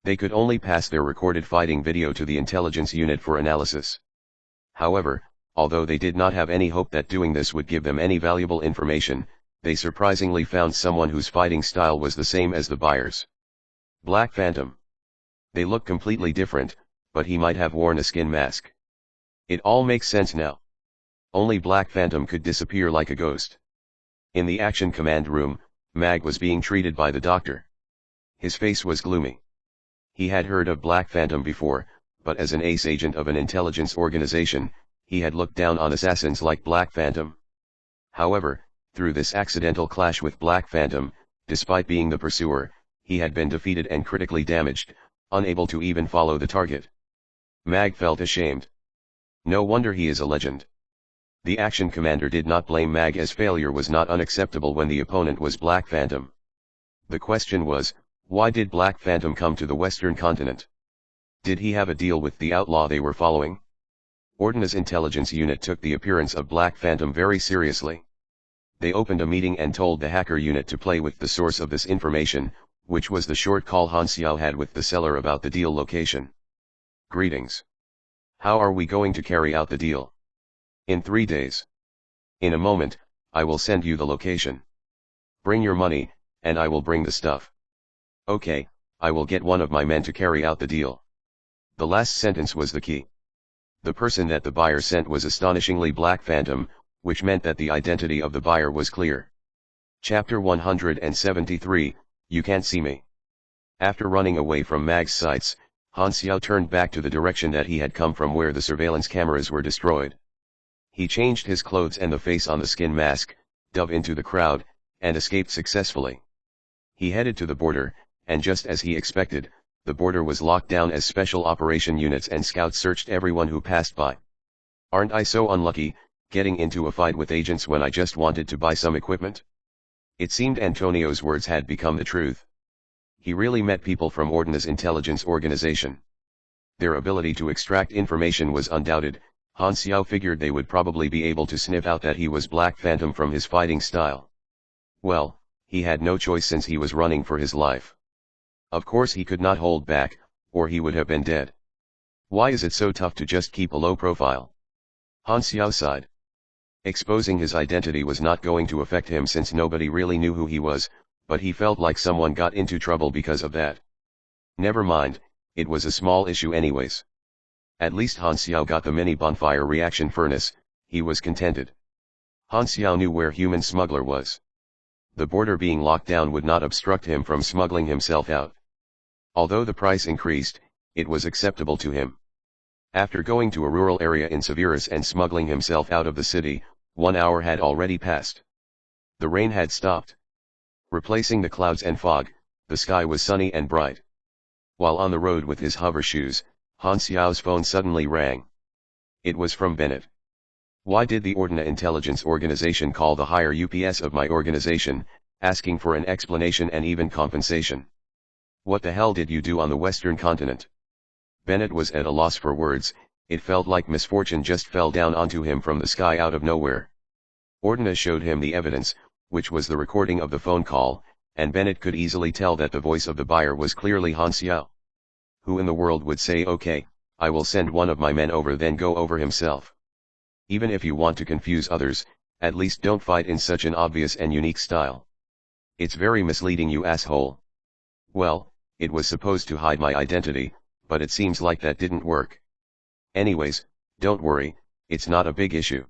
They could only pass their recorded fighting video to the intelligence unit for analysis. However, although they did not have any hope that doing this would give them any valuable information, they surprisingly found someone whose fighting style was the same as the buyer's. Black Phantom. They look completely different, but he might have worn a skin mask. It all makes sense now. Only Black Phantom could disappear like a ghost. In the action command room, Mag was being treated by the doctor. His face was gloomy. He had heard of Black Phantom before, but as an ace agent of an intelligence organization, he had looked down on assassins like Black Phantom. However, through this accidental clash with Black Phantom, despite being the pursuer, he had been defeated and critically damaged, unable to even follow the target. Mag felt ashamed. No wonder he is a legend. The action commander did not blame Mag, as failure was not unacceptable when the opponent was Black Phantom. The question was, why did Black Phantom come to the Western continent? Did he have a deal with the outlaw they were following? Ordina's intelligence unit took the appearance of Black Phantom very seriously. They opened a meeting and told the hacker unit to play with the source of this information, which was the short call Han Xiao had with the seller about the deal location. Greetings. How are we going to carry out the deal? In 3 days. In a moment, I will send you the location. Bring your money, and I will bring the stuff. Okay, I will get one of my men to carry out the deal. The last sentence was the key. The person that the buyer sent was astonishingly Black Phantom, which meant that the identity of the buyer was clear. Chapter 173, You Can't See Me. After running away from Mag's sights, Han Xiao turned back to the direction that he had come from, where the surveillance cameras were destroyed. He changed his clothes and the face on the skin mask, dove into the crowd, and escaped successfully. He headed to the border, and just as he expected, the border was locked down as special operation units and scouts searched everyone who passed by. Aren't I so unlucky, getting into a fight with agents when I just wanted to buy some equipment? It seemed Antonio's words had become the truth. He really met people from Ordina's intelligence organization. Their ability to extract information was undoubted. Han Xiao figured they would probably be able to sniff out that he was Black Phantom from his fighting style. Well, he had no choice since he was running for his life. Of course he could not hold back, or he would have been dead. Why is it so tough to just keep a low profile? Han Xiao sighed. Exposing his identity was not going to affect him since nobody really knew who he was, but he felt like someone got into trouble because of that. Never mind, it was a small issue anyways. At least Han Xiao got the mini bonfire reaction furnace. He was contented. Han Xiao knew where human smuggler was. The border being locked down would not obstruct him from smuggling himself out. Although the price increased, it was acceptable to him. After going to a rural area in Severus and smuggling himself out of the city, 1 hour had already passed. The rain had stopped. Replacing the clouds and fog, the sky was sunny and bright. While on the road with his hover shoes, Han Xiao's phone suddenly rang. It was from Bennett. Why did the Ordina intelligence organization call the higher UPS of my organization, asking for an explanation and even compensation? What the hell did you do on the Western continent? Bennett was at a loss for words. It felt like misfortune just fell down onto him from the sky out of nowhere. Ordina showed him the evidence, which was the recording of the phone call, and Bennett could easily tell that the voice of the buyer was clearly Han Xiao. Who in the world would say okay, I will send one of my men over, then go over himself. Even if you want to confuse others, at least don't fight in such an obvious and unique style. It's very misleading, you asshole. Well, it was supposed to hide my identity, but it seems like that didn't work. Anyways, don't worry, it's not a big issue.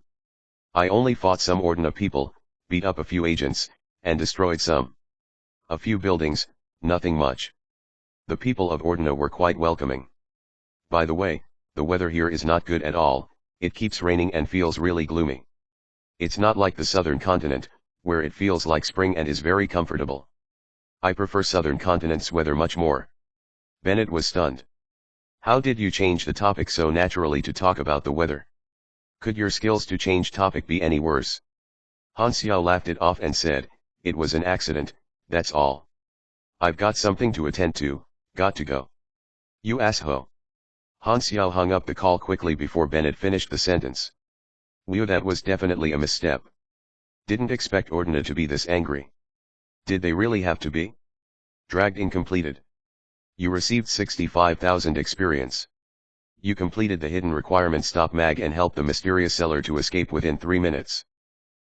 I only fought some Ordina people, beat up a few agents, and destroyed a few buildings, nothing much. The people of Ordina were quite welcoming. By the way, the weather here is not good at all, it keeps raining and feels really gloomy. It's not like the southern continent, where it feels like spring and is very comfortable. I prefer southern continent's weather much more. Bennett was stunned. How did you change the topic so naturally to talk about the weather? Could your skills to change topic be any worse? Han Xiao laughed it off and said, it was an accident, that's all. I've got something to attend to, got to go. You asshole. Han Xiao hung up the call quickly before Bennett finished the sentence. Whew, that was definitely a misstep. Didn't expect Ordina to be this angry. Did they really have to be? Dragged in completed. You received 65,000 experience. You completed the hidden requirement stop mag and helped the mysterious seller to escape within 3 minutes.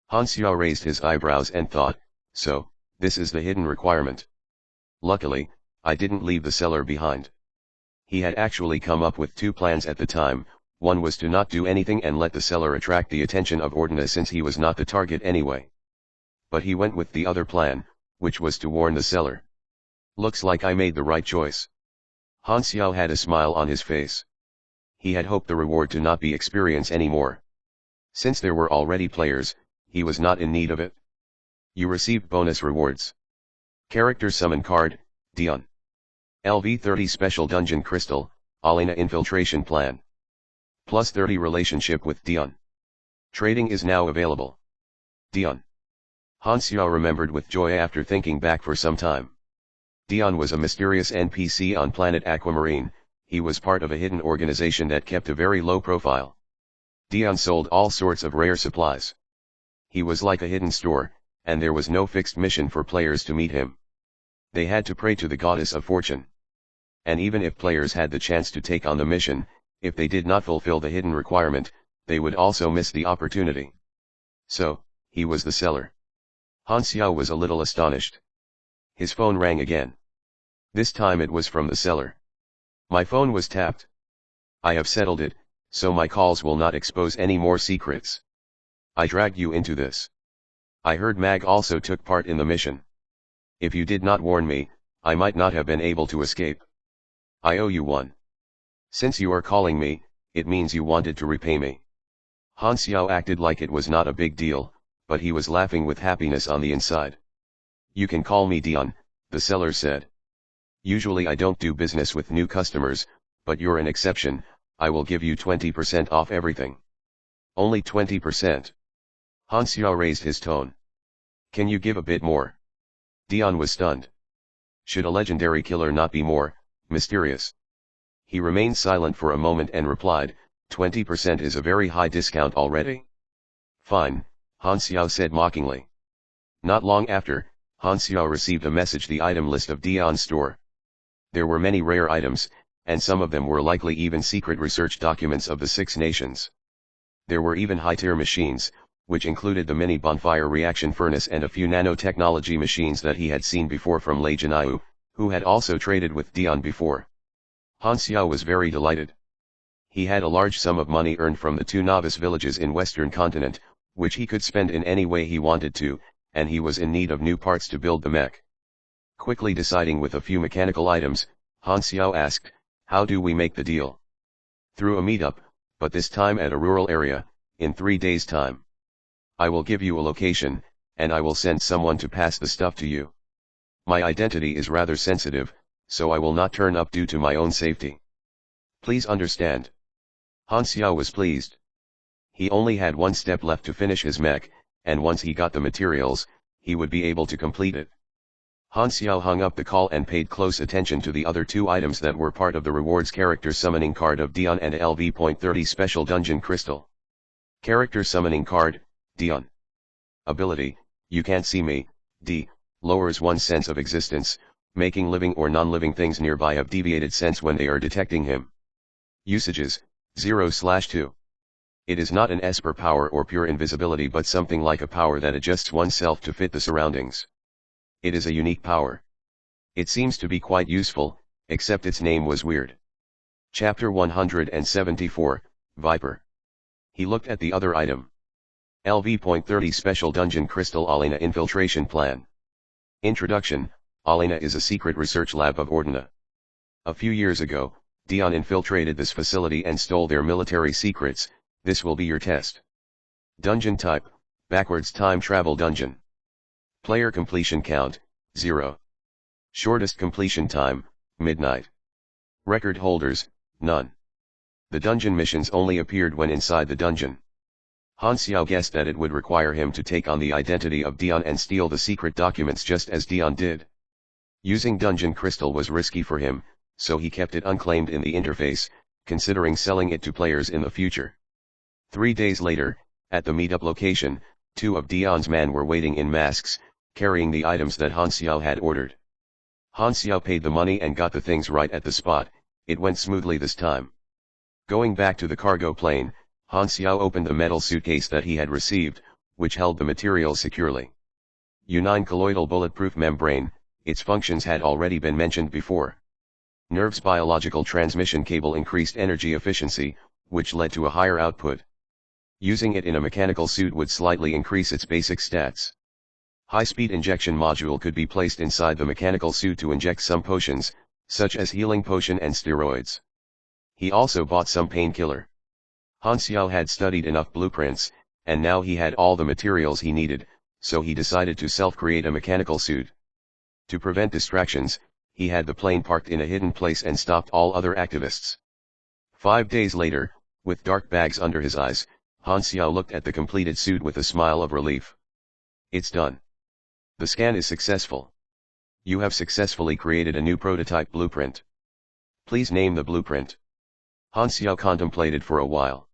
Han Xiao raised his eyebrows and thought, so, this is the hidden requirement. Luckily, I didn't leave the seller behind. He had actually come up with 2 plans at the time. One was to not do anything and let the seller attract the attention of Ordina since he was not the target anyway. But he went with the other plan, which was to warn the seller. Looks like I made the right choice. Han Xiao had a smile on his face. He had hoped the reward to not be experience anymore. Since there were already players, he was not in need of it. You received bonus rewards. Character Summon Card, Dion. LV30 Special Dungeon Crystal, Alena Infiltration Plan. Plus 30 Relationship with Dion. Trading is now available. Dion. Han Xiao remembered with joy after thinking back for some time. Dion was a mysterious NPC on planet Aquamarine. He was part of a hidden organization that kept a very low profile. Dion sold all sorts of rare supplies. He was like a hidden store, and there was no fixed mission for players to meet him. They had to pray to the goddess of fortune. And even if players had the chance to take on the mission, if they did not fulfill the hidden requirement, they would also miss the opportunity. So, he was the seller. Han Xiao was a little astonished. His phone rang again. This time it was from the seller. My phone was tapped. I have settled it, so my calls will not expose any more secrets. I dragged you into this. I heard Mag also took part in the mission. If you did not warn me, I might not have been able to escape. I owe you one. Since you are calling me, it means you wanted to repay me. Han Xiao acted like it was not a big deal, but he was laughing with happiness on the inside. You can call me Dion, the seller said. Usually I don't do business with new customers, but you're an exception. I will give you 20% off everything. Only 20%. Han Xiao raised his tone. Can you give a bit more? Dion was stunned. Should a legendary killer not be more mysterious? He remained silent for a moment and replied, 20% is a very high discount already. Fine, Han Xiao said mockingly. Not long after, Han Xiao received a message, the item list of Dion's store. There were many rare items, and some of them were likely even secret research documents of the 6 nations. There were even high-tier machines, which included the mini bonfire reaction furnace and a few nanotechnology machines that he had seen before from Lei Jinaiu, who had also traded with Dion before. Han Xiao was very delighted. He had a large sum of money earned from the 2 novice villages in Western continent, which he could spend in any way he wanted to, and he was in need of new parts to build the mech. Quickly deciding with a few mechanical items, Han Xiao asked, how do we make the deal? Through a meetup, but this time at a rural area, in 3 days' time. I will give you a location, and I will send someone to pass the stuff to you. My identity is rather sensitive, so I will not turn up due to my own safety. Please understand. Han Xiao was pleased. He only had 1 step left to finish his mech, and once he got the materials, he would be able to complete it. Han Xiao hung up the call and paid close attention to the other 2 items that were part of the rewards: character summoning card of Dion and LV.30 special dungeon crystal. Character summoning card, Dion. Ability, you can't see me, D, lowers one's sense of existence, making living or non-living things nearby have deviated sense when they are detecting him. Usages, 0/2. It is not an esper power or pure invisibility but something like a power that adjusts oneself to fit the surroundings. It is a unique power. It seems to be quite useful, except its name was weird. Chapter 174, Viper. He looked at the other item. LV.30 Special Dungeon Crystal Alena Infiltration Plan. Introduction, Alena is a secret research lab of Ordina. A few years ago, Dion infiltrated this facility and stole their military secrets. This will be your test. Dungeon type, backwards time travel dungeon. Player completion count, 0. Shortest completion time, midnight. Record holders, none. The dungeon missions only appeared when inside the dungeon. Han Xiao guessed that it would require him to take on the identity of Dion and steal the secret documents just as Dion did. Using dungeon crystal was risky for him, so he kept it unclaimed in the interface, considering selling it to players in the future. 3 days later, at the meetup location, 2 of Dion's men were waiting in masks, carrying the items that Han Xiao had ordered. Han Xiao paid the money and got the things right at the spot. It went smoothly this time. Going back to the cargo plane, Han Xiao opened the metal suitcase that he had received, which held the materials securely. U9 colloidal bulletproof membrane, its functions had already been mentioned before. Nerve's biological transmission cable increased energy efficiency, which led to a higher output. Using it in a mechanical suit would slightly increase its basic stats. High-speed injection module could be placed inside the mechanical suit to inject some potions, such as healing potion and steroids. He also bought some painkiller. Han Xiao had studied enough blueprints, and now he had all the materials he needed, so he decided to self-create a mechanical suit. To prevent distractions, he had the plane parked in a hidden place and stopped all other activists. 5 days later, with dark bags under his eyes, Han Xiao looked at the completed suit with a smile of relief. It's done. The scan is successful. You have successfully created a new prototype blueprint. Please name the blueprint. Han Xiao contemplated for a while.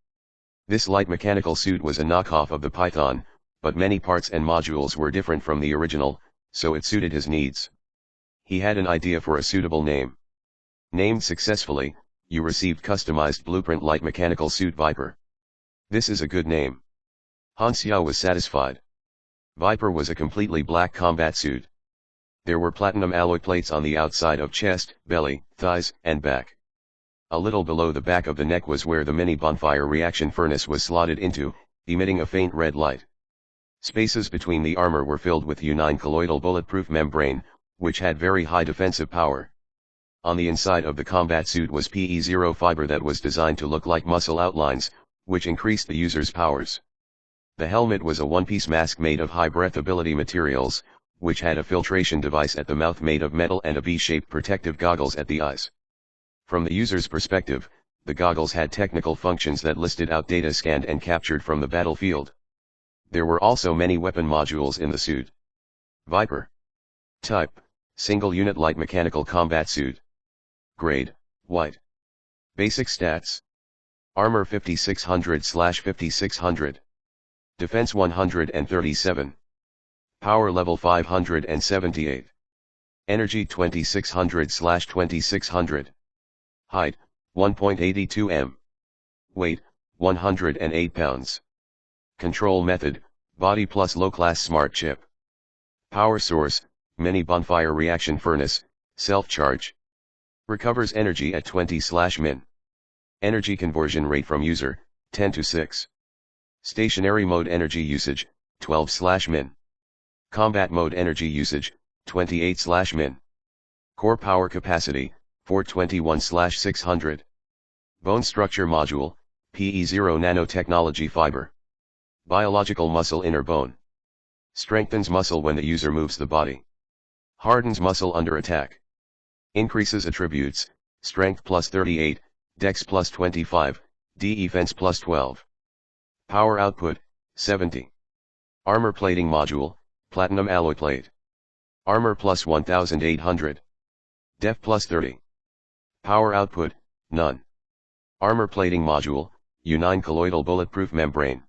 This light mechanical suit was a knockoff of the Python, but many parts and modules were different from the original, so it suited his needs. He had an idea for a suitable name. Named successfully, you received customized blueprint light mechanical suit Viper. This is a good name. Han Xiao was satisfied. Viper was a completely black combat suit. There were platinum alloy plates on the outside of chest, belly, thighs, and back. A little below the back of the neck was where the mini bonfire reaction furnace was slotted into, emitting a faint red light. Spaces between the armor were filled with U9 colloidal bulletproof membrane, which had very high defensive power. On the inside of the combat suit was PE0 fiber that was designed to look like muscle outlines, which increased the user's powers. The helmet was a one-piece mask made of high breathability materials, which had a filtration device at the mouth made of metal and a V-shaped protective goggles at the eyes. From the user's perspective, the goggles had technical functions that listed out data scanned and captured from the battlefield. There were also many weapon modules in the suit. Viper. Type, single unit light mechanical combat suit. Grade, white. Basic stats. Armor 5600/5600. Defense 137. Power level 578. Energy 2600/2600. Height, 1.82 m. Weight, 108 pounds. Control method, body plus low-class smart chip. Power source, mini bonfire reaction furnace, self-charge. Recovers energy at 20/min. Energy conversion rate from user, 10:6. Stationary mode energy usage, 12/min. Combat mode energy usage, 28/min. Core power capacity, 421/600. Bone structure module, PE0 nanotechnology fiber. Biological muscle inner bone. Strengthens muscle when the user moves the body. Hardens muscle under attack. Increases attributes, strength plus 38, dex plus 25, defense plus 12. Power output, 70. Armor plating module, platinum alloy plate. Armor plus 1800. Def plus 30. Power output, none. Armor plating module, U9 colloidal bulletproof membrane.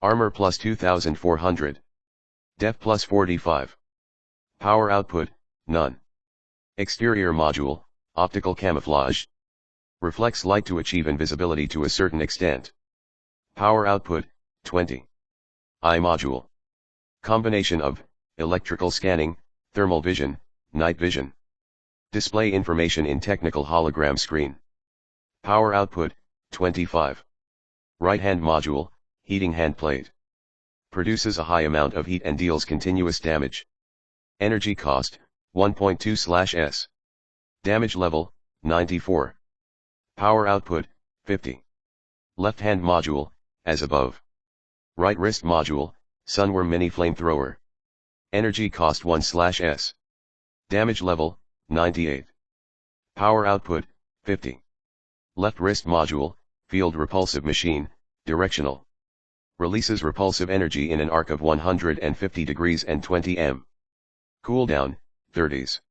Armor plus 2400. Def plus 45. Power output, none. Exterior module, optical camouflage. Reflects light to achieve invisibility to a certain extent. Power output, 20. Eye module. Combination of, electrical scanning, thermal vision, night vision. Display information in technical hologram screen. Power output, 25. Right hand module, heating hand plate. Produces a high amount of heat and deals continuous damage. Energy cost, 1.2/s. Damage level, 94. Power output, 50. Left hand module, as above. Right wrist module, Sunworm mini flamethrower. Energy cost 1/s. Damage level, 98. Power output, 50. Left wrist module, field repulsive machine, directional. Releases repulsive energy in an arc of 150 degrees and 20 m. Cooldown, 30s.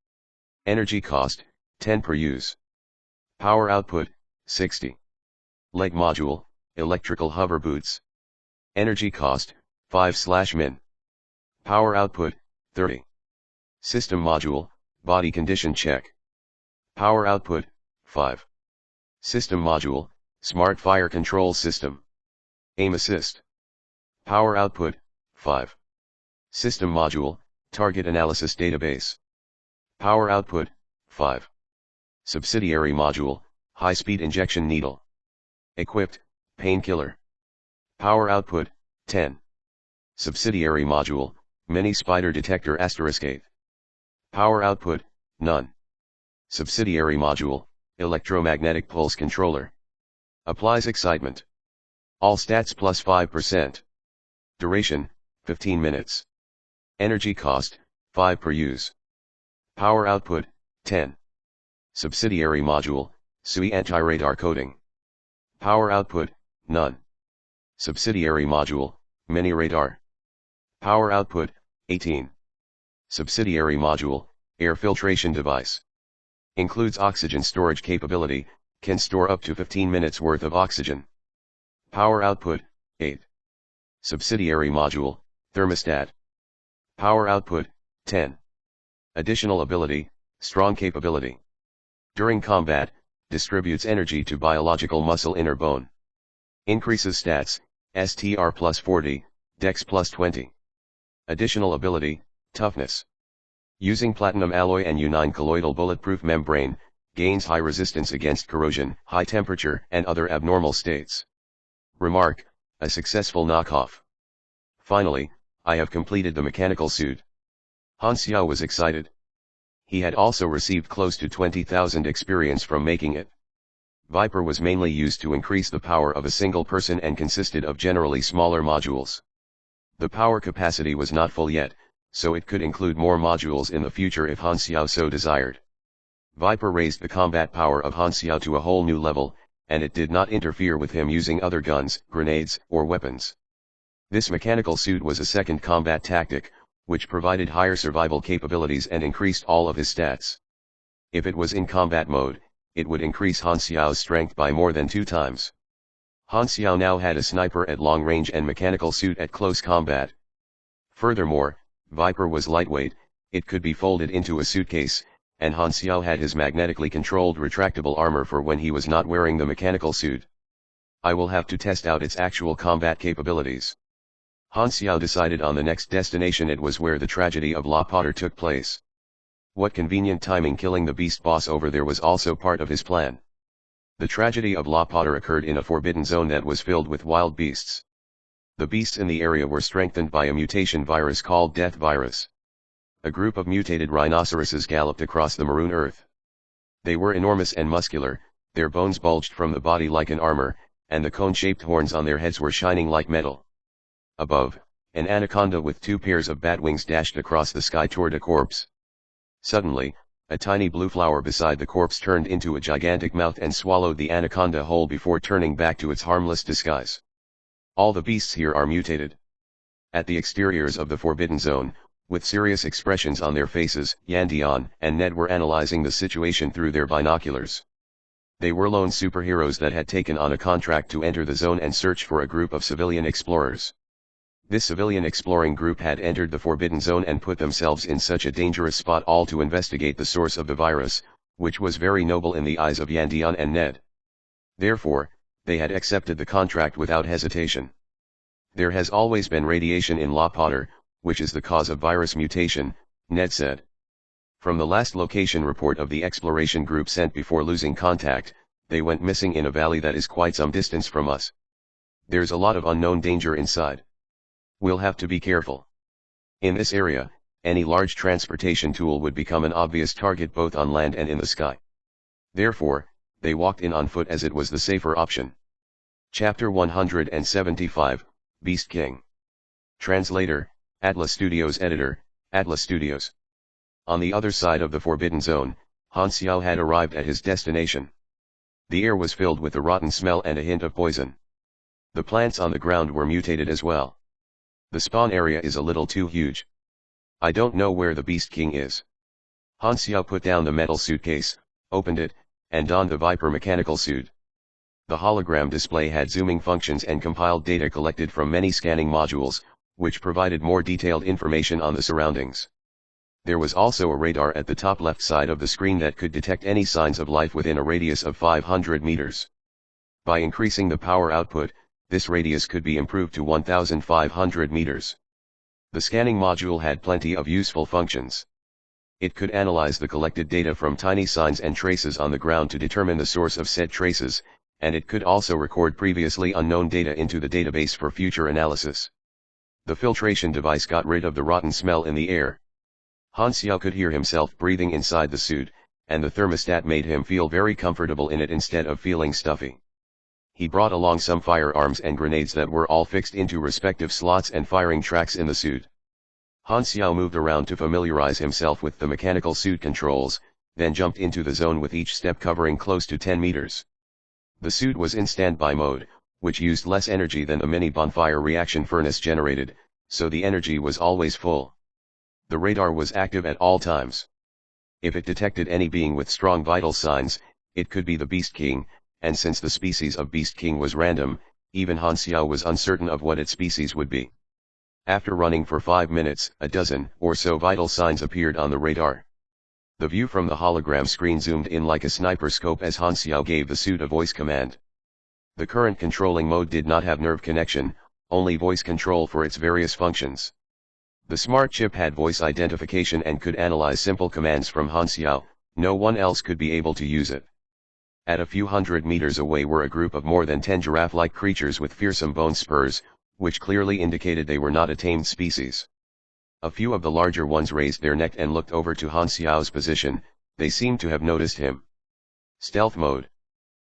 Energy cost, 10 per use. Power output, 60. Leg module, electrical hover boots. Energy cost, 5/min. Power output, 30. System module, body condition check. Power output, 5. System module, smart fire control system. Aim assist. Power output, 5. System module, target analysis database. Power output, 5. Subsidiary module, high-speed injection needle. Equipped, painkiller. Power output, 10. Subsidiary module, mini spider detector *8. Power output, none. Subsidiary module, electromagnetic pulse controller. Applies excitement. All stats plus 5%. Duration, 15 minutes. Energy cost, 5 per use. Power output, 10. Subsidiary module, SUI anti-radar coating. Power output, none. Subsidiary module, mini radar. Power output, 18. Subsidiary module, air filtration device. Includes oxygen storage capability, can store up to 15 minutes worth of oxygen. Power output, 8. Subsidiary module, thermostat. Power output, 10. Additional ability, strong capability. During combat, distributes energy to biological muscle inner bone. Increases stats, STR plus 40, Dex plus 20. Additional ability, toughness. Using platinum alloy and U9 colloidal bulletproof membrane, gains high resistance against corrosion, high temperature and other abnormal states. Remark, a successful knockoff. Finally, I have completed the mechanical suit. Han Xiao was excited. He had also received close to 20,000 experience from making it. Viper was mainly used to increase the power of a single person and consisted of generally smaller modules. The power capacity was not full yet, so it could include more modules in the future if Han Xiao so desired. Viper raised the combat power of Han Xiao to a whole new level, and it did not interfere with him using other guns, grenades, or weapons. This mechanical suit was a second combat tactic, which provided higher survival capabilities and increased all of his stats. If it was in combat mode, it would increase Han Xiao's strength by more than 2 times. Han Xiao now had a sniper at long range and mechanical suit at close combat. Furthermore, Viper was lightweight, it could be folded into a suitcase, and Han Xiao had his magnetically controlled retractable armor for when he was not wearing the mechanical suit. I will have to test out its actual combat capabilities. Han Xiao decided on the next destination. It was where the tragedy of La Potter took place. What convenient timing, killing the beast boss over there was also part of his plan. The tragedy of La Potter occurred in a forbidden zone that was filled with wild beasts. The beasts in the area were strengthened by a mutation virus called Death Virus. A group of mutated rhinoceroses galloped across the maroon earth. They were enormous and muscular, their bones bulged from the body like an armor, and the cone-shaped horns on their heads were shining like metal. Above, an anaconda with 2 pairs of bat wings dashed across the sky toward a corpse. Suddenly, a tiny blue flower beside the corpse turned into a gigantic mouth and swallowed the anaconda whole before turning back to its harmless disguise. All the beasts here are mutated. At the exteriors of the forbidden zone, with serious expressions on their faces, Yandian and Ned were analyzing the situation through their binoculars. They were lone superheroes that had taken on a contract to enter the zone and search for a group of civilian explorers. This civilian exploring group had entered the forbidden zone and put themselves in such a dangerous spot all to investigate the source of the virus, which was very noble in the eyes of Yandian and Ned. Therefore, they had accepted the contract without hesitation. There has always been radiation in lovable, which is the cause of virus mutation, Ned said. From the last location report of the exploration group sent before losing contact, they went missing in a valley that is quite some distance from us. There's a lot of unknown danger inside. We'll have to be careful. In this area, any large transportation tool would become an obvious target both on land and in the sky. Therefore, they walked in on foot as it was the safer option. Chapter 175, Beast King. Translator, Atlas Studios. Editor, Atlas Studios. On the other side of the Forbidden Zone, Han Xiao had arrived at his destination. The air was filled with a rotten smell and a hint of poison. The plants on the ground were mutated as well. The spawn area is a little too huge. I don't know where the Beast King is. Han Xiao put down the metal suitcase, opened it, and donned the Viper mechanical suit. The hologram display had zooming functions and compiled data collected from many scanning modules, which provided more detailed information on the surroundings. There was also a radar at the top left side of the screen that could detect any signs of life within a radius of 500 meters. By increasing the power output, this radius could be improved to 1,500 meters. The scanning module had plenty of useful functions. It could analyze the collected data from tiny signs and traces on the ground to determine the source of said traces, and it could also record previously unknown data into the database for future analysis. The filtration device got rid of the rotten smell in the air. Han Xiao could hear himself breathing inside the suit, and the thermostat made him feel very comfortable in it instead of feeling stuffy. He brought along some firearms and grenades that were all fixed into respective slots and firing tracks in the suit. Han Xiao moved around to familiarize himself with the mechanical suit controls, then jumped into the zone with each step covering close to 10 meters. The suit was in standby mode, which used less energy than the mini bonfire reaction furnace generated, so the energy was always full. The radar was active at all times. If it detected any being with strong vital signs, it could be the Beast King, and since the species of Beast King was random, even Han Xiao was uncertain of what its species would be. After running for 5 minutes, a dozen or so vital signs appeared on the radar. The view from the hologram screen zoomed in like a sniper scope as Han Xiao gave the suit a voice command. The current controlling mode did not have nerve connection, only voice control for its various functions. The smart chip had voice identification and could analyze simple commands from Han Xiao, no one else could be able to use it. At a few hundred meters away were a group of more than 10 giraffe-like creatures with fearsome bone spurs, which clearly indicated they were not a tamed species. A few of the larger ones raised their neck and looked over to Han Xiao's position. They seemed to have noticed him. Stealth mode.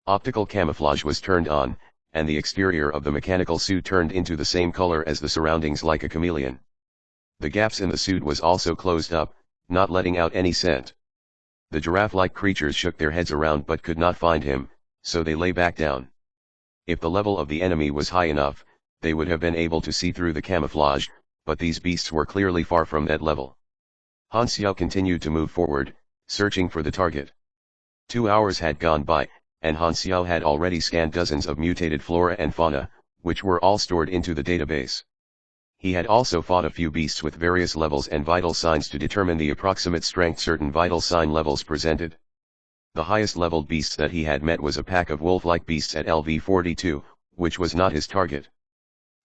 Optical camouflage was turned on, and the exterior of the mechanical suit turned into the same color as the surroundings like a chameleon. The gaps in the suit was also closed up, not letting out any scent. The giraffe-like creatures shook their heads around but could not find him, so they lay back down. If the level of the enemy was high enough, they would have been able to see through the camouflage, but these beasts were clearly far from that level. Han Xiao continued to move forward, searching for the target. 2 hours had gone by, and Han Xiao had already scanned dozens of mutated flora and fauna, which were all stored into the database. He had also fought a few beasts with various levels and vital signs to determine the approximate strength certain vital sign levels presented. The highest leveled beasts that he had met was a pack of wolf-like beasts at LV-42, which was not his target.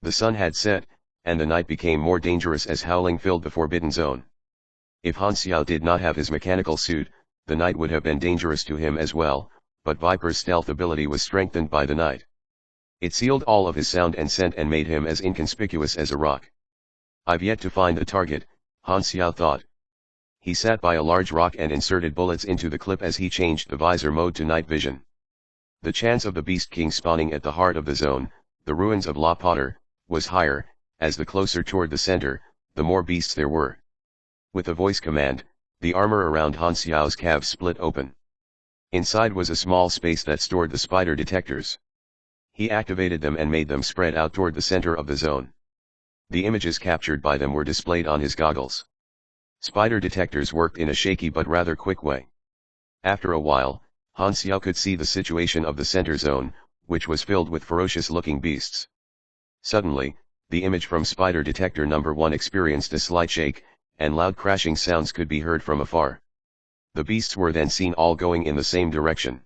The sun had set, and the night became more dangerous as howling filled the Forbidden Zone. If Han Xiao did not have his mechanical suit, the night would have been dangerous to him as well, but Viper's stealth ability was strengthened by the night. It sealed all of his sound and scent and made him as inconspicuous as a rock. I've yet to find the target, Han Xiao thought. He sat by a large rock and inserted bullets into the clip as he changed the visor mode to night vision. The chance of the Beast King spawning at the heart of the zone, the ruins of La Potter, was higher, as the closer toward the center, the more beasts there were. With a voice command, the armor around Han Xiao's calves split open. Inside was a small space that stored the spider detectors. He activated them and made them spread out toward the center of the zone. The images captured by them were displayed on his goggles. Spider detectors worked in a shaky but rather quick way. After a while, Han Xiao could see the situation of the center zone, which was filled with ferocious-looking beasts. Suddenly, the image from spider detector number 1 experienced a slight shake, and loud crashing sounds could be heard from afar. The beasts were then seen all going in the same direction.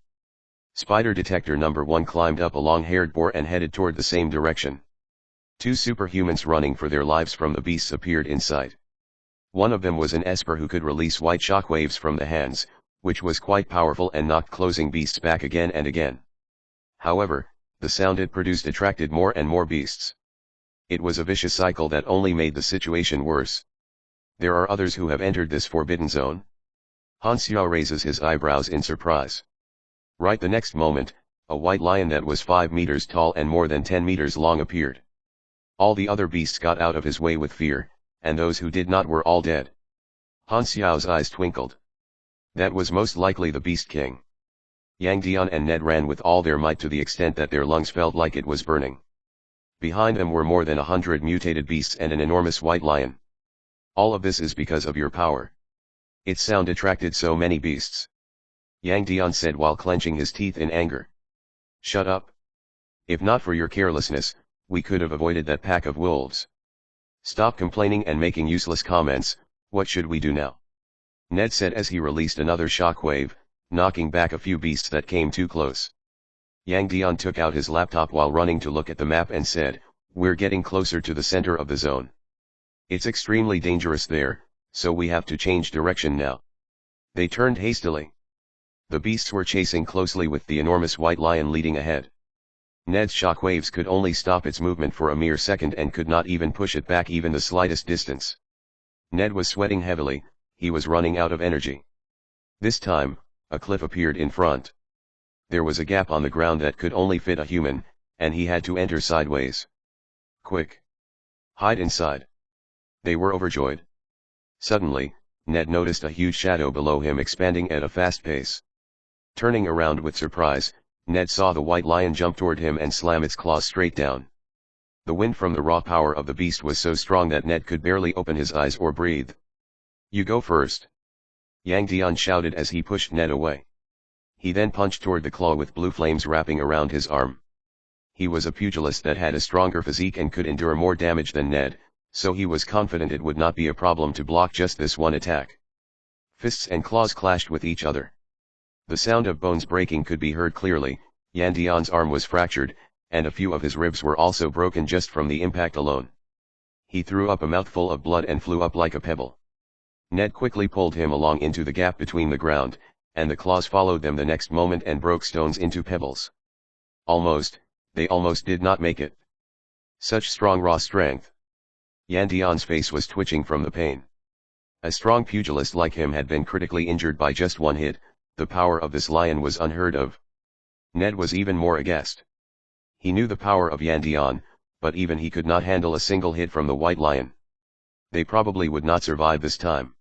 Spider detector number 1 climbed up a long-haired boar and headed toward the same direction. Two superhumans running for their lives from the beasts appeared in sight. One of them was an esper who could release white shockwaves from the hands, which was quite powerful and knocked closing beasts back again and again. However, the sound it produced attracted more and more beasts. It was a vicious cycle that only made the situation worse. There are others who have entered this forbidden zone? Han Xiao raises his eyebrows in surprise. Right the next moment, a white lion that was 5 meters tall and more than 10 meters long appeared. All the other beasts got out of his way with fear, and those who did not were all dead. Han Xiao's eyes twinkled. That was most likely the Beast King. Yang Dian and Ned ran with all their might to the extent that their lungs felt like it was burning. Behind them were more than 100 mutated beasts and an enormous white lion. All of this is because of your power. Its sound attracted so many beasts. Yang Dian said while clenching his teeth in anger. Shut up. If not for your carelessness, we could have avoided that pack of wolves. Stop complaining and making useless comments. What should we do now? Ned said as he released another shockwave, knocking back a few beasts that came too close. Yang Dian took out his laptop while running to look at the map and said, we're getting closer to the center of the zone. It's extremely dangerous there, so we have to change direction now. They turned hastily. The beasts were chasing closely with the enormous white lion leading ahead. Ned's shockwaves could only stop its movement for a mere second and could not even push it back even the slightest distance. Ned was sweating heavily, he was running out of energy. This time, a cliff appeared in front. There was a gap on the ground that could only fit a human, and he had to enter sideways. Quick! Hide inside! They were overjoyed. Suddenly, Ned noticed a huge shadow below him expanding at a fast pace. Turning around with surprise, Ned saw the white lion jump toward him and slam its claws straight down. The wind from the raw power of the beast was so strong that Ned could barely open his eyes or breathe. You go first! Yang Dian shouted as he pushed Ned away. He then punched toward the claw with blue flames wrapping around his arm. He was a pugilist that had a stronger physique and could endure more damage than Ned, so he was confident it would not be a problem to block just this one attack. Fists and claws clashed with each other. The sound of bones breaking could be heard clearly. Yang Dian's arm was fractured, and a few of his ribs were also broken just from the impact alone. He threw up a mouthful of blood and flew up like a pebble. Ned quickly pulled him along into the gap between the ground, and the claws followed them the next moment and broke stones into pebbles. They almost did not make it. Such strong raw strength. Yang Dian's face was twitching from the pain. A strong pugilist like him had been critically injured by just one hit. The power of this lion was unheard of. Ned was even more aghast. He knew the power of Yang Dian, but even he could not handle a single hit from the white lion. They probably would not survive this time.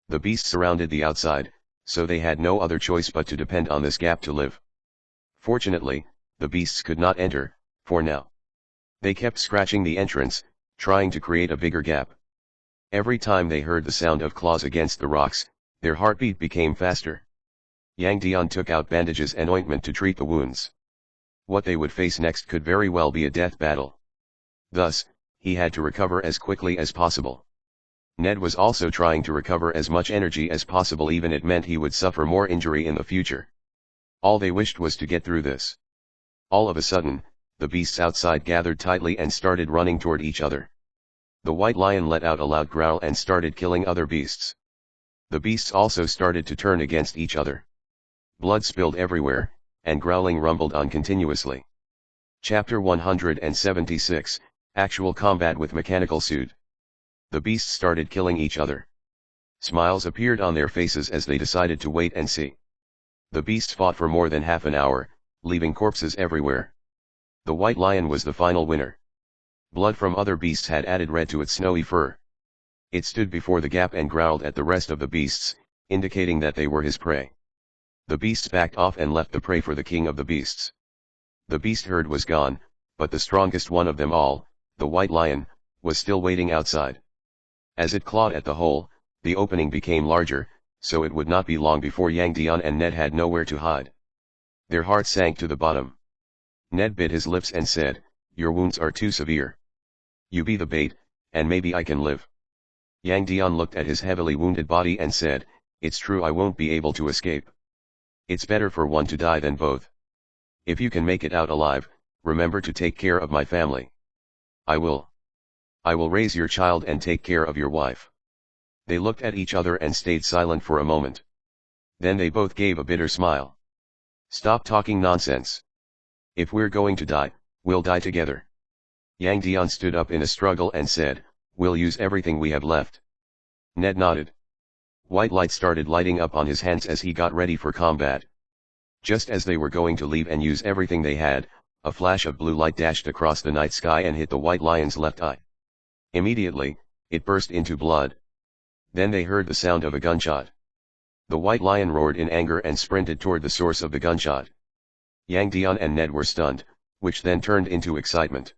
The beasts surrounded the outside, so they had no other choice but to depend on this gap to live. Fortunately, the beasts could not enter, for now. They kept scratching the entrance, trying to create a bigger gap. Every time they heard the sound of claws against the rocks, their heartbeat became faster. Yang Dian took out bandages and ointment to treat the wounds. What they would face next could very well be a death battle. Thus, he had to recover as quickly as possible. Ned was also trying to recover as much energy as possible, even it meant he would suffer more injury in the future. All they wished was to get through this. All of a sudden, the beasts outside gathered tightly and started running toward each other. The white lion let out a loud growl and started killing other beasts. The beasts also started to turn against each other. Blood spilled everywhere, and growling rumbled on continuously. Chapter 176, Actual Combat with Mechanical Suit. The beasts started killing each other. Smiles appeared on their faces as they decided to wait and see. The beasts fought for more than half an hour, leaving corpses everywhere. The white lion was the final winner. Blood from other beasts had added red to its snowy fur. It stood before the gap and growled at the rest of the beasts, indicating that they were his prey. The beasts backed off and left the prey for the king of the beasts. The beast herd was gone, but the strongest one of them all, the white lion, was still waiting outside. As it clawed at the hole, the opening became larger, so it would not be long before Yang Dian and Ned had nowhere to hide. Their hearts sank to the bottom. Ned bit his lips and said, "Your wounds are too severe. You be the bait, and maybe I can live." Yang Dian looked at his heavily wounded body and said, "It's true I won't be able to escape. It's better for one to die than both." If you can make it out alive, remember to take care of my family. I will. I will raise your child and take care of your wife. They looked at each other and stayed silent for a moment. Then they both gave a bitter smile. Stop talking nonsense. If we're going to die, we'll die together. Yang Dian stood up in a struggle and said, we'll use everything we have left. Ned nodded. White light started lighting up on his hands as he got ready for combat. Just as they were going to leave and use everything they had, a flash of blue light dashed across the night sky and hit the white lion's left eye. Immediately, it burst into blood. Then they heard the sound of a gunshot. The white lion roared in anger and sprinted toward the source of the gunshot. Yang Dian and Ned were stunned, which then turned into excitement.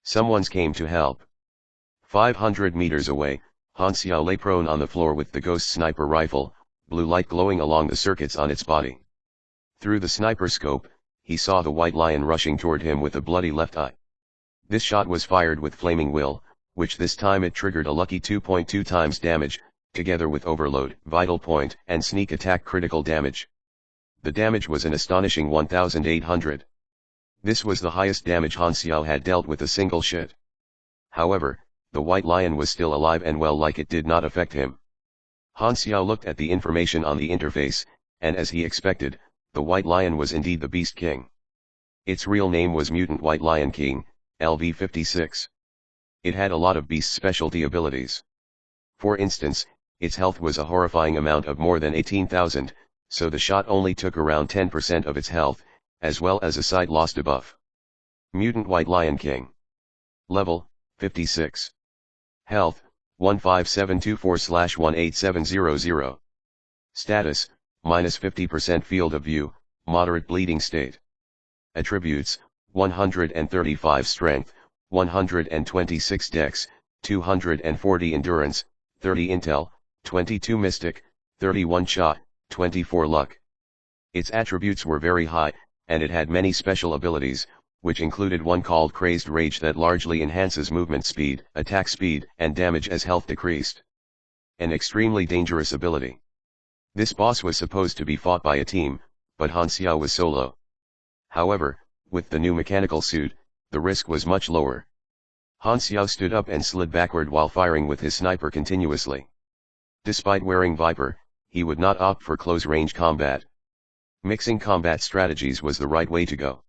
Someone's came to help. 500 meters away, Han Xiao lay prone on the floor with the ghost sniper rifle, blue light glowing along the circuits on its body. Through the sniper scope, he saw the white lion rushing toward him with a bloody left eye. This shot was fired with flaming will, which this time it triggered a lucky 2.2 times damage, together with overload, vital point, and sneak attack critical damage. The damage was an astonishing 1,800. This was the highest damage Han Xiao had dealt with a single shot. However, the white lion was still alive and well, like it did not affect him. Han Xiao looked at the information on the interface, and as he expected, the white lion was indeed the Beast King. Its real name was Mutant White Lion King, LV56. It had a lot of beast specialty abilities. For instance, its health was a horrifying amount of more than 18,000, so the shot only took around 10% of its health, as well as a sight loss debuff. Mutant White Lion King. Level, 56. Health, 15724/18700. Status, minus 50% field of view, moderate bleeding state. Attributes, 135 strength, 126 dex, 240 endurance, 30 intel, 22 mystic, 31 shot, 24 luck. Its attributes were very high, and it had many special abilities, which included one called Crazed Rage that largely enhances movement speed, attack speed, and damage as health decreased. An extremely dangerous ability. This boss was supposed to be fought by a team, but Han Xiao was solo. However, with the new mechanical suit, the risk was much lower. Han Xiao stood up and slid backward while firing with his sniper continuously. Despite wearing Viper, he would not opt for close-range combat. Mixing combat strategies was the right way to go.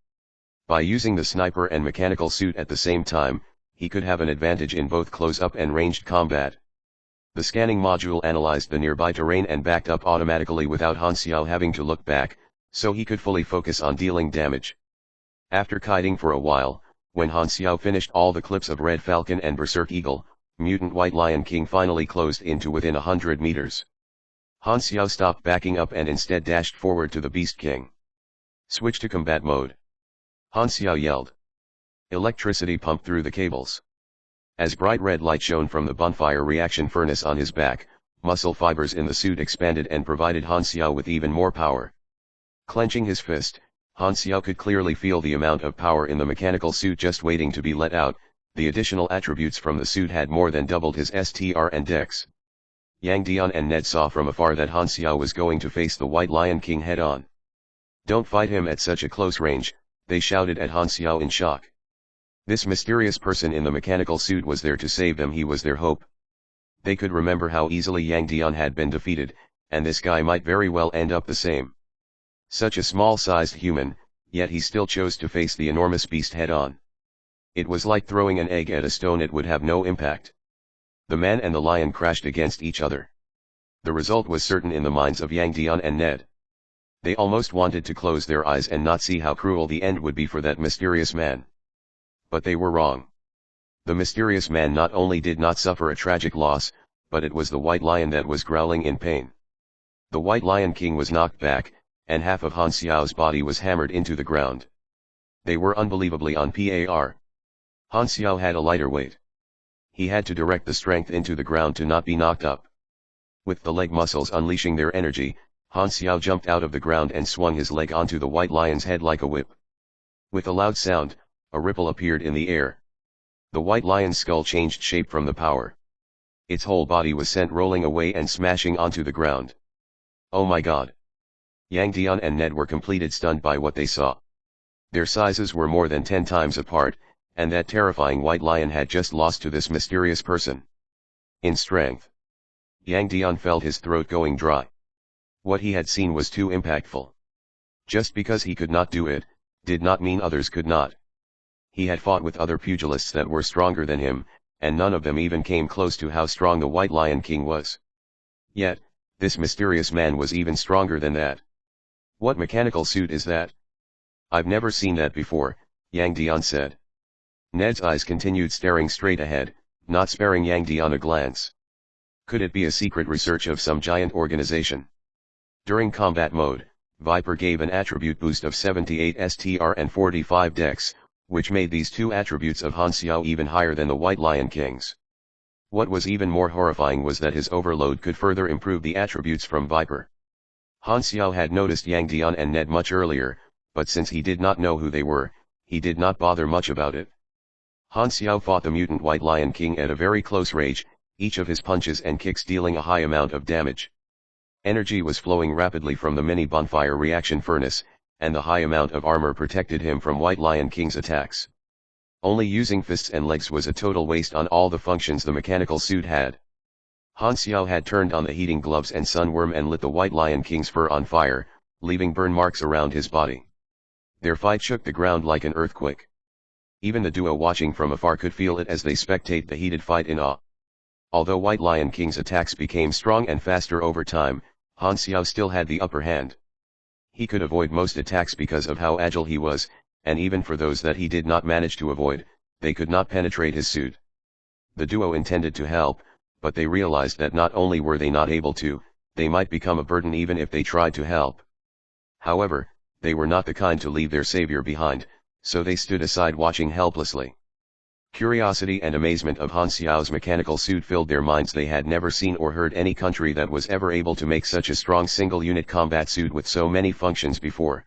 By using the sniper and mechanical suit at the same time, he could have an advantage in both close-up and ranged combat. The scanning module analyzed the nearby terrain and backed up automatically without Han Xiao having to look back, so he could fully focus on dealing damage. After kiting for a while, when Han Xiao finished all the clips of Red Falcon and Berserk Eagle, Mutant White Lion King finally closed in to within 100 meters. Han Xiao stopped backing up and instead dashed forward to the Beast King. Switch to combat mode. Han Xiao yelled. Electricity pumped through the cables. As bright red light shone from the bonfire reaction furnace on his back, muscle fibers in the suit expanded and provided Han Xiao with even more power. Clenching his fist, Han Xiao could clearly feel the amount of power in the mechanical suit just waiting to be let out. The additional attributes from the suit had more than doubled his STR and dex. Yang Dian and Ned saw from afar that Han Xiao was going to face the White Lion King head-on. Don't fight him at such a close range, they shouted at Han Xiao in shock. This mysterious person in the mechanical suit was there to save them, he was their hope. They could remember how easily Yang Dian had been defeated, and this guy might very well end up the same. Such a small-sized human, yet he still chose to face the enormous beast head-on. It was like throwing an egg at a stone, it would have no impact. The man and the lion crashed against each other. The result was certain in the minds of Yang Dian and Ned. They almost wanted to close their eyes and not see how cruel the end would be for that mysterious man. But they were wrong. The mysterious man not only did not suffer a tragic loss, but it was the white lion that was growling in pain. The White Lion King was knocked back, and half of Han Xiao's body was hammered into the ground. They were unbelievably on par. Han Xiao had a lighter weight. He had to direct the strength into the ground to not be knocked up. With the leg muscles unleashing their energy, Han Xiao jumped out of the ground and swung his leg onto the white lion's head like a whip. With a loud sound, a ripple appeared in the air. The white lion's skull changed shape from the power. Its whole body was sent rolling away and smashing onto the ground. Oh my god! Yang Dian and Ned were completely stunned by what they saw. Their sizes were more than 10 times apart, and that terrifying white lion had just lost to this mysterious person. In strength. Yang Dian felt his throat going dry. What he had seen was too impactful. Just because he could not do it, did not mean others could not. He had fought with other pugilists that were stronger than him, and none of them even came close to how strong the White Lion King was. Yet, this mysterious man was even stronger than that. What mechanical suit is that? I've never seen that before, Yang Dian said. Ned's eyes continued staring straight ahead, not sparing Yang Dian a glance. Could it be a secret research of some giant organization? During combat mode, Viper gave an attribute boost of 78 STR and 45 Dex, which made these two attributes of Han Xiao even higher than the White Lion King's. What was even more horrifying was that his overload could further improve the attributes from Viper. Han Xiao had noticed Yang Dian and Ned much earlier, but since he did not know who they were, he did not bother much about it. Han Xiao fought the mutant White Lion King at a very close range, each of his punches and kicks dealing a high amount of damage. Energy was flowing rapidly from the mini bonfire reaction furnace, and the high amount of armor protected him from White Lion King's attacks. Only using fists and legs was a total waste on all the functions the mechanical suit had. Han Xiao had turned on the heating gloves and sunworm and lit the White Lion King's fur on fire, leaving burn marks around his body. Their fight shook the ground like an earthquake. Even the duo watching from afar could feel it as they spectate the heated fight in awe. Although White Lion King's attacks became strong and faster over time, Han Xiao still had the upper hand. He could avoid most attacks because of how agile he was, and even for those that he did not manage to avoid, they could not penetrate his suit. The duo intended to help, but they realized that not only were they not able to, they might become a burden even if they tried to help. However, they were not the kind to leave their savior behind, so they stood aside watching helplessly. Curiosity and amazement of Han Xiao's mechanical suit filled their minds. They had never seen or heard any country that was ever able to make such a strong single-unit combat suit with so many functions before.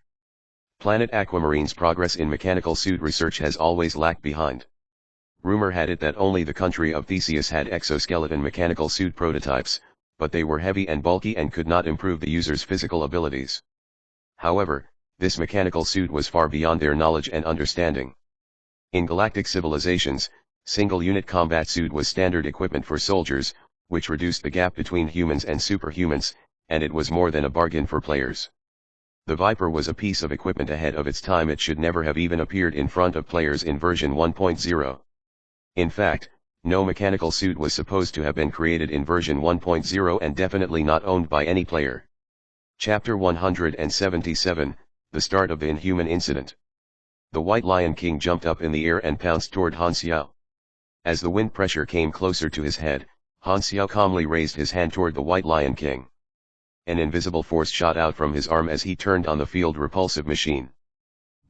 Planet Aquamarine's progress in mechanical suit research has always lagged behind. Rumor had it that only the country of Theseus had exoskeleton mechanical suit prototypes, but they were heavy and bulky and could not improve the user's physical abilities. However, this mechanical suit was far beyond their knowledge and understanding. In galactic civilizations, single-unit combat suit was standard equipment for soldiers, which reduced the gap between humans and superhumans, and it was more than a bargain for players. The Viper was a piece of equipment ahead of its time. It should never have even appeared in front of players in version 1.0. In fact, no mechanical suit was supposed to have been created in version 1.0 and definitely not owned by any player. Chapter 177, The Start of the Inhuman Incident. The White Lion King jumped up in the air and pounced toward Han Xiao. As the wind pressure came closer to his head, Han Xiao calmly raised his hand toward the White Lion King. An invisible force shot out from his arm as he turned on the field repulsive machine.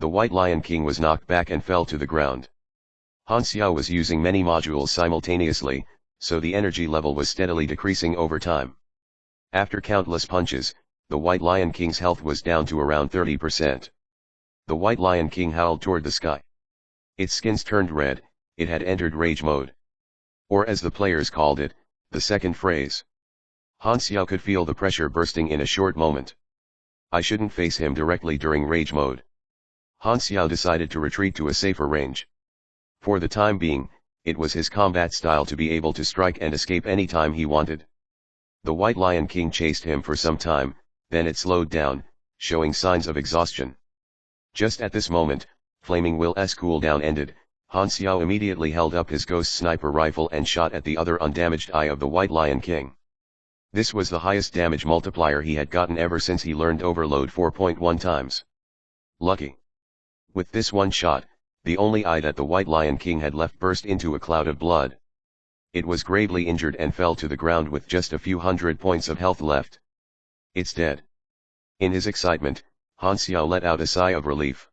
The White Lion King was knocked back and fell to the ground. Han Xiao was using many modules simultaneously, so the energy level was steadily decreasing over time. After countless punches, the White Lion King's health was down to around 30%. The White Lion King howled toward the sky. Its skins turned red, it had entered rage mode. Or as the players called it, the second phase. Han Xiao could feel the pressure bursting in a short moment. I shouldn't face him directly during rage mode. Han Xiao decided to retreat to a safer range. For the time being, it was his combat style to be able to strike and escape anytime he wanted. The White Lion King chased him for some time, then it slowed down, showing signs of exhaustion. Just at this moment, Flaming Will's cooldown ended. Han Xiao immediately held up his ghost sniper rifle and shot at the other undamaged eye of the White Lion King. This was the highest damage multiplier he had gotten ever since he learned overload 4.1 times. Lucky. With this one shot, the only eye that the White Lion King had left burst into a cloud of blood. It was gravely injured and fell to the ground with just a few hundred points of health left. It's dead. In his excitement, Han Xiao let out a sigh of relief.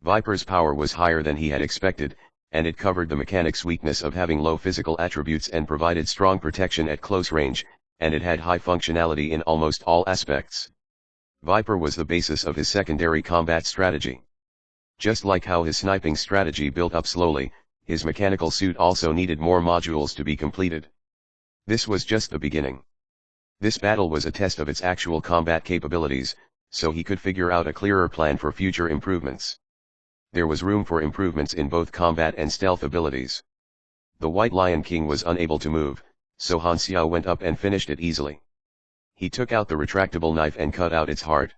Viper's power was higher than he had expected, and it covered the mechanic's weakness of having low physical attributes and provided strong protection at close range, and it had high functionality in almost all aspects. Viper was the basis of his secondary combat strategy. Just like how his sniping strategy built up slowly, his mechanical suit also needed more modules to be completed. This was just the beginning. This battle was a test of its actual combat capabilities, so he could figure out a clearer plan for future improvements. There was room for improvements in both combat and stealth abilities. The White Lion King was unable to move, so Han Xiao went up and finished it easily. He took out the retractable knife and cut out its heart.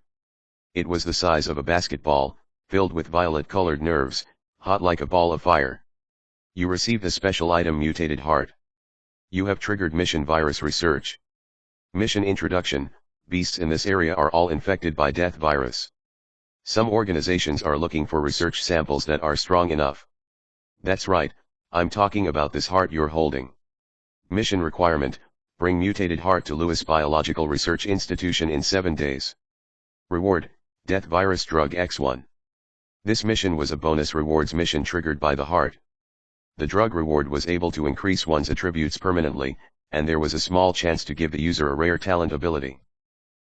It was the size of a basketball, filled with violet-colored nerves, hot like a ball of fire. You received a special item, mutated heart. You have triggered mission virus research. Mission introduction: beasts in this area are all infected by death virus. Some organizations are looking for research samples that are strong enough. That's right, I'm talking about this heart you're holding. Mission requirement: bring mutated heart to Lewis Biological Research Institution in 7 days. Reward: death virus drug X1. This mission was a bonus rewards mission triggered by the heart. The drug reward was able to increase one's attributes permanently, and there was a small chance to give the user a rare talent ability.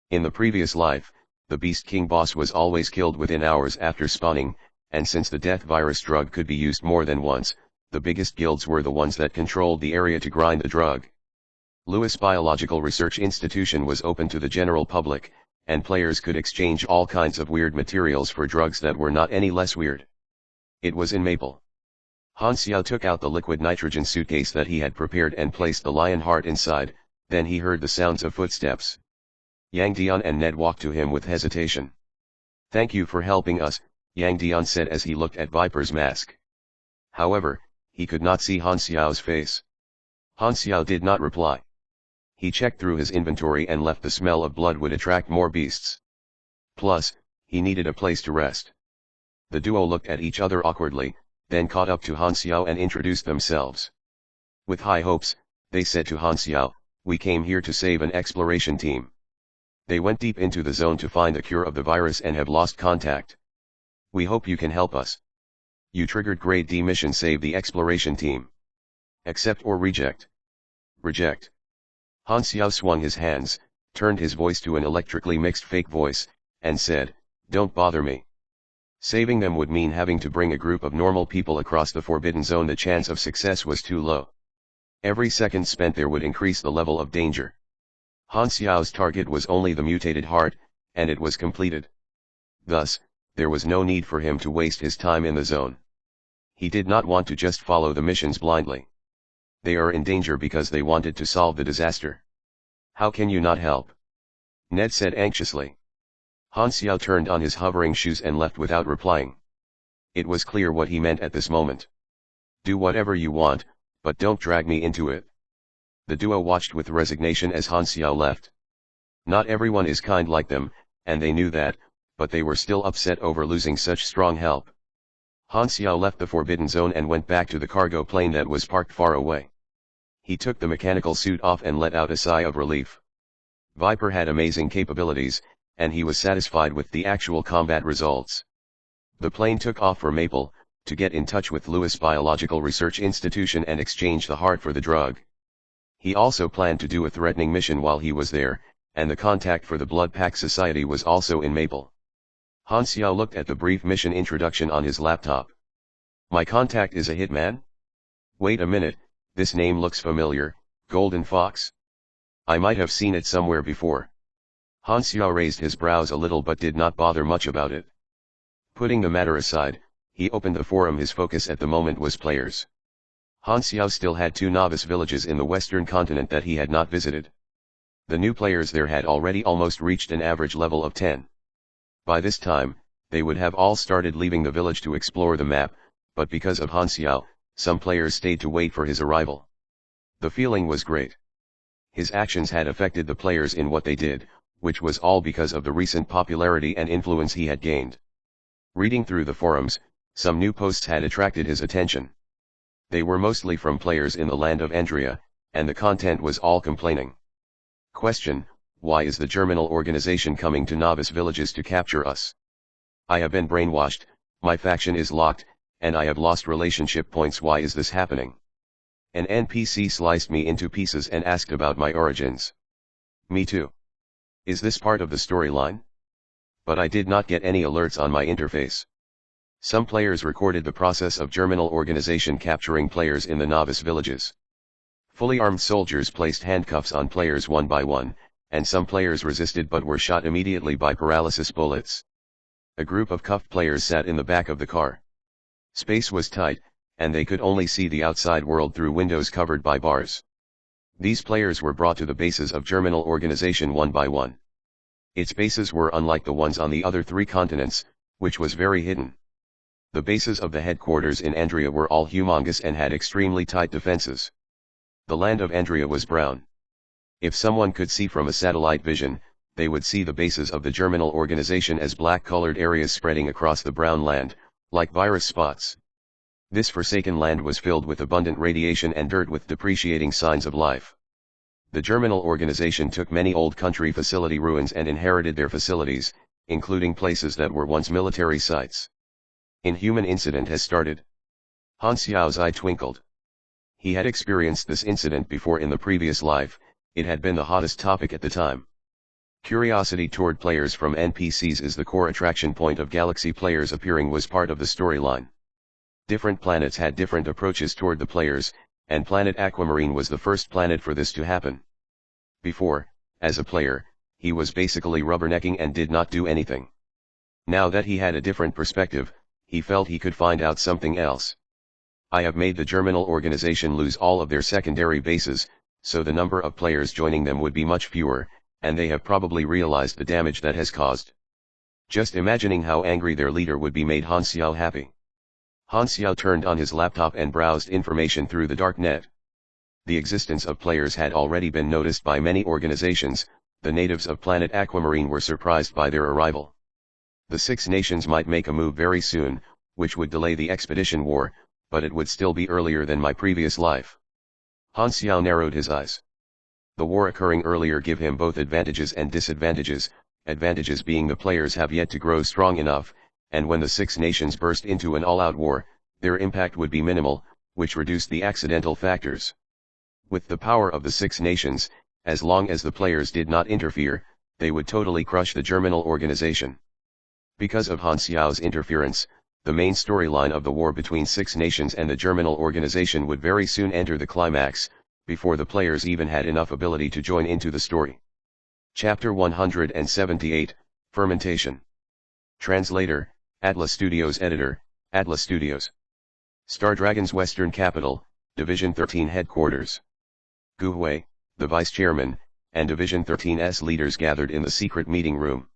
In the previous life, the Beast King boss was always killed within hours after spawning, and since the death virus drug could be used more than once, the biggest guilds were the ones that controlled the area to grind the drug. Lewis Biological Research Institution was open to the general public, and players could exchange all kinds of weird materials for drugs that were not any less weird. It was in Maple. Han Xiao took out the liquid nitrogen suitcase that he had prepared and placed the lion heart inside, then he heard the sounds of footsteps. Yang Dian and Ned walked to him with hesitation. "Thank you for helping us," Yang Dian said as he looked at Viper's mask. However, he could not see Han Xiao's face. Han Xiao did not reply. He checked through his inventory and left the smell of blood would attract more beasts. Plus, he needed a place to rest. The duo looked at each other awkwardly, then caught up to Han Xiao and introduced themselves. With high hopes, they said to Han Xiao, "We came here to save an exploration team. They went deep into the zone to find the cure of the virus and have lost contact. We hope you can help us. You triggered grade D mission, save the exploration team. Accept or reject?" "Reject." Han Xiao swung his hands, turned his voice to an electrically mixed fake voice, and said, "Don't bother me. Saving them would mean having to bring a group of normal people across the forbidden zone. The chance of success was too low. Every second spent there would increase the level of danger." Han Xiao's target was only the mutated heart, and it was completed. Thus, there was no need for him to waste his time in the zone. He did not want to just follow the missions blindly. They are in danger because they wanted to solve the disaster. "How can you not help?" Ned said anxiously. Han Xiao turned on his hovering shoes and left without replying. It was clear what he meant at this moment. "Do whatever you want, but don't drag me into it." The duo watched with resignation as Han Xiao left. Not everyone is kind like them, and they knew that, but they were still upset over losing such strong help. Han Xiao left the forbidden zone and went back to the cargo plane that was parked far away. He took the mechanical suit off and let out a sigh of relief. Viper had amazing capabilities, and he was satisfied with the actual combat results. The plane took off for Maple, to get in touch with Lewis Biological Research Institution and exchange the heart for the drug. He also planned to do a threatening mission while he was there, and the contact for the Blood Pack Society was also in Maple. Han Xiao looked at the brief mission introduction on his laptop. "My contact is a hitman? Wait a minute, this name looks familiar, Golden Fox? I might have seen it somewhere before." Han Xiao raised his brows a little but did not bother much about it. Putting the matter aside, he opened the forum. His focus at the moment was players. Han Xiao still had 2 novice villages in the western continent that he had not visited. The new players there had already almost reached an average level of 10. By this time, they would have all started leaving the village to explore the map, but because of Han Xiao, some players stayed to wait for his arrival. The feeling was great. His actions had affected the players in what they did, which was all because of the recent popularity and influence he had gained. Reading through the forums, some new posts had attracted his attention. They were mostly from players in the land of Andria, and the content was all complaining. Question: why is the Germinal organization coming to novice villages to capture us? I have been brainwashed, my faction is locked, and I have lost relationship points. Why is this happening? An NPC sliced me into pieces and asked about my origins. Me too. Is this part of the storyline? But I did not get any alerts on my interface. Some players recorded the process of Germinal organization capturing players in the novice villages. Fully armed soldiers placed handcuffs on players one by one, and some players resisted but were shot immediately by paralysis bullets. A group of cuffed players sat in the back of the car. Space was tight, and they could only see the outside world through windows covered by bars. These players were brought to the bases of Germinal organization one by one. Its bases were unlike the ones on the other 3 continents, which was very hidden. The bases of the headquarters in Andria were all humongous and had extremely tight defenses. The land of Andria was brown. If someone could see from a satellite vision, they would see the bases of the Germinal organization as black-colored areas spreading across the brown land, like virus spots. This forsaken land was filled with abundant radiation and dirt with depreciating signs of life. The Germinal organization took many old country facility ruins and inherited their facilities, including places that were once military sites. Inhuman incident has started. Han Xiao's eye twinkled. He had experienced this incident before in the previous life. It had been the hottest topic at the time. Curiosity toward players from NPCs is the core attraction point of Galaxy players appearing was part of the storyline. Different planets had different approaches toward the players, and planet Aquamarine was the first planet for this to happen. Before, as a player, he was basically rubbernecking and did not do anything. Now that he had a different perspective, he felt he could find out something else. I have made the Germinal organization lose all of their secondary bases, so the number of players joining them would be much fewer, and they have probably realized the damage that has caused. Just imagining how angry their leader would be made Han Xiao happy. Han Xiao turned on his laptop and browsed information through the dark net. The existence of players had already been noticed by many organizations. The natives of planet Aquamarine were surprised by their arrival. The 6 nations might make a move very soon, which would delay the expedition war, but it would still be earlier than my previous life. Han Xiao narrowed his eyes. The war occurring earlier give him both advantages and disadvantages, advantages being the players have yet to grow strong enough, and when the 6 nations burst into an all-out war, their impact would be minimal, which reduced the accidental factors. With the power of the 6 nations, as long as the players did not interfere, they would totally crush the Germinal organization. Because of Han Xiao's interference, the main storyline of the war between 6 nations and the Germinal organization would very soon enter the climax, before the players even had enough ability to join into the story. Chapter 178, Fermentation. Translator, Atlas Studios. Editor, Atlas Studios. Star Dragon's Western Capital, Division 13 Headquarters. Gu Hui, the Vice Chairman, and Division 13's leaders gathered in the secret meeting room.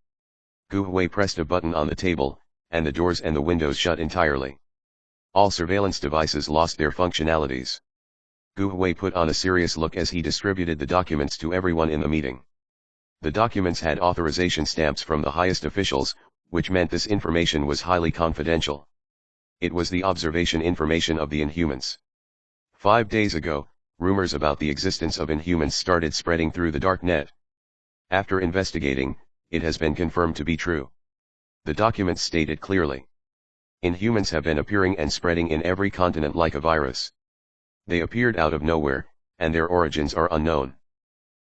Gu Hui pressed a button on the table, and the doors and the windows shut entirely. All surveillance devices lost their functionalities. Gu Hui put on a serious look as he distributed the documents to everyone in the meeting. The documents had authorization stamps from the highest officials, which meant this information was highly confidential. It was the observation information of the Inhumans. 5 days ago, rumors about the existence of Inhumans started spreading through the dark net. After investigating, it has been confirmed to be true. The documents stated clearly. Inhumans have been appearing and spreading in every continent like a virus. They appeared out of nowhere, and their origins are unknown.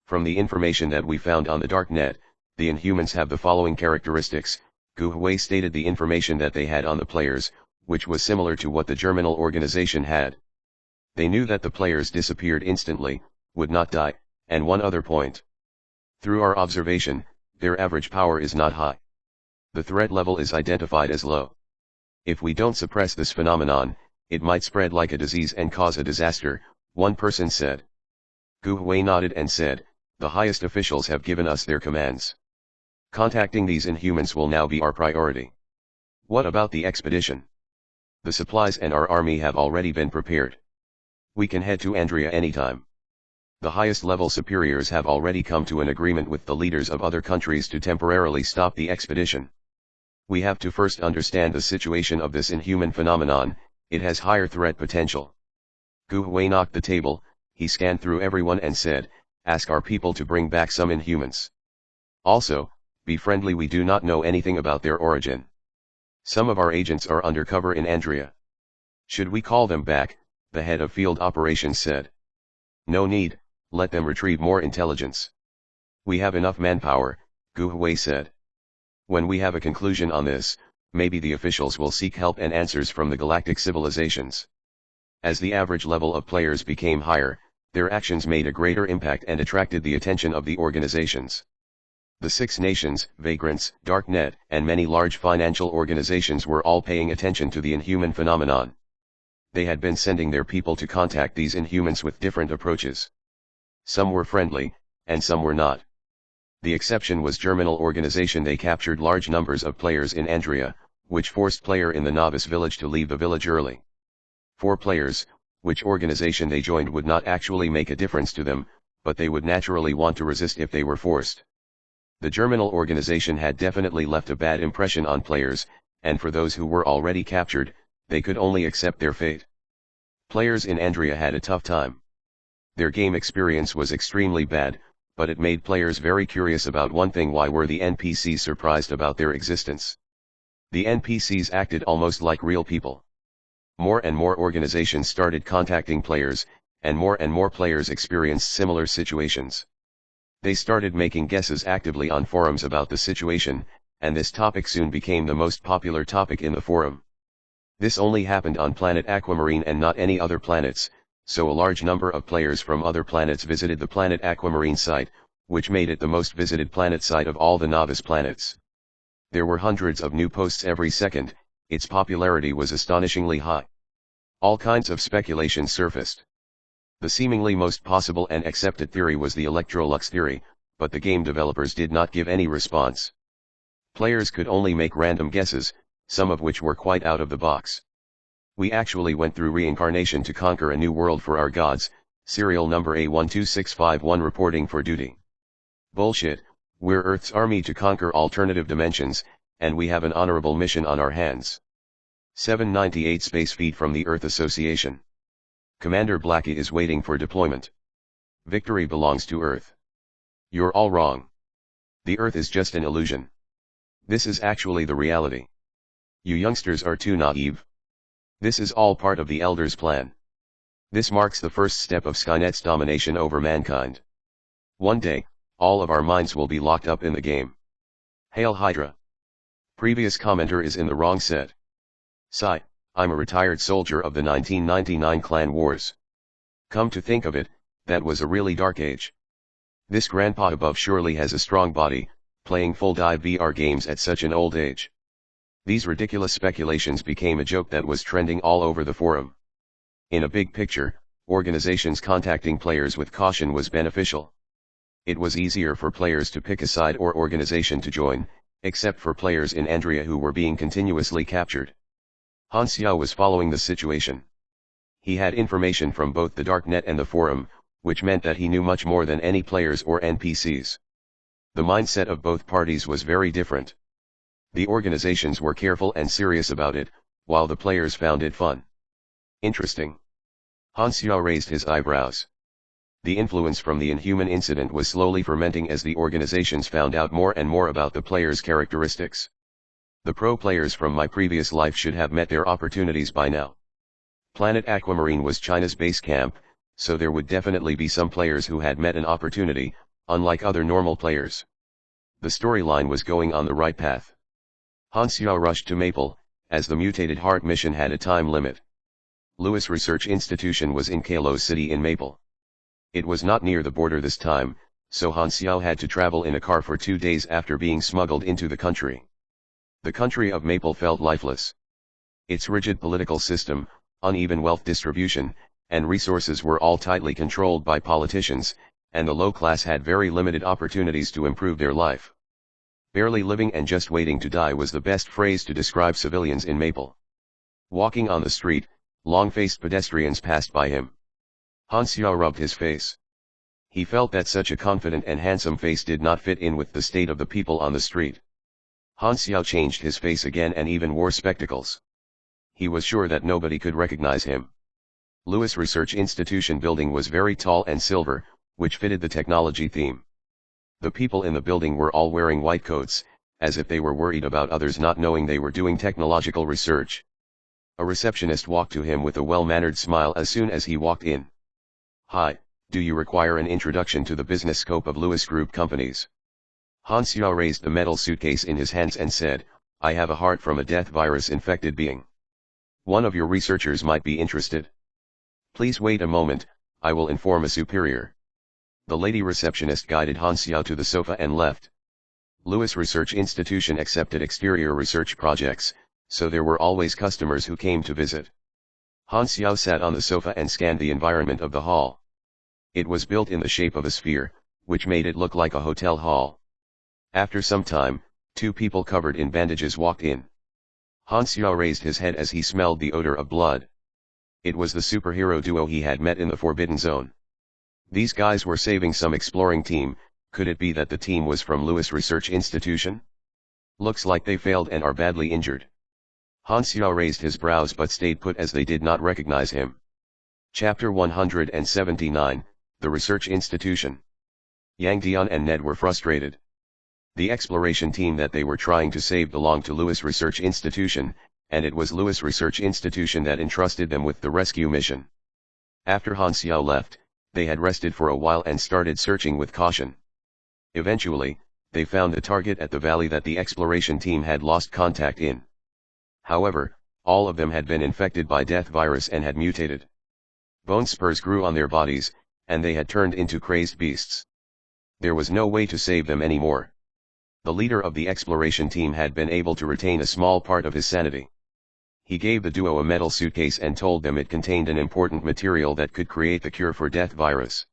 From the information that we found on the dark net, the Inhumans have the following characteristics. Gu Hui stated the information that they had on the players, which was similar to what the Germinal organization had. They knew that the players disappeared instantly, would not die, and one other point. Through our observation, their average power is not high. The threat level is identified as low. If we don't suppress this phenomenon, it might spread like a disease and cause a disaster, one person said. Gu Hui nodded and said, the highest officials have given us their commands. Contacting these Inhumans will now be our priority. What about the expedition? The supplies and our army have already been prepared. We can head to Andria anytime. The highest level superiors have already come to an agreement with the leaders of other countries to temporarily stop the expedition. We have to first understand the situation of this inhuman phenomenon. It has higher threat potential. Gu Hui knocked the table, he scanned through everyone and said, ask our people to bring back some Inhumans. Also, be friendly, we do not know anything about their origin. Some of our agents are undercover in Andria. Should we call them back? The head of field operations said. No need, let them retrieve more intelligence. We have enough manpower, Gu Hui said. When we have a conclusion on this, maybe the officials will seek help and answers from the galactic civilizations. As the average level of players became higher, their actions made a greater impact and attracted the attention of the organizations. The Six Nations, Vagrants, Darknet, and many large financial organizations were all paying attention to the inhuman phenomenon. They had been sending their people to contact these inhumans with different approaches. Some were friendly, and some were not. The exception was German organization. They captured large numbers of players in Andria, which forced player in the novice village to leave the village early. For players, which organization they joined would not actually make a difference to them, but they would naturally want to resist if they were forced. The Germinal organization had definitely left a bad impression on players, and for those who were already captured, they could only accept their fate. Players in Andria had a tough time. Their game experience was extremely bad, but it made players very curious about one thing: why were the NPCs surprised about their existence? The NPCs acted almost like real people. More and more organizations started contacting players, and more players experienced similar situations. They started making guesses actively on forums about the situation, and this topic soon became the most popular topic in the forum. This only happened on planet Aquamarine and not any other planets, so a large number of players from other planets visited the planet Aquamarine site, which made it the most visited planet site of all the novice planets. There were hundreds of new posts every second. Its popularity was astonishingly high. All kinds of speculations surfaced. The seemingly most possible and accepted theory was the Electrolux theory, but the game developers did not give any response. Players could only make random guesses, some of which were quite out of the box. We actually went through reincarnation to conquer a new world for our gods, serial number A12651 reporting for duty. Bullshit, we're Earth's army to conquer alternative dimensions, and we have an honorable mission on our hands. 798 space feet from the Earth Association. Commander Blackie is waiting for deployment. Victory belongs to Earth. You're all wrong. The Earth is just an illusion. This is actually the reality. You youngsters are too naive. This is all part of the Elders' plan. This marks the first step of Skynet's domination over mankind. One day, all of our minds will be locked up in the game. Hail Hydra. Previous commenter is in the wrong set. Sigh, I'm a retired soldier of the 1999 Clan Wars. Come to think of it, that was a really dark age. This grandpa above surely has a strong body, playing full dive VR games at such an old age. These ridiculous speculations became a joke that was trending all over the forum. In a big picture, organizations contacting players with caution was beneficial. It was easier for players to pick a side or organization to join, except for players in Andria who were being continuously captured. Han Xiao was following the situation. He had information from both the Darknet and the forum, which meant that he knew much more than any players or NPCs. The mindset of both parties was very different. The organizations were careful and serious about it, while the players found it fun. Interesting. Han Xiao raised his eyebrows. The influence from the Inhuman incident was slowly fermenting as the organizations found out more and more about the players' characteristics. The pro players from my previous life should have met their opportunities by now. Planet Aquamarine was China's base camp, so there would definitely be some players who had met an opportunity, unlike other normal players. The storyline was going on the right path. Han Xiao rushed to Maple, as the mutated heart mission had a time limit. Lewis Research Institution was in Kalos City in Maple. It was not near the border this time, so Han Xiao had to travel in a car for 2 days after being smuggled into the country. The country of Maple felt lifeless. Its rigid political system, uneven wealth distribution, and resources were all tightly controlled by politicians, and the low class had very limited opportunities to improve their life. Barely living and just waiting to die was the best phrase to describe civilians in Maple. Walking on the street, long-faced pedestrians passed by him. Han Xiao rubbed his face. He felt that such a confident and handsome face did not fit in with the state of the people on the street. Han Xiao changed his face again and even wore spectacles. He was sure that nobody could recognize him. Lewis Research Institution building was very tall and silver, which fitted the technology theme. The people in the building were all wearing white coats, as if they were worried about others not knowing they were doing technological research. A receptionist walked to him with a well-mannered smile as soon as he walked in. Hi, do you require an introduction to the business scope of Lewis Group companies? Han Xiao raised the metal suitcase in his hands and said, I have a heart from a death virus-infected being. One of your researchers might be interested. Please wait a moment, I will inform a superior. The lady receptionist guided Han Xiao to the sofa and left. Lewis Research Institution accepted exterior research projects, so there were always customers who came to visit. Han Xiao sat on the sofa and scanned the environment of the hall. It was built in the shape of a sphere, which made it look like a hotel hall. After some time, two people covered in bandages walked in. Han Xiao raised his head as he smelled the odor of blood. It was the superhero duo he had met in the Forbidden Zone. These guys were saving some exploring team. Could it be that the team was from Lewis Research Institution? Looks like they failed and are badly injured. Han Xiao raised his brows but stayed put as they did not recognize him. Chapter 179, The Research Institution. Yang Dian and Ned were frustrated. The exploration team that they were trying to save belonged to Lewis Research Institution, and it was Lewis Research Institution that entrusted them with the rescue mission. After Han Xiao left, they had rested for a while and started searching with caution. Eventually, they found the target at the valley that the exploration team had lost contact in. However, all of them had been infected by death virus and had mutated. Bone spurs grew on their bodies, and they had turned into crazed beasts. There was no way to save them anymore. The leader of the exploration team had been able to retain a small part of his sanity. He gave the duo a metal suitcase and told them it contained an important material that could create the cure for death virus.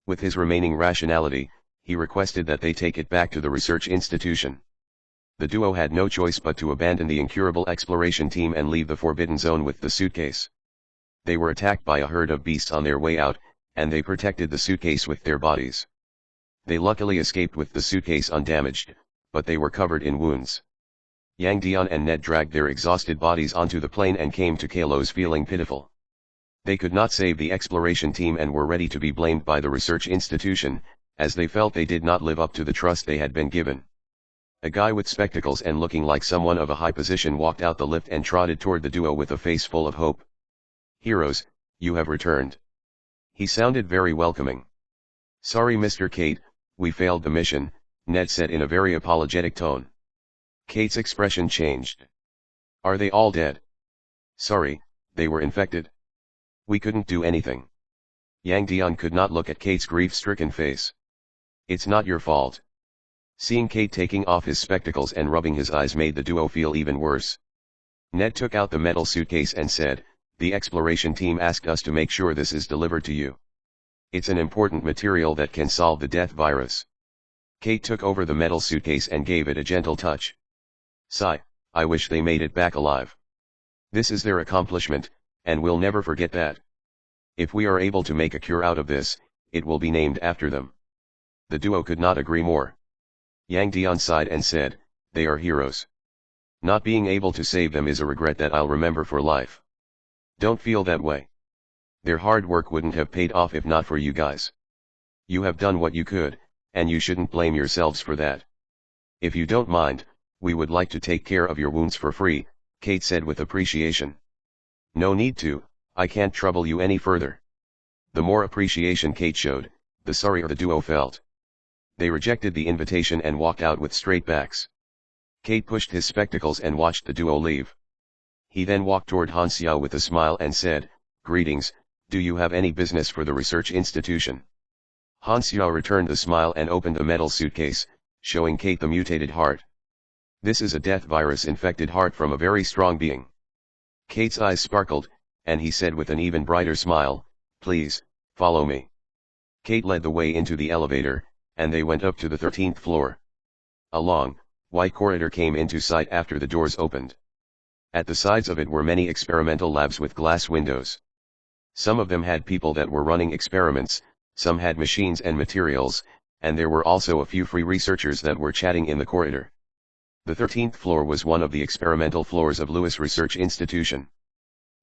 With his remaining rationality, he requested that they take it back to the research institution. The duo had no choice but to abandon the incurable exploration team and leave the Forbidden Zone with the suitcase. They were attacked by a herd of beasts on their way out, and they protected the suitcase with their bodies. They luckily escaped with the suitcase undamaged, but they were covered in wounds. Yang Dian and Ned dragged their exhausted bodies onto the plane and came to Kalos feeling pitiful. They could not save the exploration team and were ready to be blamed by the research institution, as they felt they did not live up to the trust they had been given. A guy with spectacles and looking like someone of a high position walked out the lift and trotted toward the duo with a face full of hope. "Heroes, you have returned." He sounded very welcoming. "Sorry Mr. Kate, we failed the mission," Ned said in a very apologetic tone. Kate's expression changed. "Are they all dead?" "Sorry, they were infected. We couldn't do anything." Yang Dian could not look at Kate's grief-stricken face. "It's not your fault." Seeing Kate taking off his spectacles and rubbing his eyes made the duo feel even worse. Ned took out the metal suitcase and said, "The exploration team asked us to make sure this is delivered to you. It's an important material that can solve the death virus." Kate took over the metal suitcase and gave it a gentle touch. "Sigh, I wish they made it back alive. This is their accomplishment, and we'll never forget that. If we are able to make a cure out of this, it will be named after them." The duo could not agree more. Yang Dian sighed and said, "They are heroes. Not being able to save them is a regret that I'll remember for life. Don't feel that way. Their hard work wouldn't have paid off if not for you guys. You have done what you could, and you shouldn't blame yourselves for that. If you don't mind, we would like to take care of your wounds for free," Kate said with appreciation. "No need to, I can't trouble you any further." The more appreciation Kate showed, the sorrier the duo felt. They rejected the invitation and walked out with straight backs. Kate pushed his spectacles and watched the duo leave. He then walked toward Han Xiao with a smile and said, "Greetings, do you have any business for the research institution?" Han Xiao returned the smile and opened a metal suitcase, showing Kate the mutated heart. "This is a death virus-infected heart from a very strong being." Kate's eyes sparkled, and he said with an even brighter smile, "Please, follow me." Kate led the way into the elevator, and they went up to the 13th floor. A long, white corridor came into sight after the doors opened. At the sides of it were many experimental labs with glass windows. Some of them had people that were running experiments, some had machines and materials, and there were also a few free researchers that were chatting in the corridor. The 13th floor was one of the experimental floors of Lewis Research Institution.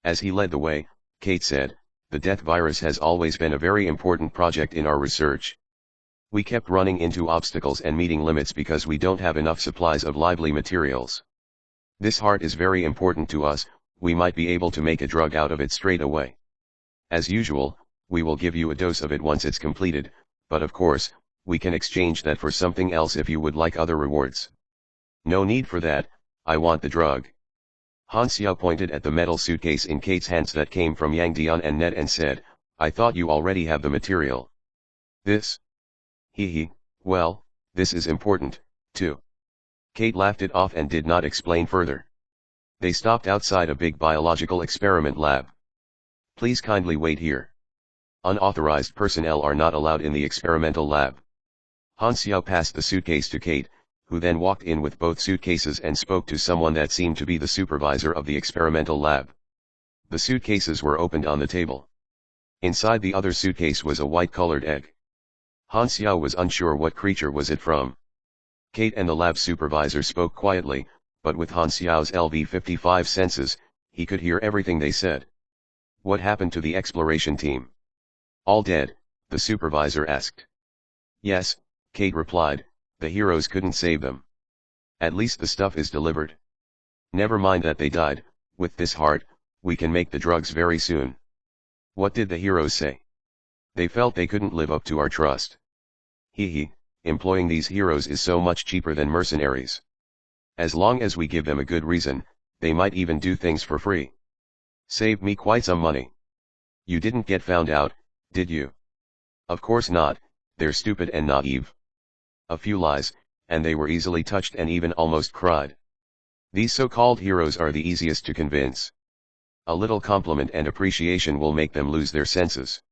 As he led the way, Kate said, "The death virus has always been a very important project in our research. We kept running into obstacles and meeting limits because we don't have enough supplies of lively materials. This heart is very important to us, we might be able to make a drug out of it straight away. As usual, we will give you a dose of it once it's completed, but of course, we can exchange that for something else if you would like other rewards." "No need for that, I want the drug." Han Xiao pointed at the metal suitcase in Kate's hands that came from Yang Dian and Ned and said, "I thought you already have the material." "This? Well, this is important," 2. Kate laughed it off and did not explain further. They stopped outside a big biological experiment lab. Please kindly wait here. Unauthorized personnel are not allowed in the experimental lab. Han Xiao passed the suitcase to Kate, who then walked in with both suitcases and spoke to someone that seemed to be the supervisor of the experimental lab. The suitcases were opened on the table. Inside the other suitcase was a white-colored egg. Han Xiao was unsure what creature was it from. Kate and the lab supervisor spoke quietly, but with Han Xiao's LV-55 senses, he could hear everything they said. What happened to the exploration team? All dead, the supervisor asked. Yes, Kate replied, the heroes couldn't save them. At least the stuff is delivered. Never mind that they died, with this heart, we can make the drugs very soon. What did the heroes say? They felt they couldn't live up to our trust. Hee, employing these heroes is so much cheaper than mercenaries. As long as we give them a good reason, they might even do things for free. Saved me quite some money. You didn't get found out, did you? Of course not, they're stupid and naive. A few lies, and they were easily touched and even almost cried. These so-called heroes are the easiest to convince. A little compliment and appreciation will make them lose their senses.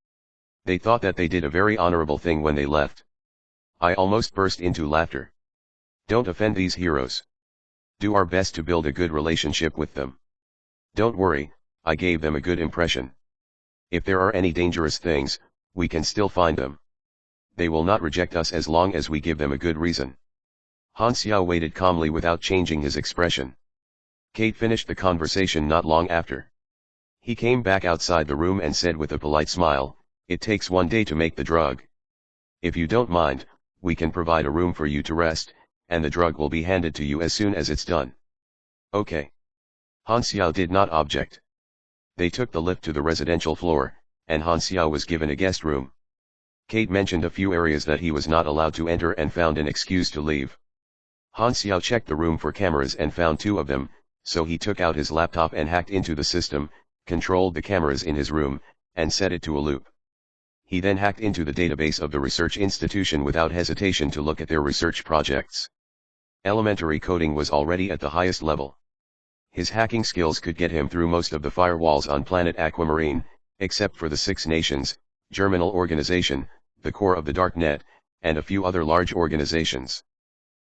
They thought that they did a very honorable thing when they left. I almost burst into laughter. Don't offend these heroes. Do our best to build a good relationship with them. Don't worry, I gave them a good impression. If there are any dangerous things, we can still find them. They will not reject us as long as we give them a good reason. Han Xiao waited calmly without changing his expression. Kate finished the conversation not long after. He came back outside the room and said with a polite smile, it takes 1 day to make the drug. If you don't mind, we can provide a room for you to rest, and the drug will be handed to you as soon as it's done. Okay. Han Xiao did not object. They took the lift to the residential floor, and Han Xiao was given a guest room. Kate mentioned a few areas that he was not allowed to enter and found an excuse to leave. Han Xiao checked the room for cameras and found 2 of them, so he took out his laptop and hacked into the system, controlled the cameras in his room, and set it to a loop. He then hacked into the database of the research institution without hesitation to look at their research projects. Elementary coding was already at the highest level. His hacking skills could get him through most of the firewalls on planet Aquamarine, except for the 6 Nations, Germinal Organization, the core of the Darknet, and a few other large organizations.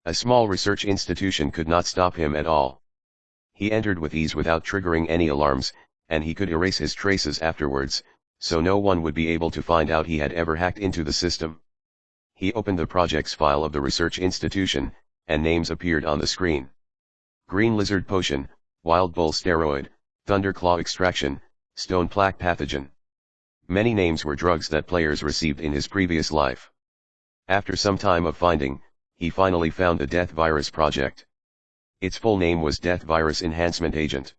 A small research institution could not stop him at all. He entered with ease without triggering any alarms, and he could erase his traces afterwards, so no one would be able to find out he had ever hacked into the system. He opened the projects file of the research institution, and names appeared on the screen. Green Lizard Potion, Wild Bull Steroid, Thunderclaw Extraction, Stone Plaque Pathogen. Many names were drugs that players received in his previous life. After some time of finding, he finally found the Death Virus Project. Its full name was Death Virus Enhancement Agent.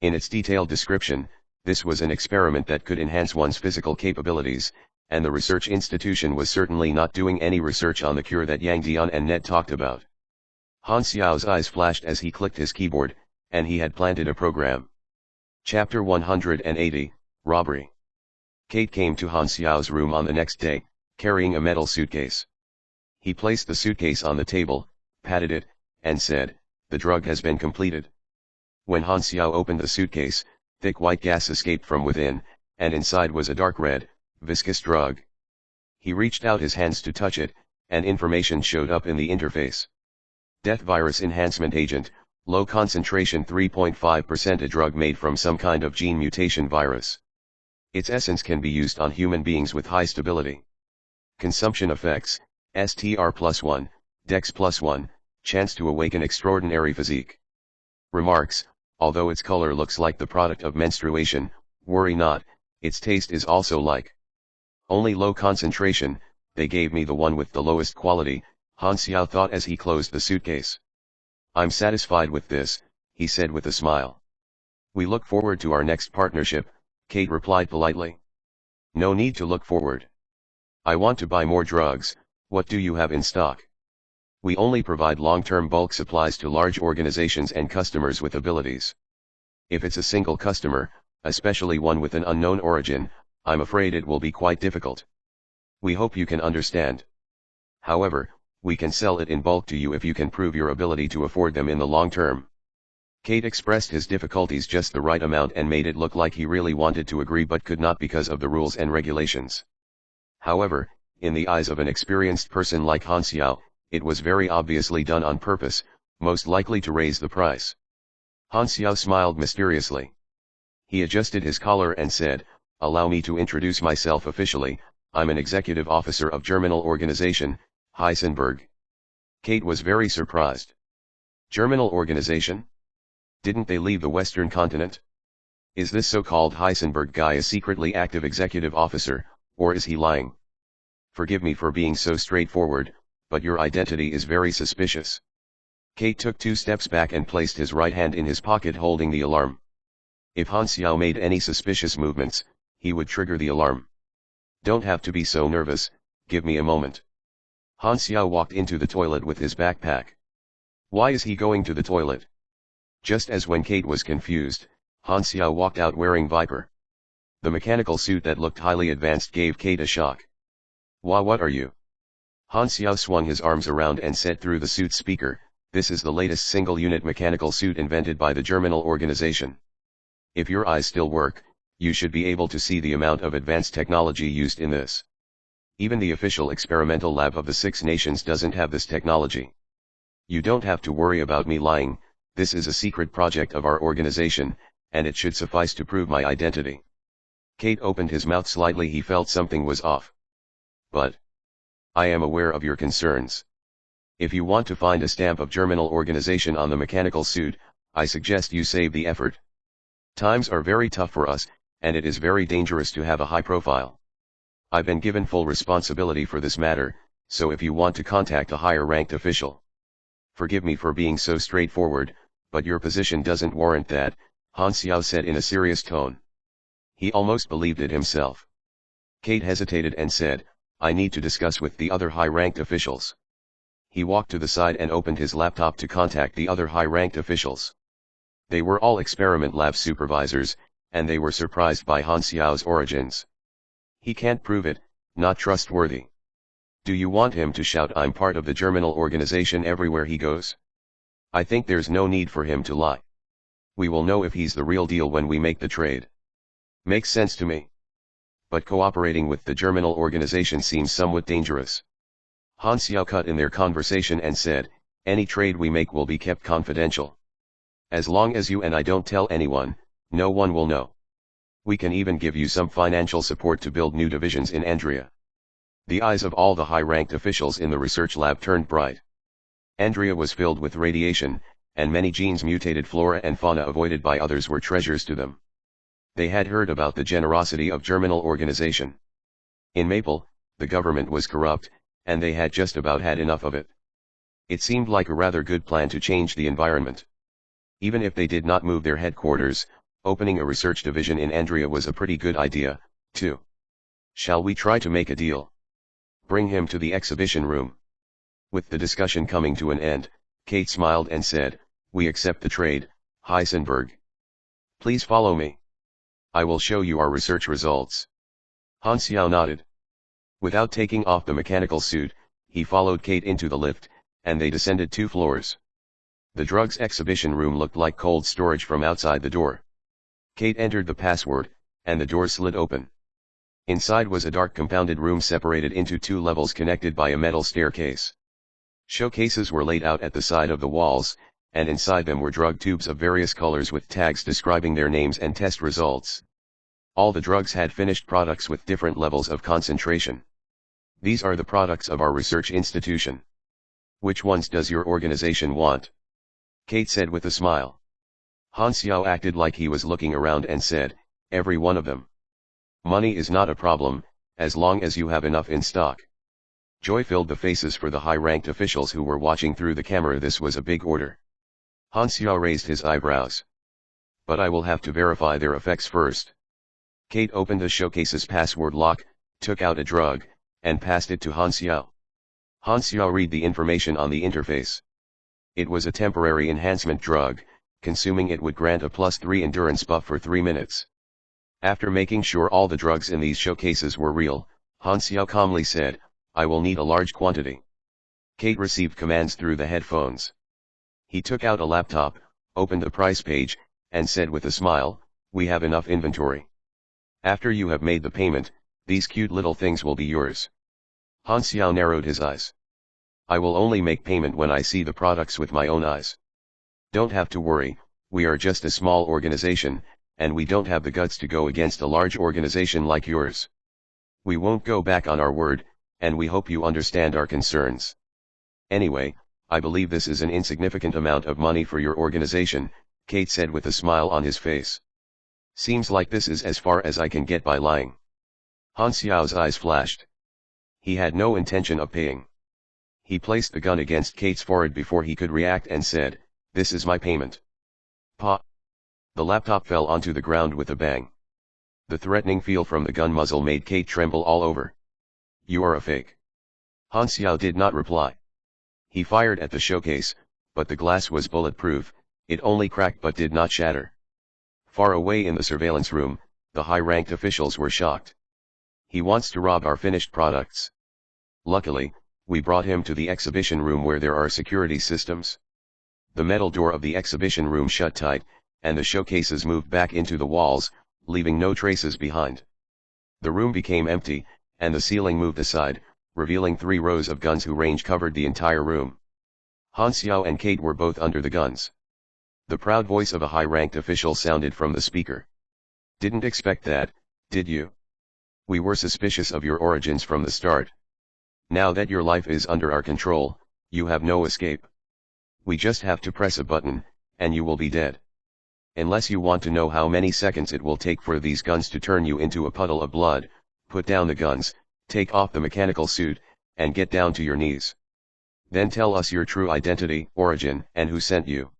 In its detailed description, this was an experiment that could enhance one's physical capabilities, and the research institution was certainly not doing any research on the cure that Yang Dian and Ned talked about. Han Xiao's eyes flashed as he clicked his keyboard, and he had planted a program. Chapter 180, Robbery. Kate came to Han Xiao's room on the next day, carrying a metal suitcase. He placed the suitcase on the table, patted it, and said, the drug has been completed. When Han Xiao opened the suitcase, thick white gas escaped from within, and inside was a dark red, viscous drug. He reached out his hands to touch it, and information showed up in the interface. Death Virus Enhancement Agent, low concentration 3.5%, a drug made from some kind of gene mutation virus. Its essence can be used on human beings with high stability. Consumption effects, STR +1, Dex +1, chance to awaken extraordinary physique. Remarks, although its color looks like the product of menstruation, worry not, its taste is also like. Only low concentration, they gave me the one with the lowest quality, Han Xiao thought as he closed the suitcase. I'm satisfied with this, he said with a smile. We look forward to our next partnership, Kate replied politely. No need to look forward. I want to buy more drugs, what do you have in stock? We only provide long-term bulk supplies to large organizations and customers with abilities. If it's a single customer, especially one with an unknown origin, I'm afraid it will be quite difficult. We hope you can understand. However, We can sell it in bulk to you if you can prove your ability to afford them in the long term. Kate expressed his difficulties just the right amount and made it look like he really wanted to agree but could not because of the rules and regulations. However, in the eyes of an experienced person like Han Xiao, it was very obviously done on purpose, most likely to raise the price. Han Xiao smiled mysteriously. He adjusted his collar and said, "Allow me to introduce myself officially. I'm an executive officer of Germinal Organization, Heisenberg." Kate was very surprised. Germinal Organization? Didn't they leave the Western continent? Is this so-called Heisenberg guy a secretly active executive officer, or is he lying? Forgive me for being so straightforward, but your identity is very suspicious. Kate took 2 steps back and placed his right hand in his pocket holding the alarm. If Han Xiao made any suspicious movements, he would trigger the alarm. Don't have to be so nervous, give me a moment. Han Xiao walked into the toilet with his backpack. Why is he going to the toilet? Just as when Kate was confused, Han Xiao walked out wearing Viper. The mechanical suit that looked highly advanced gave Kate a shock. What are you? Han Xiao swung his arms around and said through the suit's speaker, "This is the latest single-unit mechanical suit invented by the Germinal Organization. If your eyes still work, you should be able to see the amount of advanced technology used in this. Even the official experimental lab of the 6 nations doesn't have this technology. You don't have to worry about me lying, this is a secret project of our organization, and it should suffice to prove my identity." Kate opened his mouth slightly. He felt something was off. "But I am aware of your concerns. If you want to find a stamp of Germinal Organization on the mechanical suit, I suggest you save the effort. Times are very tough for us, and it is very dangerous to have a high profile. I've been given full responsibility for this matter, so if you want to contact a higher ranked official." "Forgive me for being so straightforward, but your position doesn't warrant that," Han Xiao said in a serious tone. He almost believed it himself. Kate hesitated and said, "I need to discuss with the other high-ranked officials." He walked to the side and opened his laptop to contact the other high-ranked officials. They were all experiment lab supervisors, and they were surprised by Han Xiao's origins. "He can't prove it, not trustworthy. Do you want him to shout 'I'm part of the Germinal Organization' everywhere he goes? I think there's no need for him to lie. We will know if he's the real deal when we make the trade." "Makes sense to me. But cooperating with the Germinal Organization seems somewhat dangerous." Han Xiao cut in their conversation and said, "Any trade we make will be kept confidential. As long as you and I don't tell anyone, no one will know. We can even give you some financial support to build new divisions in Andria." The eyes of all the high-ranked officials in the research lab turned bright. Andria was filled with radiation, and many genes mutated flora and fauna avoided by others were treasures to them. They had heard about the generosity of Germinal Organization. In Maple, the government was corrupt, and they had just about had enough of it. It seemed like a rather good plan to change the environment. Even if they did not move their headquarters, opening a research division in Andria was a pretty good idea, too. "Shall we try to make a deal? Bring him to the exhibition room." With the discussion coming to an end, Kate smiled and said, "We accept the trade, Heisenberg. Please follow me. I will show you our research results." Han Xiao nodded. Without taking off the mechanical suit, he followed Kate into the lift, and they descended 2 floors. The drugs exhibition room looked like cold storage from outside the door. Kate entered the password, and the door slid open. Inside was a dark compounded room separated into 2 levels connected by a metal staircase. Showcases were laid out at the side of the walls, and inside them were drug tubes of various colors with tags describing their names and test results. All the drugs had finished products with different levels of concentration. "These are the products of our research institution. Which ones does your organization want?" Kate said with a smile. Han Xiao acted like he was looking around and said, "Every one of them. Money is not a problem, as long as you have enough in stock." Joy filled the faces for the high-ranked officials who were watching through the camera. This was a big order. Han Xiao raised his eyebrows. "But I will have to verify their effects first." Kate opened the showcase's password lock, took out a drug, and passed it to Han Xiao. Han Xiao read the information on the interface. It was a temporary enhancement drug, consuming it would grant a +3 endurance buff for 3 minutes. After making sure all the drugs in these showcases were real, Han Xiao calmly said, "I will need a large quantity." Kate received commands through the headphones. He took out a laptop, opened the price page, and said with a smile, "We have enough inventory. After you have made the payment, these cute little things will be yours." Han Xiao narrowed his eyes. "I will only make payment when I see the products with my own eyes. Don't have to worry, we are just a small organization, and we don't have the guts to go against a large organization like yours. We won't go back on our word, and we hope you understand our concerns. Anyway, I believe this is an insignificant amount of money for your organization," Kate said with a smile on his face. "Seems like this is as far as I can get by lying." Han Xiao's eyes flashed. He had no intention of paying. He placed the gun against Kate's forehead before he could react and said, "This is my payment." Pa! The laptop fell onto the ground with a bang. The threatening feel from the gun muzzle made Kate tremble all over. "You are a fake." Han Xiao did not reply. He fired at the showcase, but the glass was bulletproof, it only cracked but did not shatter. Far away in the surveillance room, the high-ranked officials were shocked. "He wants to rob our finished products. Luckily, we brought him to the exhibition room where there are security systems." The metal door of the exhibition room shut tight, and the showcases moved back into the walls, leaving no traces behind. The room became empty, and the ceiling moved aside, revealing 3 rows of guns whose range covered the entire room. Han Xiao and Kate were both under the guns. The proud voice of a high-ranked official sounded from the speaker. "Didn't expect that, did you? We were suspicious of your origins from the start. Now that your life is under our control, you have no escape. We just have to press a button, and you will be dead. Unless you want to know how many seconds it will take for these guns to turn you into a puddle of blood, put down the guns, take off the mechanical suit, and get down to your knees. Then tell us your true identity, origin, and who sent you."